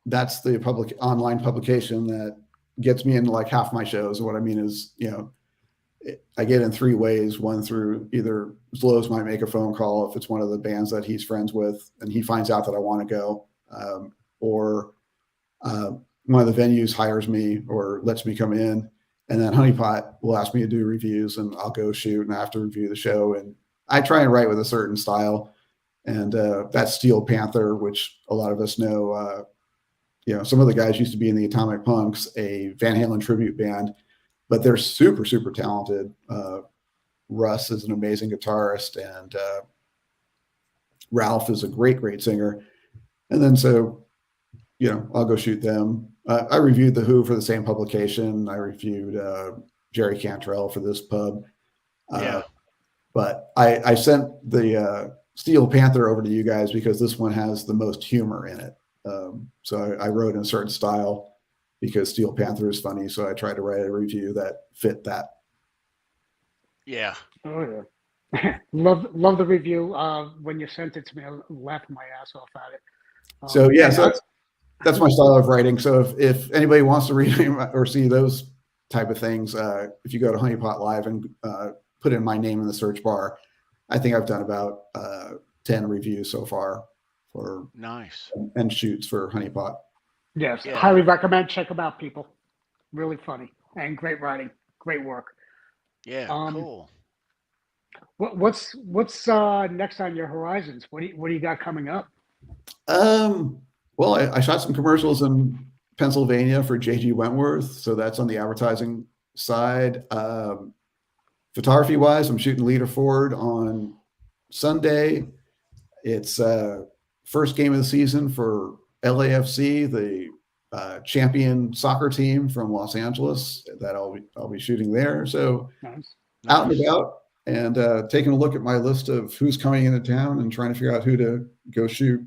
that's the public online publication that gets me into like half my shows. And what I mean is, I get in three ways. One, through either Zloz might make a phone call if it's one of the bands that he's friends with and he finds out that I want to go, or one of the venues hires me or lets me come in, and then Honeypot will ask me to do reviews and I'll go shoot and I have to review the show. And I try and write with a certain style. And that's Steel Panther, which a lot of us know. Some of the guys used to be in the Atomic Punks, a Van Halen tribute band, but they're super, super talented. Russ is an amazing guitarist, and Ralph is a great, great singer. And then so I'll go shoot them. I reviewed The Who for the same publication. I reviewed Jerry Cantrell for this pub. Yeah. But I sent the Steel Panther over to you guys because this one has the most humor in it. So I wrote in a certain style because Steel Panther is funny. So I tried to write a review that fit that. Yeah. Oh yeah. love the review. When you sent it to me, I laughed my ass off at it. So yeah, so that's my style of writing. So if anybody wants to read or see those type of things, if you go to Honeypot Live and put in my name in the search bar, I think I've done about 10 reviews so far for nice and shoots for Honeypot. Yes, Yeah. highly recommend. Check them out, people. Really funny and great writing, great work. Yeah, cool. What's next on your horizons? What do you got coming up? Well, I shot some commercials in Pennsylvania for J.G. Wentworth, so that's on the advertising side. Photography wise, I'm shooting Leader Ford on Sunday. It's first game of the season for LAFC, the champion soccer team from Los Angeles. That I'll be shooting there. So Nice. Out and about and taking a look at my list of who's coming into town and trying to figure out who to go shoot.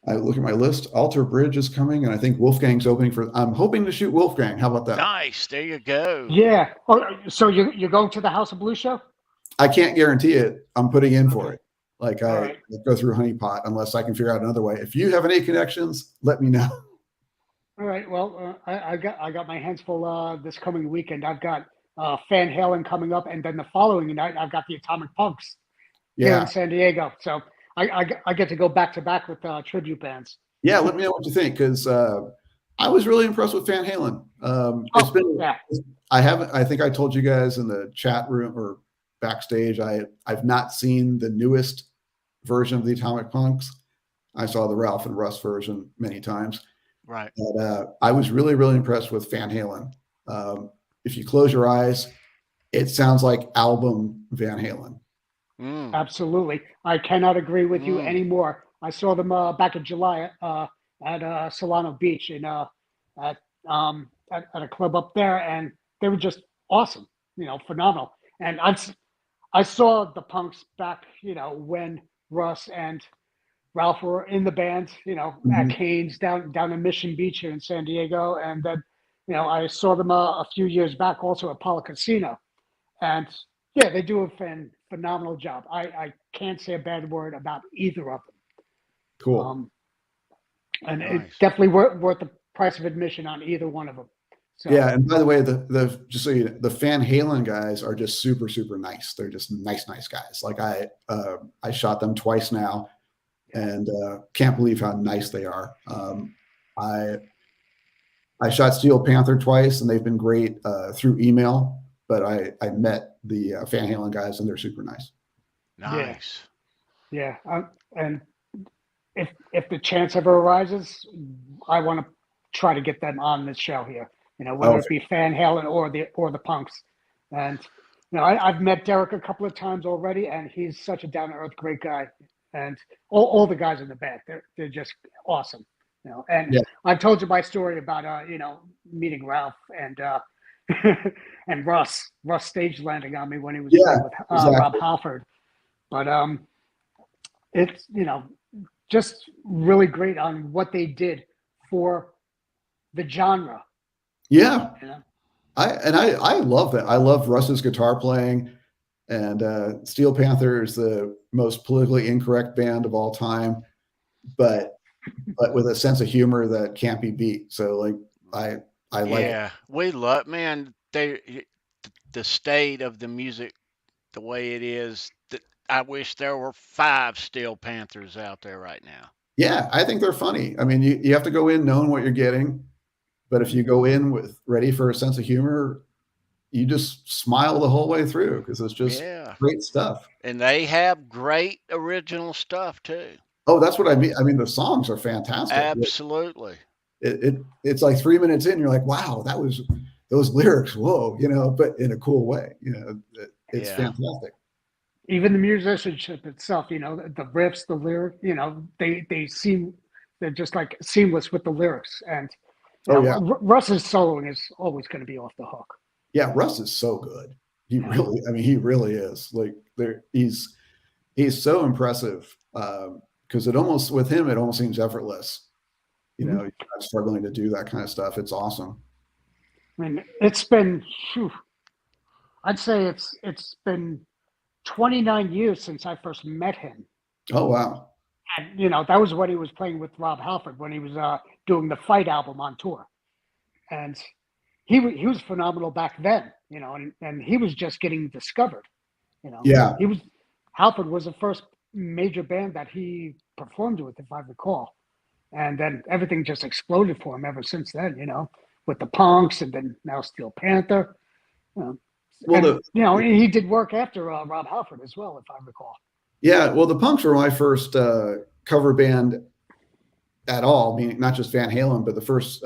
I look at my list. Alter Bridge is coming, and I think Wolfgang's opening for. I'm hoping to shoot Wolfgang. How about that? Nice. There you go. Yeah. Oh, so you're going to the House of Blues show? I can't guarantee it. I'm putting in for it. Like All I right. go through Honeypot unless I can figure out another way. If you have any connections, let me know. All right. Well, I got my hands full this coming weekend. I've got Van Halen coming up, and then the following night I've got the Atomic Punks here in San Diego. So I get to go back to back with tribute bands. Yeah, let me know what you think because I was really impressed with Van Halen. I think I told you guys in the chat room or backstage. I've not seen the newest version of the Atomic Punks. I saw the Ralph and Russ version many times. Right. But I was really, really impressed with Van Halen. If you close your eyes, it sounds like album Van Halen. Absolutely. I cannot agree with you anymore. I saw them back in July at Solano Beach at a club up there, and they were just awesome, phenomenal. And I saw the Punks back, when Russ and Ralph were in the band, at Cane's down in Mission Beach here in San Diego. And then, I saw them a few years back also at Apollo Casino. And yeah, they do a phenomenal job. I can't say a bad word about either of them. Cool. And Nice. it's definitely worth the price of admission on either one of them. So, yeah, and by the way, the just so you know, the Van Halen guys are just super, super nice. They're just nice guys. Like I shot them twice now, and can't believe how nice they are. I shot Steel Panther twice, and they've been great through email. But I met the Van Halen guys, and they're super nice. Nice. Yeah, and if the chance ever arises, I want to try to get them on this show here. Whether it be Van Halen or the Punks. And I've met Derek a couple of times already, and he's such a down to earth, great guy. And all the guys in the band, they're just awesome. And I've told you my story about meeting Ralph and and Russ stage landing on me when he was playing with exactly. Rob Halford. But it's just really great on what they did for the genre. Yeah. I love that. I love Russ's guitar playing, and Steel Panther is the most politically incorrect band of all time, but with a sense of humor that can't be beat. So like I like it. Yeah, we love, man, the state of the music, the way it is, I wish there were 5 Steel Panthers out there right now. Yeah, I think they're funny. I mean, you have to go in knowing what you're getting, but if you go in with ready for a sense of humor, you just smile the whole way through because it's just great stuff. And they have great original stuff too. Oh, that's what I mean. I mean, the songs are fantastic. Absolutely. It's like 3 minutes in, you're like, wow, that was those lyrics. Whoa, but in a cool way. It's fantastic. even the musicianship itself, the riffs, the lyric, they're just like seamless with the lyrics. And Oh yeah, Russ's soloing is always going to be off the hook. yeah. Russ is so good. He really is. Like he's so impressive. Because it almost seems effortless. You're not struggling to do that kind of stuff. It's awesome. I mean, it's been, I'd say it's been 29 years since I first met him. Oh wow. And that was when he was playing with Rob Halford, when he was doing the Fight album on tour. And he was phenomenal back then, and he was just getting discovered. Yeah. Halford was the first major band that he performed with, if I recall. And then everything just exploded for him ever since then, with the Punks and then now Steel Panther. He did work after Rob Halford as well, if I recall. Yeah, well, the Punks were my first cover band at all, meaning not just Van Halen, but the first,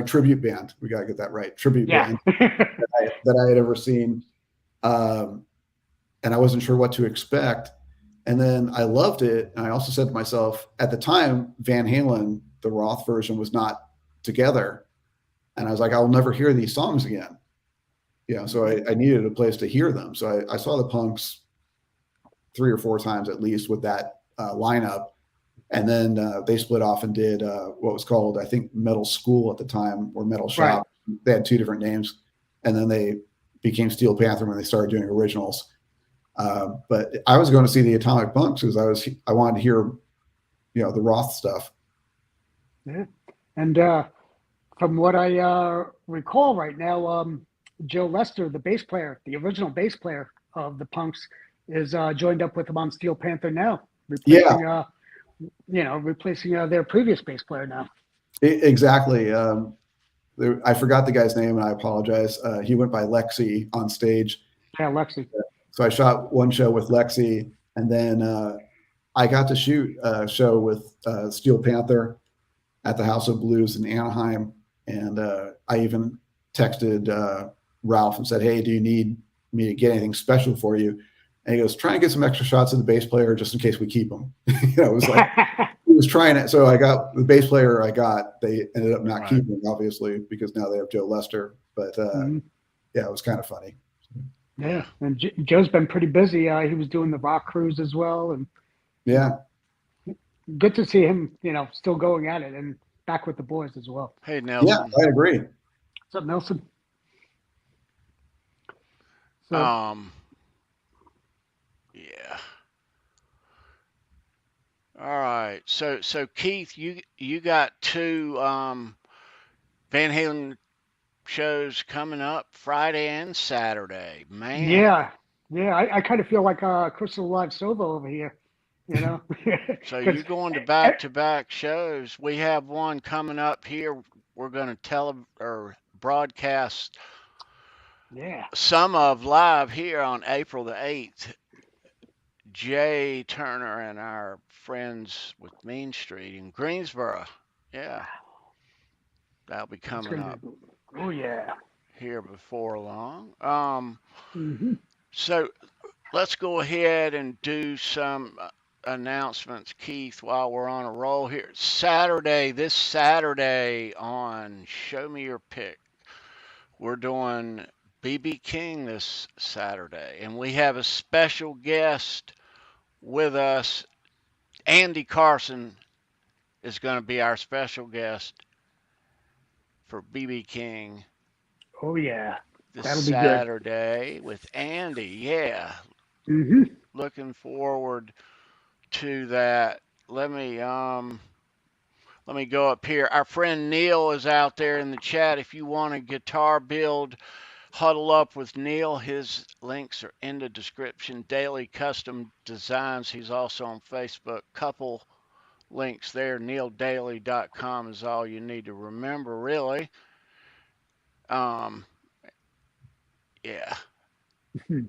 tribute band. We got to get that right. Tribute band that I had ever seen. And I wasn't sure what to expect. And then I loved it. And I also said to myself, at the time, Van Halen, the Roth version, was not together. And I was like, I'll never hear these songs again. So I needed a place to hear them. So I saw the Punks 3 or 4 times at least with that lineup. And then they split off and did what was called, I think, Metal School at the time, or Metal Shop. Right. They had 2 different names. And then they became Steel Panther when they started doing originals. But I was going to see the Atomic Punks because I wanted to hear, the Roth stuff. Yeah. And from what I recall right now, Joe Lester, the bass player, the original bass player of the Punks, is joined up with them on Steel Panther now, replacing their previous bass player now. Exactly. I forgot the guy's name, and I apologize. He went by Lexi on stage. Yeah, Lexi. So I shot one show with Lexi, and then I got to shoot a show with Steel Panther at the House of Blues in Anaheim. And I even texted Ralph and said, hey, do you need me to get anything special for you? And he goes, try and get some extra shots of the bass player just in case we keep him. It was like, he was trying it. So I got the bass player they ended up not keeping him, obviously, because now they have Joe Lester. But yeah, it was kind of funny. Yeah, and Joe's been pretty busy. He was doing the rock cruise as well, and yeah, good to see him, still going at it and back with the boys as well. Hey, Nelson. Yeah, I agree. What's up, Nelson? So, yeah. All right. So Keith, you got 2 Van Halen shows coming up Friday and Saturday, man. Yeah. I kind of feel like Crystal Live Sova over here, So you're going to back-to-back shows. We have one coming up here. We're going to broadcast some of live here on April the 8th. Jay Turner and our friends with Mean Street in Greensboro. Yeah. That'll be coming up. Oh, yeah. Here before long. So let's go ahead and do some announcements, Keith, while we're on a roll here. This Saturday on Show Me Your Pick, we're doing B.B. King this Saturday, and we have a special guest with us. Andy Carson is going to be our special guest for B.B. King. Oh, yeah. That'll be Saturday good. With Andy. Yeah. Looking forward to that. Let me go up here. Our friend Neil is out there in the chat. If you want a guitar build, huddle up with Neil. His links are in the description. Daily Custom Designs. He's also on Facebook. Couple links there. NeilDaily.com is all you need to remember, really. Yeah.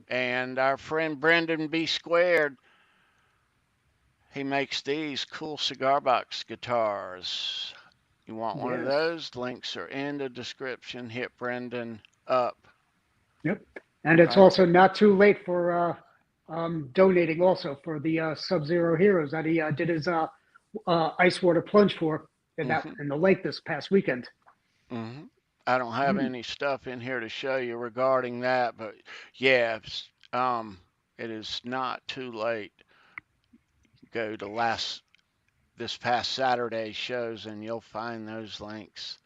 And our friend Brendan B. Squared, he makes these cool cigar box guitars. You want one of those? Links are in the description. Hit Brendan up. Yep. And it's also not too late for donating also for the Sub-Zero Heroes that he did his ice water plunge for in the lake this past weekend. Mm-hmm. I don't have any stuff in here to show you regarding that, but yeah, it is not too late. Go to this past Saturday's shows and you'll find those links.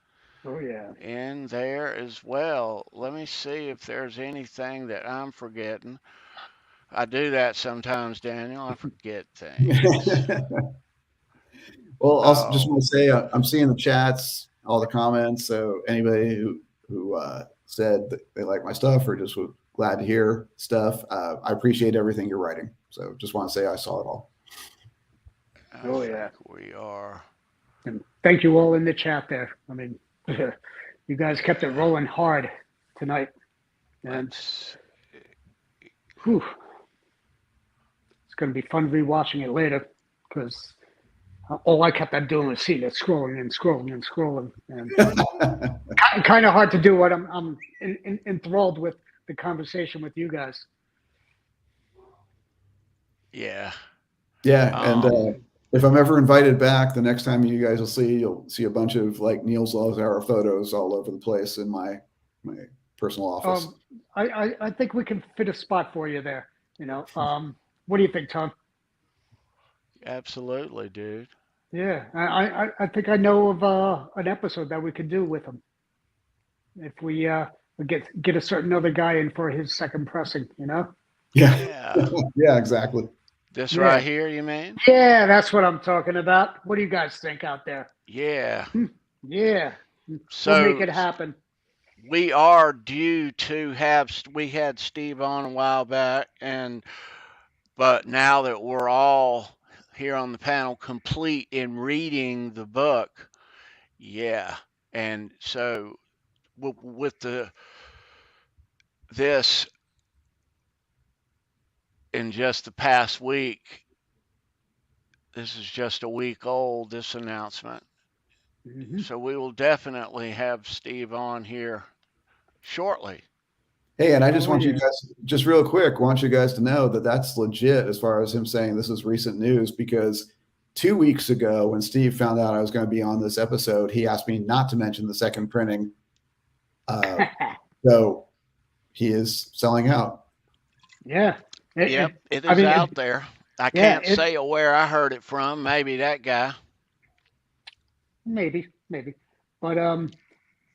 Oh yeah. In there as well. Let me see if there's anything that I'm forgetting. I do that sometimes, Daniel. I forget things. Well, also just want to say I'm seeing the chats, all the comments. So anybody who said that they like my stuff or just was glad to hear stuff, I appreciate everything you're writing. So just want to say I saw it all. Oh yeah, we are. And thank you all in the chat there. I mean, you guys kept it rolling hard tonight, and whew, it's going to be fun rewatching it later because all I kept on doing was seeing it scrolling and scrolling and scrolling, and kind of hard to do what I'm enthralled with the conversation with you guys. Yeah. Yeah, and if I'm ever invited back, the next time you guys you'll see a bunch of like Neil Zlozower photos all over the place in my personal office. I think we can fit a spot for you there. You know, what do you think, Tom? Absolutely, dude. Yeah, I think I know of an episode that we could do with him if we get a certain other guy in for his second pressing. You know? Yeah. Yeah, exactly. This right here, you mean? Yeah, that's what I'm talking about. What do you guys think out there? Yeah. Yeah. So we'll make it happen. We are due to we had Steve on a while back, but now that we're all here on the panel complete in reading the book, yeah. And so with this in just the past week, this is just a week old, this announcement. So we will definitely have Steve on here shortly. Hey, and I just want you guys, just real quick, want you guys to know that that's legit as far as him saying this is recent news, because 2 weeks ago when Steve found out I was going to be on this episode, he asked me not to mention the second printing. So he is selling out. Yeah. It is out there. I can't say where I heard it from. Maybe that guy. Maybe. But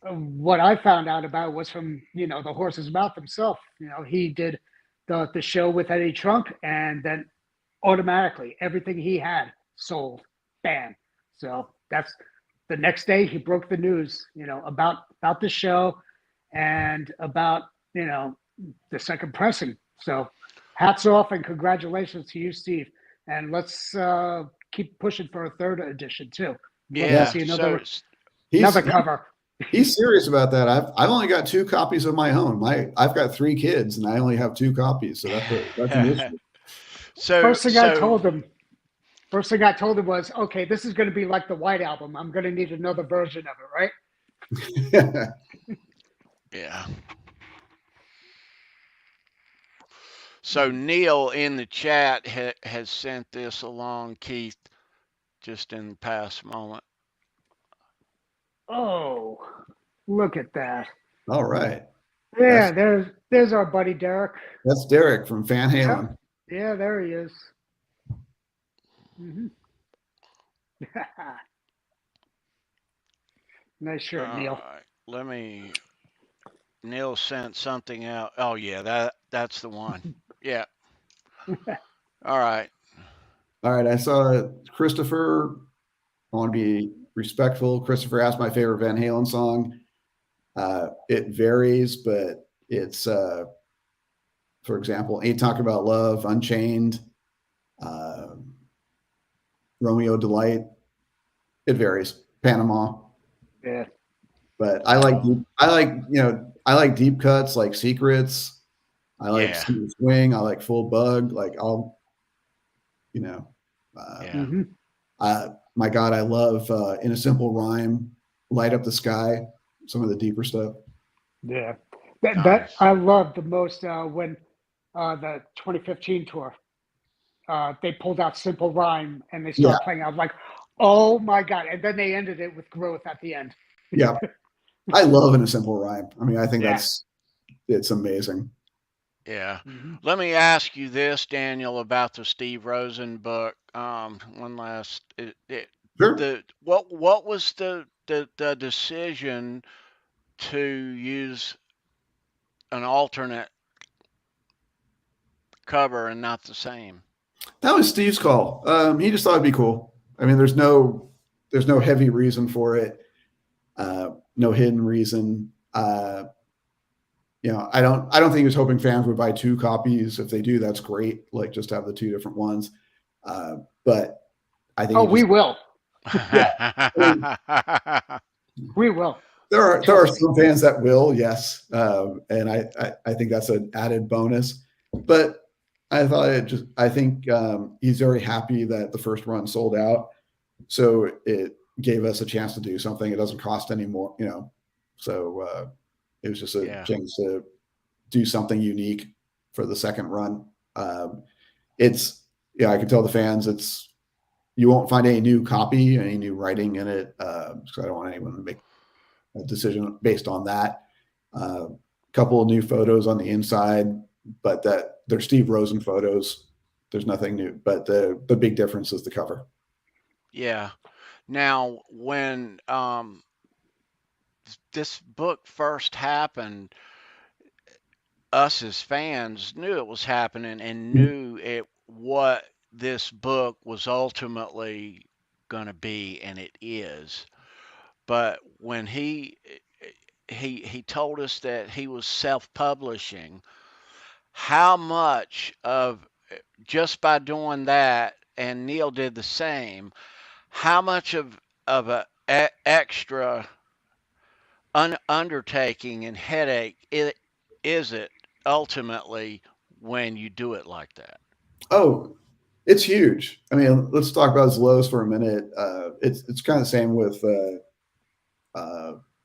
what I found out about was from, the horse's mouth himself. He did the show with Eddie Trunk, and then automatically everything he had sold. Bam. So that's the next day he broke the news, about the show and about, the second pressing. So hats off and congratulations to you, Steve. And let's keep pushing for a third edition too. Yeah. See another cover. He's serious about that. I've only got 2 copies of my own. I've got 3 kids and I only have 2 copies. So that's an issue. First thing I told him was, okay, this is going to be like the White Album. I'm going to need another version of it, right? Yeah. So Neil in the chat has sent this along, Keith, just in the past moment. Oh, look at that. All right. Yeah, there's our buddy Derek. That's Derek from Van Halen. Yeah, there he is. Nice shirt, Neil. Right. Neil sent something out. Oh yeah, that's the one. Yeah. All right. I saw Christopher. I want to be respectful. Christopher asked my favorite Van Halen song. It varies, but it's, for example, Ain't Talking About Love, Unchained, Romeo Delight. It varies. Panama. Yeah. But I like deep cuts like Secrets. I like Swing. I like Full Bug. Like my God, I love In a Simple Rhyme, Light Up the Sky, some of the deeper stuff. Yeah. That I love the most when the 2015 tour. They pulled out Simple Rhyme and they Yeah. started playing. I was like, oh my God. And then they ended it with Growth at the end. Yeah. I love in a simple rhyme. I mean, I think Yeah. it's amazing. Yeah. Mm-hmm. Let me ask you this, Daniel, about the Steve Rosen book. One last. Sure. What was the decision to use an alternate cover and not the same? That was Steve's call. He just thought it'd be cool. I mean, there's no heavy reason for it. No hidden reason. You know, I don't think he was hoping fans would buy 2 copies. If they do, that's great. Like, just have the 2 different ones. But I think we will. Yeah. We will. There are some fans that will, yes, and I think that's an added bonus. But I think he's very happy that the first run sold out, so it gave us a chance to do something. It doesn't cost any more, you know. So it was just a chance to do something unique for the second run. I can tell the fans you won't find any new copy, any new writing in it. So I don't want anyone to make a decision based on that. Couple of new photos on the inside, but they're Steve Rosen photos. There's nothing new, but the big difference is the cover. Yeah. Now, when this book first happened, us as fans knew it was happening and knew what this book was ultimately going to be, and it is. But when he told us that he was self-publishing, how much of, just by doing that, and Neil did the same, how much of a extra undertaking and headache is it ultimately when you do it like that? Oh, it's huge. I mean, let's talk about Zloz for a minute. It's kind of the same with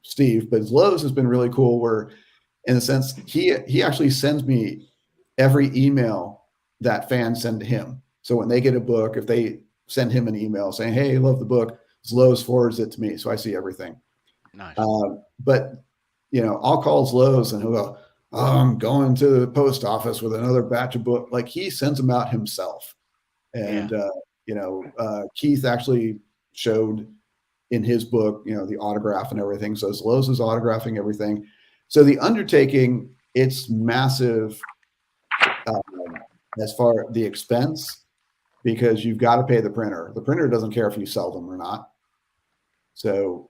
Steve, but Zloz has been really cool. Where, in a sense, he actually sends me every email that fans send to him. So when they get a book, if they send him an email saying, "Hey, I love the book," Zloz forwards it to me, so I see everything. Nice. But you know, I'll call Zloz and he'll go, "Oh, I'm going to the post office with another batch of book." Like, he sends them out himself. And you know, Keith actually showed in his book, you know, the autograph and everything. So Zloz is autographing everything. So the undertaking, it's massive as far the expense, because you've got to pay the printer. The printer doesn't care if you sell them or not. So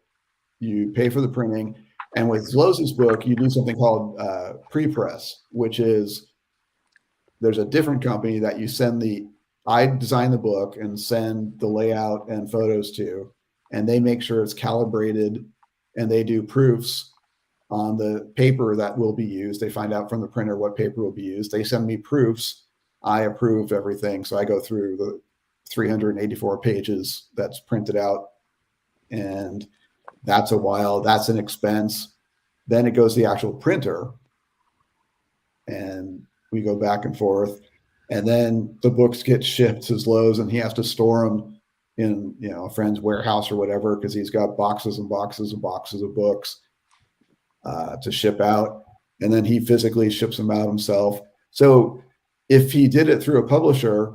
you pay for the printing. And with Zloz's book, you do something called pre-press, which is there's a different company that you send I design the book and send the layout and photos to, and they make sure it's calibrated, and they do proofs on the paper that will be used. They find out from the printer what paper will be used. They send me proofs. I approve everything. So I go through the 384 pages that's printed out, and that's a while. That's an expense. Then it goes to the actual printer, and we go back and forth. And then the books get shipped to Zloz, and he has to store them in, you know, a friend's warehouse or whatever, because he's got boxes and boxes and boxes of books to ship out. And then he physically ships them out himself. So if he did it through a publisher,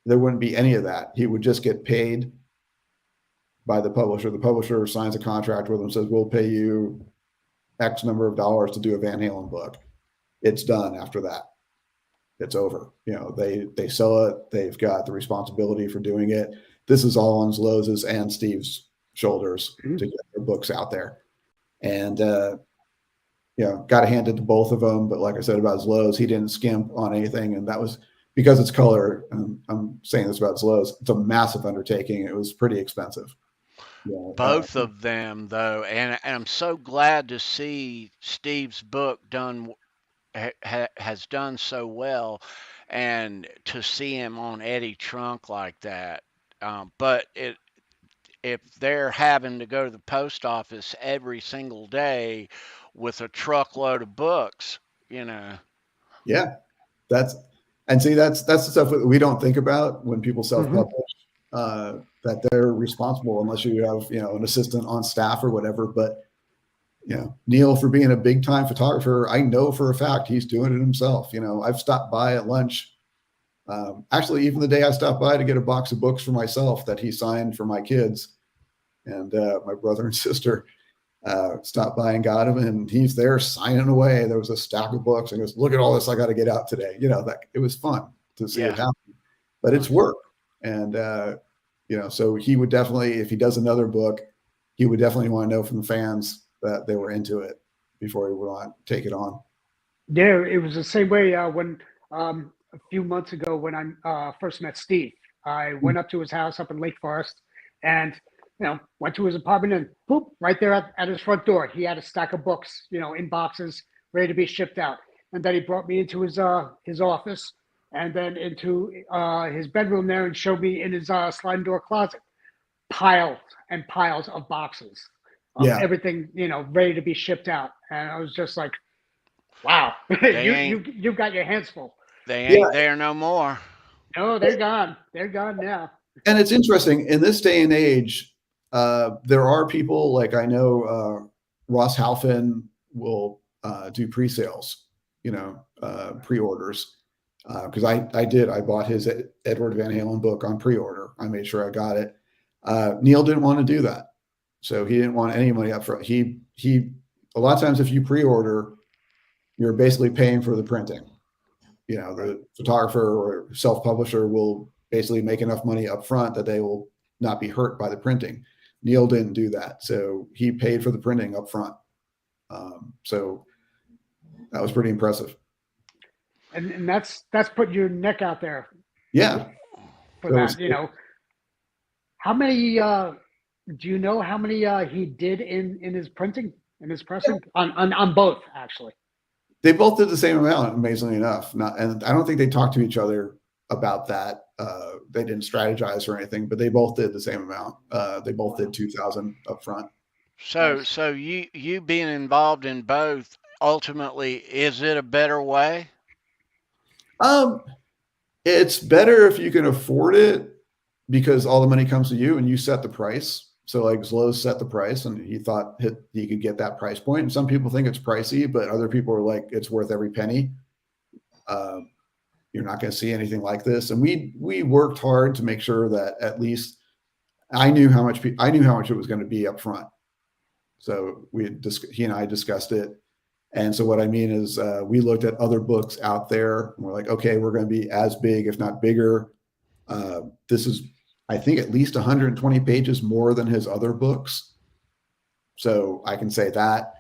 there wouldn't be any of that. He would just get paid by the publisher. The publisher signs a contract with him, says, "We'll pay you X number of dollars to do a Van Halen book." It's done after that. It's over. You know, they sell it. They've got the responsibility for doing it. This is all on Zloz's and Steve's shoulders to get their books out there. And, you know, got to hand it to both of them. But like I said about Zloz, he didn't skimp on anything. And that was because it's color. And I'm saying this about Zloz. It's a massive undertaking. It was pretty expensive. Yeah, Both of them, though. And I'm so glad to see Steve's book has done so well, and to see him on Eddie Trunk like that. But if they're having to go to the post office every single day with a truckload of books, you know. Yeah. that's the stuff that we don't think about when people self-publish, that they're responsible unless you have, an assistant on staff or whatever. But, Neil, for being a big time photographer, I know for a fact he's doing it himself. I've stopped by at lunch. Actually, even the day I stopped by to get a box of books for myself that he signed for my kids, and my brother and sister stopped by and got him, and he's there signing away. There was a stack of books, and he goes, "Look at all this I got to get out today." It was fun to see it happen, but it's work. And, so he would definitely, if he does another book, he would definitely want to know from the fans that they were into it before he would want to take it on. Yeah, it was the same way when a few months ago when I first met Steve. I went up to his house up in Lake Forest and, went to his apartment, and boop, right there at his front door, he had a stack of books, in boxes ready to be shipped out. And then he brought me into his office and then into his bedroom there and showed me in his sliding door closet piles and piles of boxes of everything, ready to be shipped out. And I was just like, wow, you've got your hands full. They ain't there no more. No, they're gone. They're gone now. And it's interesting in this day and age. There are people like, I know Ross Halfin will do pre-sales, pre-orders. Because I bought his Edward Van Halen book on pre-order. I made sure I got it. Neil didn't want to do that. So he didn't want any money up front. He a lot of times if you pre-order, you're basically paying for the printing. The photographer or self-publisher will basically make enough money up front that they will not be hurt by the printing. Neil didn't do that. So he paid for the printing up front. So that was pretty impressive. And that's putting your neck out there. Yeah. For that, how many, do you know how many he did in his printing, in his pressing? On both, actually. They both did the same amount, amazingly enough. And I don't think they talked to each other about that. They didn't strategize or anything, but they both did the same amount. They both did 2,000 up front. So you being involved in both, ultimately, is it a better way? It's better if you can afford it because all the money comes to you and you set the price. So like Zloz set the price and he thought he could get that price point. And some people think it's pricey, but other people are like, it's worth every penny. You're not going to see anything like this. And we worked hard to make sure that at least I knew how much it was going to be up front. So he and I discussed it. And so what I mean is we looked at other books out there and we're like, okay, we're going to be as big, if not bigger. This is, I think, at least 120 pages more than his other books. So I can say that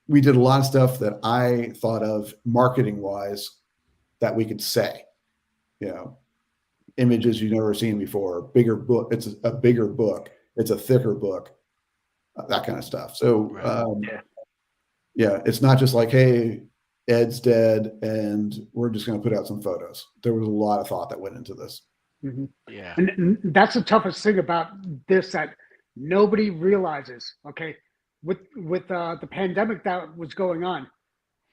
we did a lot of stuff that I thought of marketing wise that we could say, images you've never seen before, bigger book. It's a bigger book. It's a thicker book, that kind of stuff. So, it's not just like, hey, Ed's dead and we're just going to put out some photos. There was a lot of thought that went into this. Mm-hmm. Yeah. And that's the toughest thing about this that nobody realizes, okay, with the pandemic that was going on,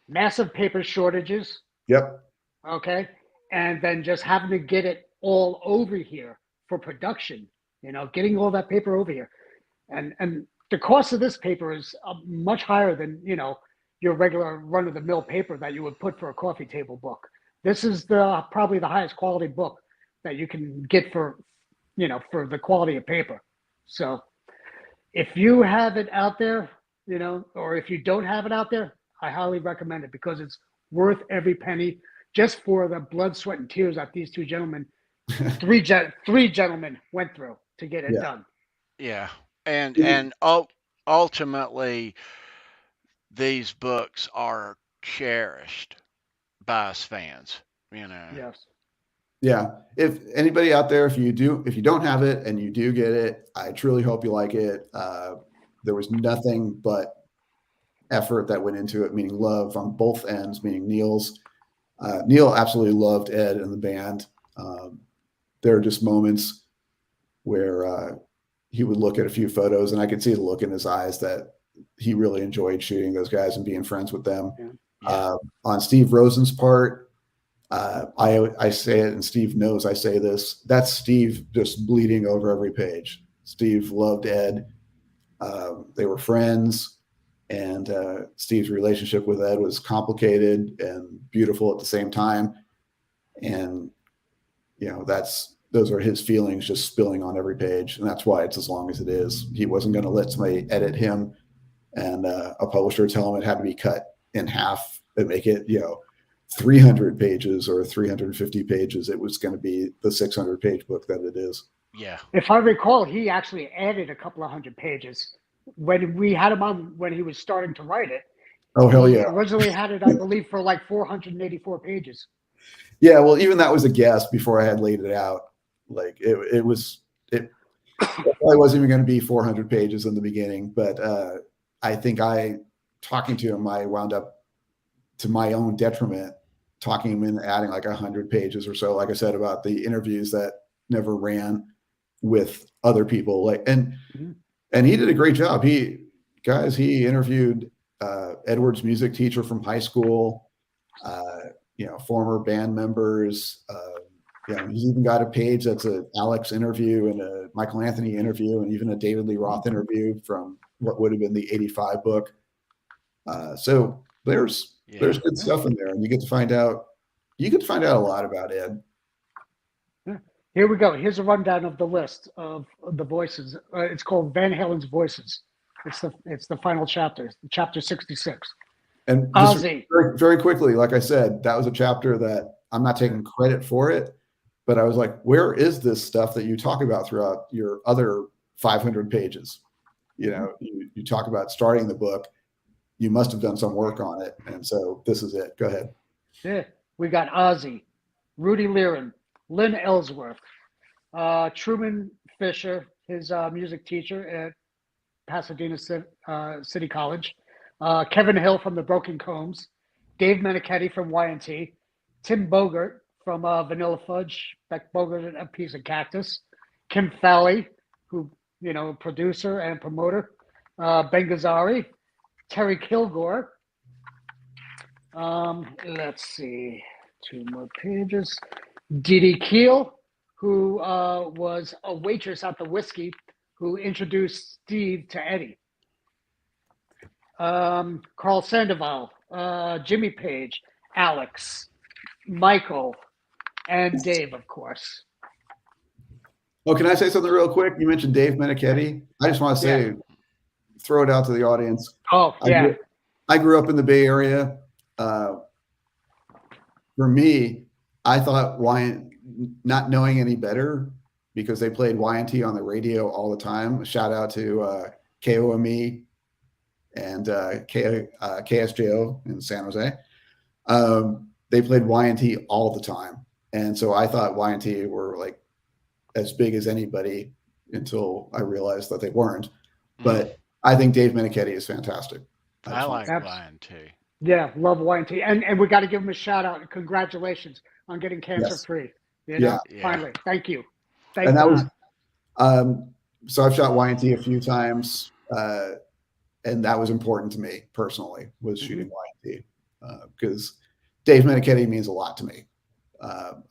massive paper shortages. Yep. Okay. And then just having to get it all over here for production, getting all that paper over here. And the cost of this paper is much higher than, your regular run of the mill paper that you would put for a coffee table book. This is probably the highest quality book that you can get for the quality of paper. So if you have it out there, or if you don't have it out there, I highly recommend it because it's worth every penny just for the blood, sweat, and tears that these two gentlemen, three gentlemen went through to get it done. Yeah. And ultimately, these books are cherished by us fans, Yes. Yeah. If anybody out there, if you don't have it and you do get it, I truly hope you like it. There was nothing but effort that went into it, meaning love on both ends, meaning Neil's. Neil absolutely loved Ed and the band. There are just moments where he would look at a few photos and I could see the look in his eyes that he really enjoyed shooting those guys and being friends with them. On Steve Rosen's part, I say it, and Steve knows I say this. That's Steve just bleeding over every page. Steve loved Ed. They were friends, and Steve's relationship with Ed was complicated and beautiful at the same time. And those are his feelings just spilling on every page, and that's why it's as long as it is. He wasn't going to let somebody edit him and a publisher tell him it had to be cut in half and make it 300 pages or 350 pages. It was going to be the 600-page book that it is. Yeah. If I recall, he actually added a couple of hundred pages when we had him on when he was starting to write it. Oh, hell yeah. He originally had it, I believe, for like 484 pages. Yeah, well, even that was a guess before I had laid it out. Like it probably wasn't even going to be 400 pages in the beginning, but I think talking to him, I wound up, to my own detriment, talking him into adding like 100 pages or so, like I said, about the interviews that never ran with other people. And he did a great job. He interviewed Edward's music teacher from high school, former band members. He's even got a page that's an Alex interview and a Michael Anthony interview and even a David Lee Roth interview from what would have been the 85 book. So there's good stuff in there, and you get to find out a lot about Ed. Yeah. Here we go. Here's a rundown of the list of the voices. It's called Van Halen's Voices. It's the final chapter, chapter 66. And Ozzy. Very, very quickly, like I said, that was a chapter that I'm not taking credit for it, but I was like, where is this stuff that you talk about throughout your other 500 pages? You talk about starting the book. You must have done some work on it. And so this is it. Go ahead. Yeah. We got Ozzy, Rudy Lehren, Lynn Ellsworth, Truman Fisher, his music teacher at Pasadena City College, Kevin Hill from the Broken Combs, Dave Menichetti from Y&T, Tim Bogert from Vanilla Fudge, Beck Bogert and A Piece of Cactus, Kim Fowley, who, producer and promoter, Ben Gazzari, Terry Kilgore. Let's see, 2 more pages. Dee Dee Keel, who was a waitress at the Whiskey, who introduced Steve to Eddie. Carl Sandoval, Jimmy Page, Alex, Michael, and Dave, of course. Oh, can I say something real quick? You mentioned Dave Menichetti. I just want to say, throw it out to the audience. Oh, yeah. I grew up in the Bay Area. For me, I thought not knowing any better, because they played Y&T on the radio all the time. Shout out to KOME and KSJO in San Jose. They played Y&T all the time. And so I thought Y&T were like as big as anybody until I realized that they weren't. But I think Dave Menichetti is fantastic. I like Y&T. Yeah, love Y&T. And we got to give him a shout out and congratulations on getting cancer free. Finally. Thank you. Thank and that God. was so I've shot Y&T a few times, and that was important to me personally, was shooting Y&T, because Dave Menichetti means a lot to me.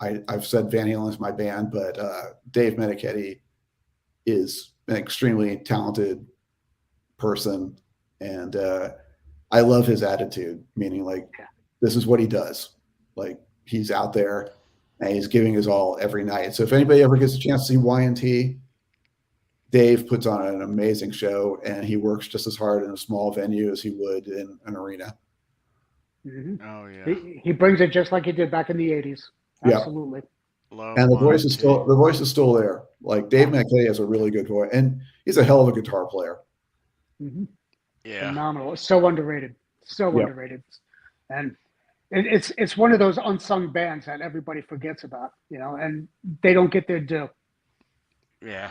I've said Van Halen is my band, but Dave Menichetti is an extremely talented person, and I love his attitude, meaning like this is what he does. Like he's out there and he's giving his all every night. So if anybody ever gets a chance to see Y&T, Dave puts on an amazing show, and he works just as hard in a small venue as he would in an arena. Oh yeah, he brings it just like he did back in the 80s. Absolutely. And the voice is still there. Like Dave Menichetti has a really good voice, and he's a hell of a guitar player. Yeah, phenomenal. So underrated. Underrated. And it's one of those unsung bands that everybody forgets about, and they don't get their due. Yeah.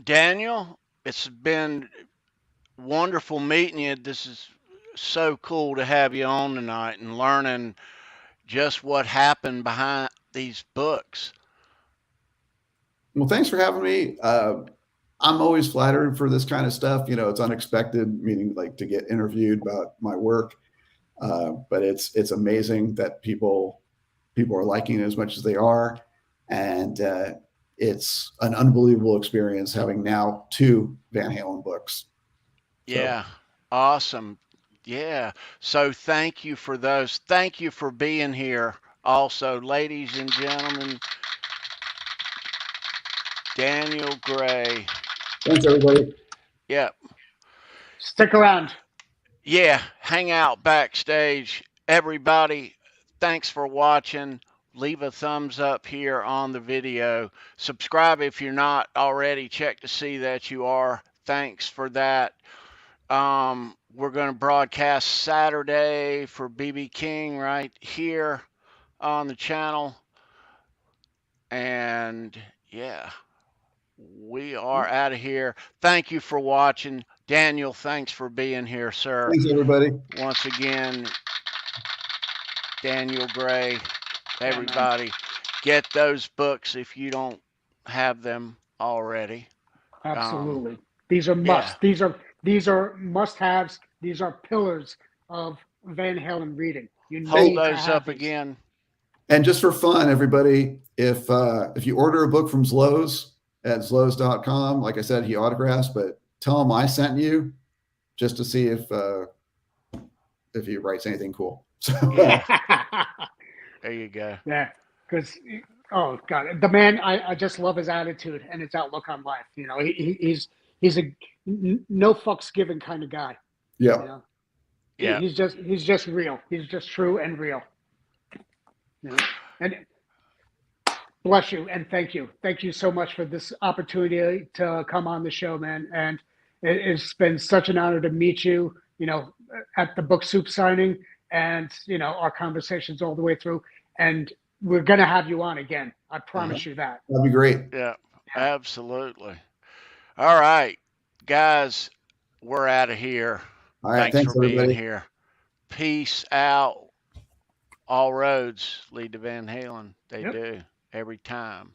Daniel, it's been wonderful meeting you. This is so cool to have you on tonight and learning just what happened behind these books. Well, thanks for having me. I'm always flattered for this kind of stuff. You know, it's unexpected, meaning like to get interviewed about my work. But it's amazing that people are liking it as much as they are, and it's an unbelievable experience having now 2 Van Halen books. Yeah, awesome. Yeah. So thank you for those. Thank you for being here. Also, ladies and gentlemen, Daniel Gray. Thanks, everybody. Yep. Stick around. Yeah, hang out backstage. Everybody, thanks for watching. Leave a thumbs up here on the video. Subscribe if you're not already. Check to see that you are. Thanks for that. We're going to broadcast Saturday for BB King right here on the channel. And yeah, we are out of here. Thank you for watching. Daniel, thanks for being here, sir. Thanks, everybody. Once again, Daniel Gray, everybody, get those books if you don't have them already. Absolutely. These are musts. Yeah. These are must-haves. These are pillars of Van Halen reading. You need Hold to those have up these. again. And just for fun, everybody, if you order a book from Zloz at zloz.com, like I said, he autographs, but tell him I sent you just to see if he writes anything cool. So, Yeah. There you go. Yeah, because oh god, the man, I just love his attitude and his outlook on life. You know, he's a no fucks given kind of guy. yeah. You know? Yeah. He's just real. He's just true and real. You know? And bless you and thank you so much for this opportunity to come on the show, man. And it's been such an honor to meet you. You know, at the book soup signing, and you know our conversations all the way through. And we're gonna have you on again. I promise you that. That'd be great. Yeah, absolutely. All right, guys, we're out of here. All right. Thanks for everybody. being here. Peace out. All roads lead to Van Halen. They Yep. do every time.